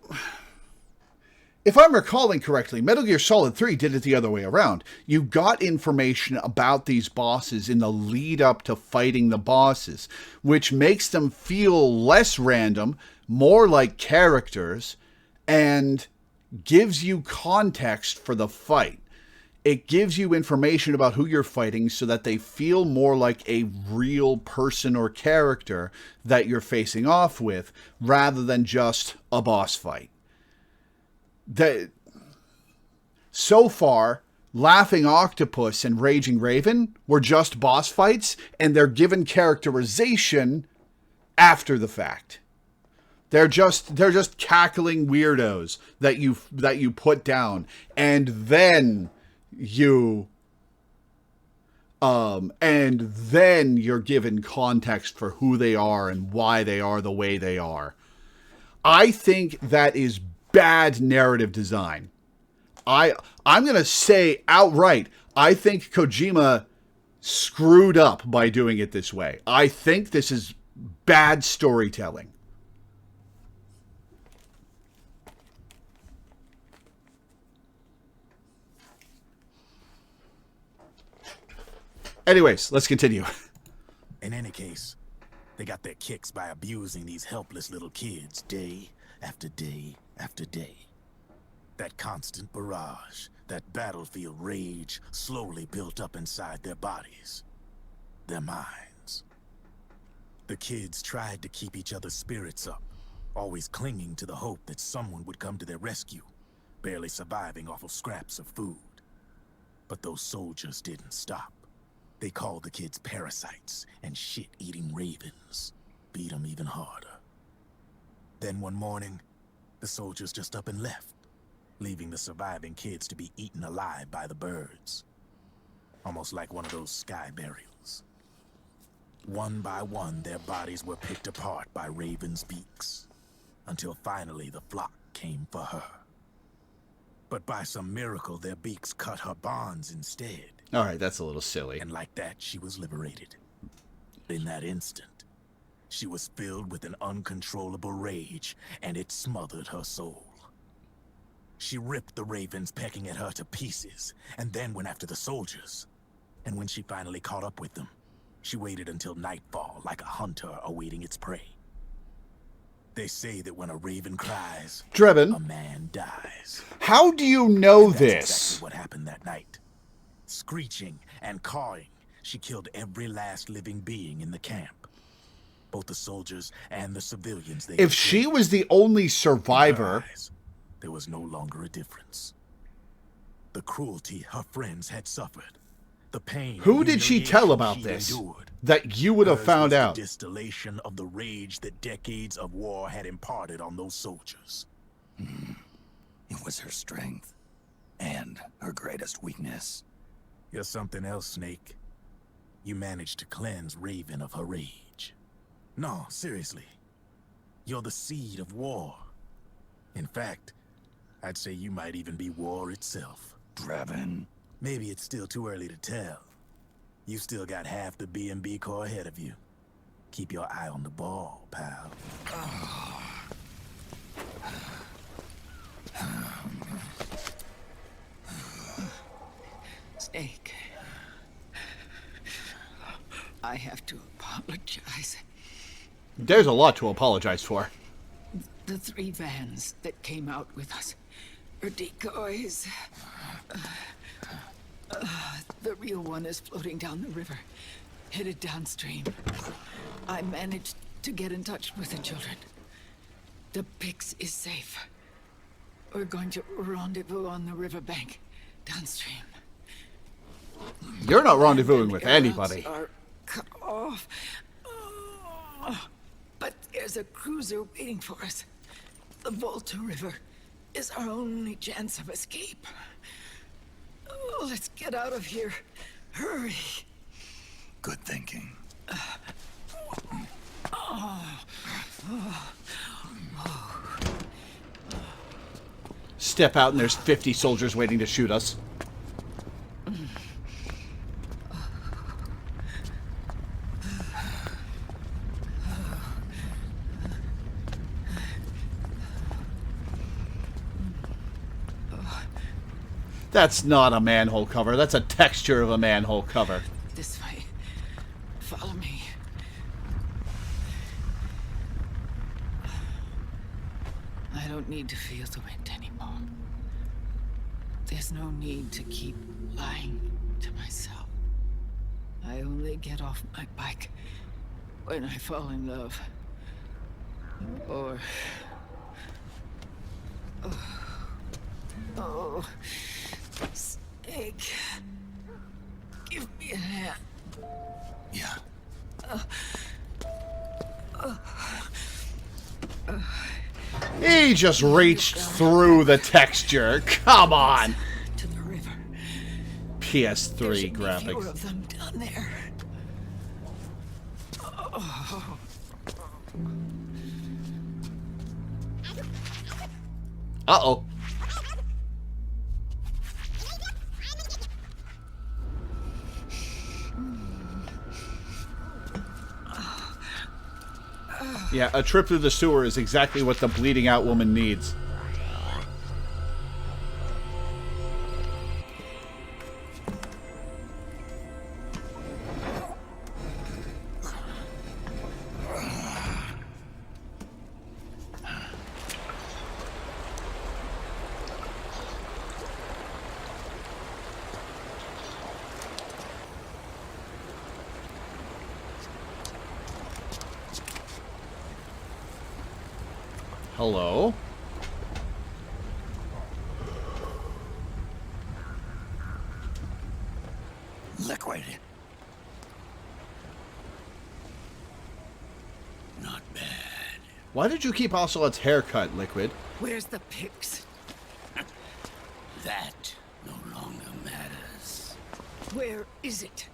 if I'm recalling correctly, Metal Gear Solid 3 did it the other way around. You got information about these bosses in the lead up to fighting the bosses, which makes them feel less random, more like characters, and gives you context for the fight. It gives you information about who you're fighting so that they feel more like a real person or character that you're facing off with, rather than just a boss fight. So far, Laughing Octopus and Raging Raven were just boss fights, and they're given characterization after the fact. They're just cackling weirdos that you put down, and then you're given context for who they are and why they are the way they are. I think that is bad narrative design. I'm going to say outright, I think Kojima screwed up by doing it this way. I think this is bad storytelling. Anyways, let's continue. In any case, they got their kicks by abusing these helpless little kids day after day after day. That constant barrage, that battlefield rage slowly built up inside their bodies, their minds. The kids tried to keep each other's spirits up, always clinging to the hope that someone would come to their rescue, barely surviving off of scraps of food. But those soldiers didn't stop. They called the kids parasites and shit-eating ravens, beat them even harder. Then one morning, the soldiers just up and left, leaving the surviving kids to be eaten alive by the birds. Almost like one of those sky burials. One by one, their bodies were picked apart by ravens' beaks, until finally the flock came for her. But by some miracle, their beaks cut her bonds instead. All right, that's a little silly. And like that, she was liberated. In that instant, she was filled with an uncontrollable rage, and it smothered her soul. She ripped the ravens pecking at her to pieces, and then went after the soldiers. And when she finally caught up with them, she waited until nightfall like a hunter awaiting its prey. They say that when a raven cries, Drebin, a man dies. How do you know and that's this? Exactly what happened that night. Screeching and cawing, she killed every last living being in the camp. Both the soldiers and the civilians. If she was the only survivor, there was no longer a difference. The cruelty her friends had suffered, the pain. Who did she tell about this? That you would have found out. The distillation of the rage that decades of war had imparted on those soldiers. It was her strength and her greatest weakness. You're something else, Snake. You managed to cleanse Raven of her rage. No, seriously. You're the seed of war. In fact, I'd say you might even be war itself. Drebin. Maybe it's still too early to tell. You've still got half the B&B Corps ahead of you. Keep your eye on the ball, pal. Snake. I have to apologize. There's a lot to apologize for. The 3 vans that came out with us are decoys. The real one is floating down the river, headed downstream. I managed to get in touch with the children. The Pix is safe. We're going to rendezvous on the riverbank, downstream. You're not rendezvousing with anybody. Are cut off. But there's a cruiser waiting for us. The Volta River is our only chance of escape. Let's get out of here. Hurry. Good thinking. Step out and there's 50 soldiers waiting to shoot us. That's not a manhole cover. That's a texture of a manhole cover. This way. Follow me. I don't need to feel the wind anymore. There's no need to keep lying to myself. I only get off my bike when I fall in love. Or... Oh... Snake... Give me a hand. Yeah. He just reached through the texture. Come on. To the river. PS3 Fewer graphics. of them down there. Oh. Uh-oh. Yeah, a trip through the sewer is exactly what the bleeding out woman needs. Hello? Liquid. Not bad. Why did you keep Ocelot's haircut, Liquid? Where's the pigs? That no longer matters. Where is it?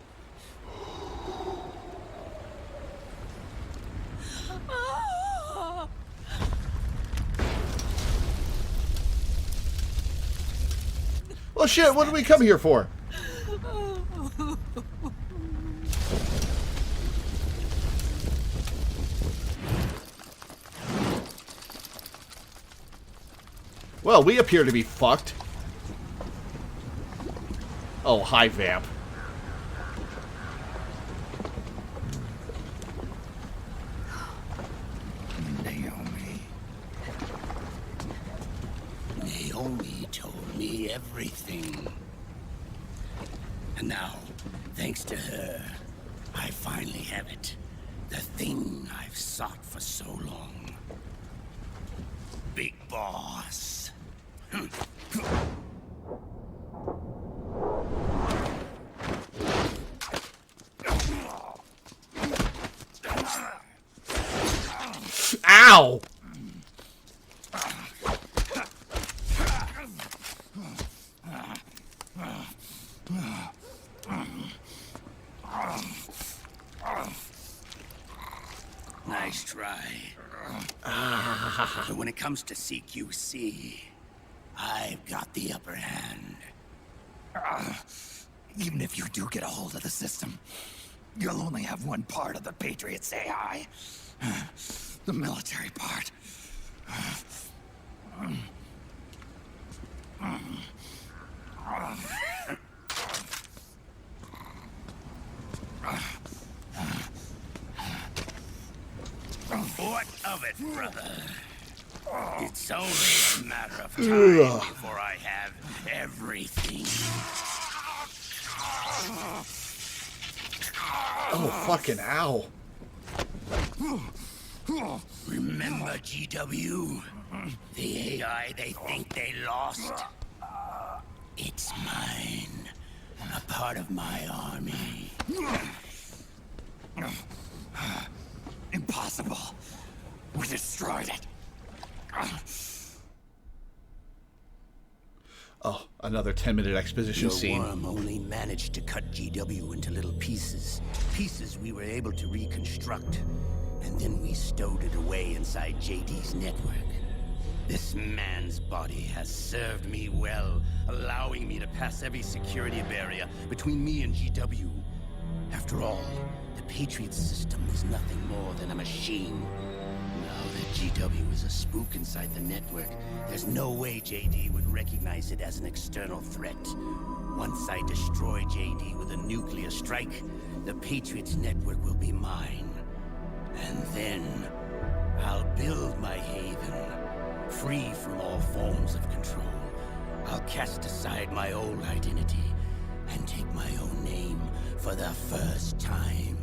Well, shit, what did we come here for? Well, we appear to be fucked. Oh, hi, Vamp. Naomi told me everything. And now, thanks to her, I finally have it. The thing I've sought for so long. Big Boss. Ow! Nice try. But when it comes to CQC, I've got the upper hand. Even if you do get a hold of the system, you'll only have one part of the Patriots AI. The military part. What of it, brother? It's only a matter of time before I have everything. Oh, fucking ow. Remember, GW? The AI they think they lost? It's mine. A part of my army. Impossible. We destroyed it. Oh, another 10-minute exposition Your scene. worm only managed to cut GW into little pieces. Pieces we were able to reconstruct. And then we stowed it away inside JD's network. This man's body has served me well, allowing me to pass every security barrier between me and GW. After all, the Patriot system was nothing more than a machine. Now that GW is a spook inside the network. There's no way JD would recognize it as an external threat. Once I destroy JD with a nuclear strike, the Patriots network will be mine. And then I'll build my haven, free from all forms of control. I'll cast aside my old identity and take my own name for the first time.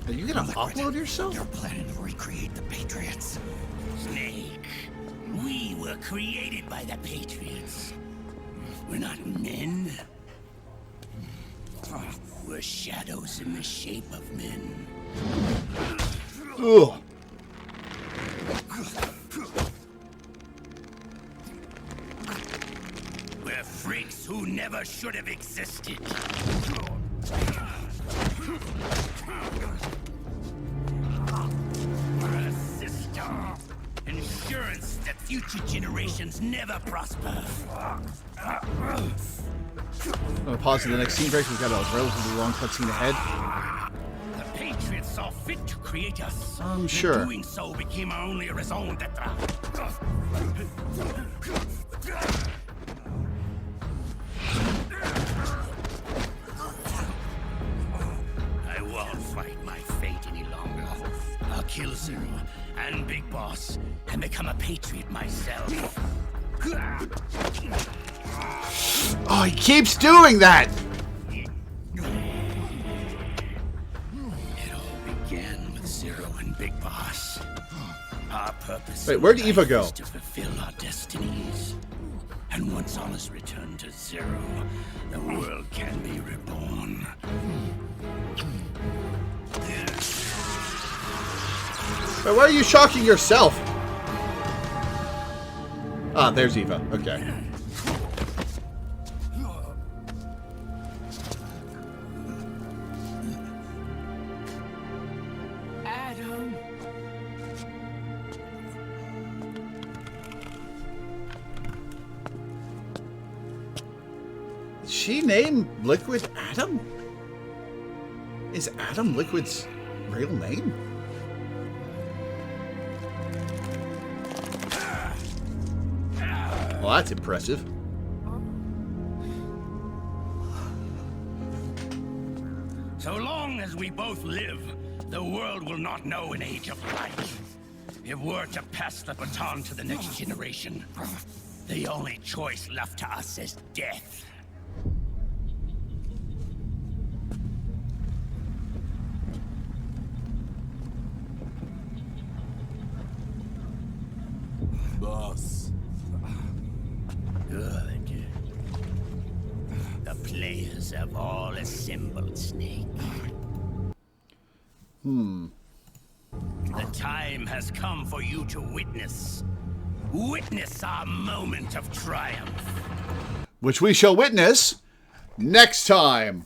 Are you gonna upload yourself? You're planning to recreate the Patriots. Snake, we were created by the Patriots. We're not men. We're shadows in the shape of men. Ugh. We're freaks who never should have existed. We're a system. Insurance that future generations never prosper. I'm gonna pause to the next scene break. We've got a relatively long cutscene ahead. The Patriots saw fit to create us. I'm sure. In doing so became our only raison d'etre. I won't fight my fate any longer. I'll kill Zero and Big Boss and become a Patriot myself. Oh, he keeps doing that! It all began with Zero and Big Boss. Our purpose. Wait, where'd Eva go? Is to fulfill our destinies. And once all is returned to Zero, the world can be reborn. Wait, why are you shocking yourself? Ah, there's Eva. Okay. Adam. Did she name Liquid Adam? Is Adam Liquid's real name? Well, that's impressive. So long as we both live, the world will not know an age of light. If we're to pass the baton to the next generation, the only choice left to us is death. Boss. Good. The players have all assembled, Snake. The time has come for you to witness. Witness our moment of triumph. Which we shall witness next time.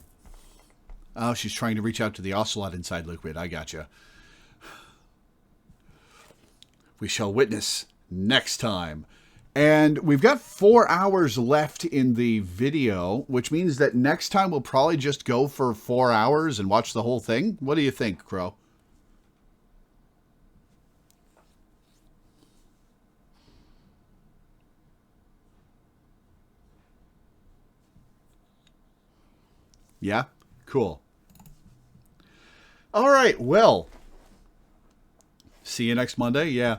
Oh, she's trying to reach out to the ocelot inside Liquid. I gotcha. We shall witness next time. And we've got 4 hours left in the video, which means that next time we'll probably just go for 4 hours and watch the whole thing. What do you think, Crow? Yeah? Cool. All right, well. See you next Monday? Yeah.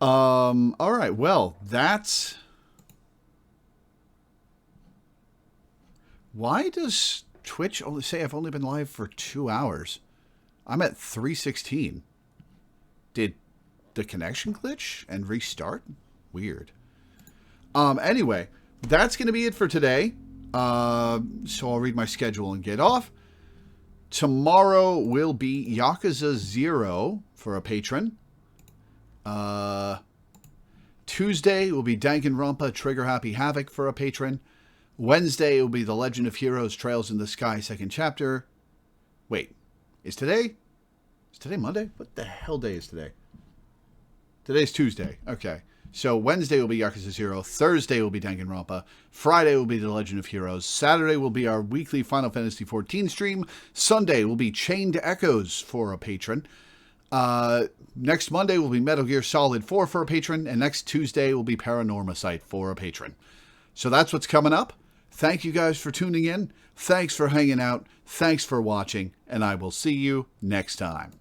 All right, well, that's... Why does Twitch only say I've only been live for 2 hours? I'm at 3:16. Did the connection glitch and restart? Weird. Anyway, that's going to be it for today. So I'll read my schedule and get off. Tomorrow will be Yakuza 0 for a patron. Tuesday will be Danganronpa Trigger Happy Havoc for a patron. Wednesday will be The Legend of Heroes Trails in the Sky 2nd chapter. Wait, is today Monday? What the hell day is today? Today's Tuesday. Okay. So Wednesday will be Yakuza 0, Thursday will be Danganronpa, Friday will be The Legend of Heroes, Saturday will be our weekly Final Fantasy XIV stream, Sunday will be Chained Echoes for a patron, next Monday will be Metal Gear Solid 4 for a patron, and next Tuesday will be Paranormasight for a patron. So that's what's coming up. Thank you guys for tuning in, thanks for hanging out, thanks for watching, and I will see you next time.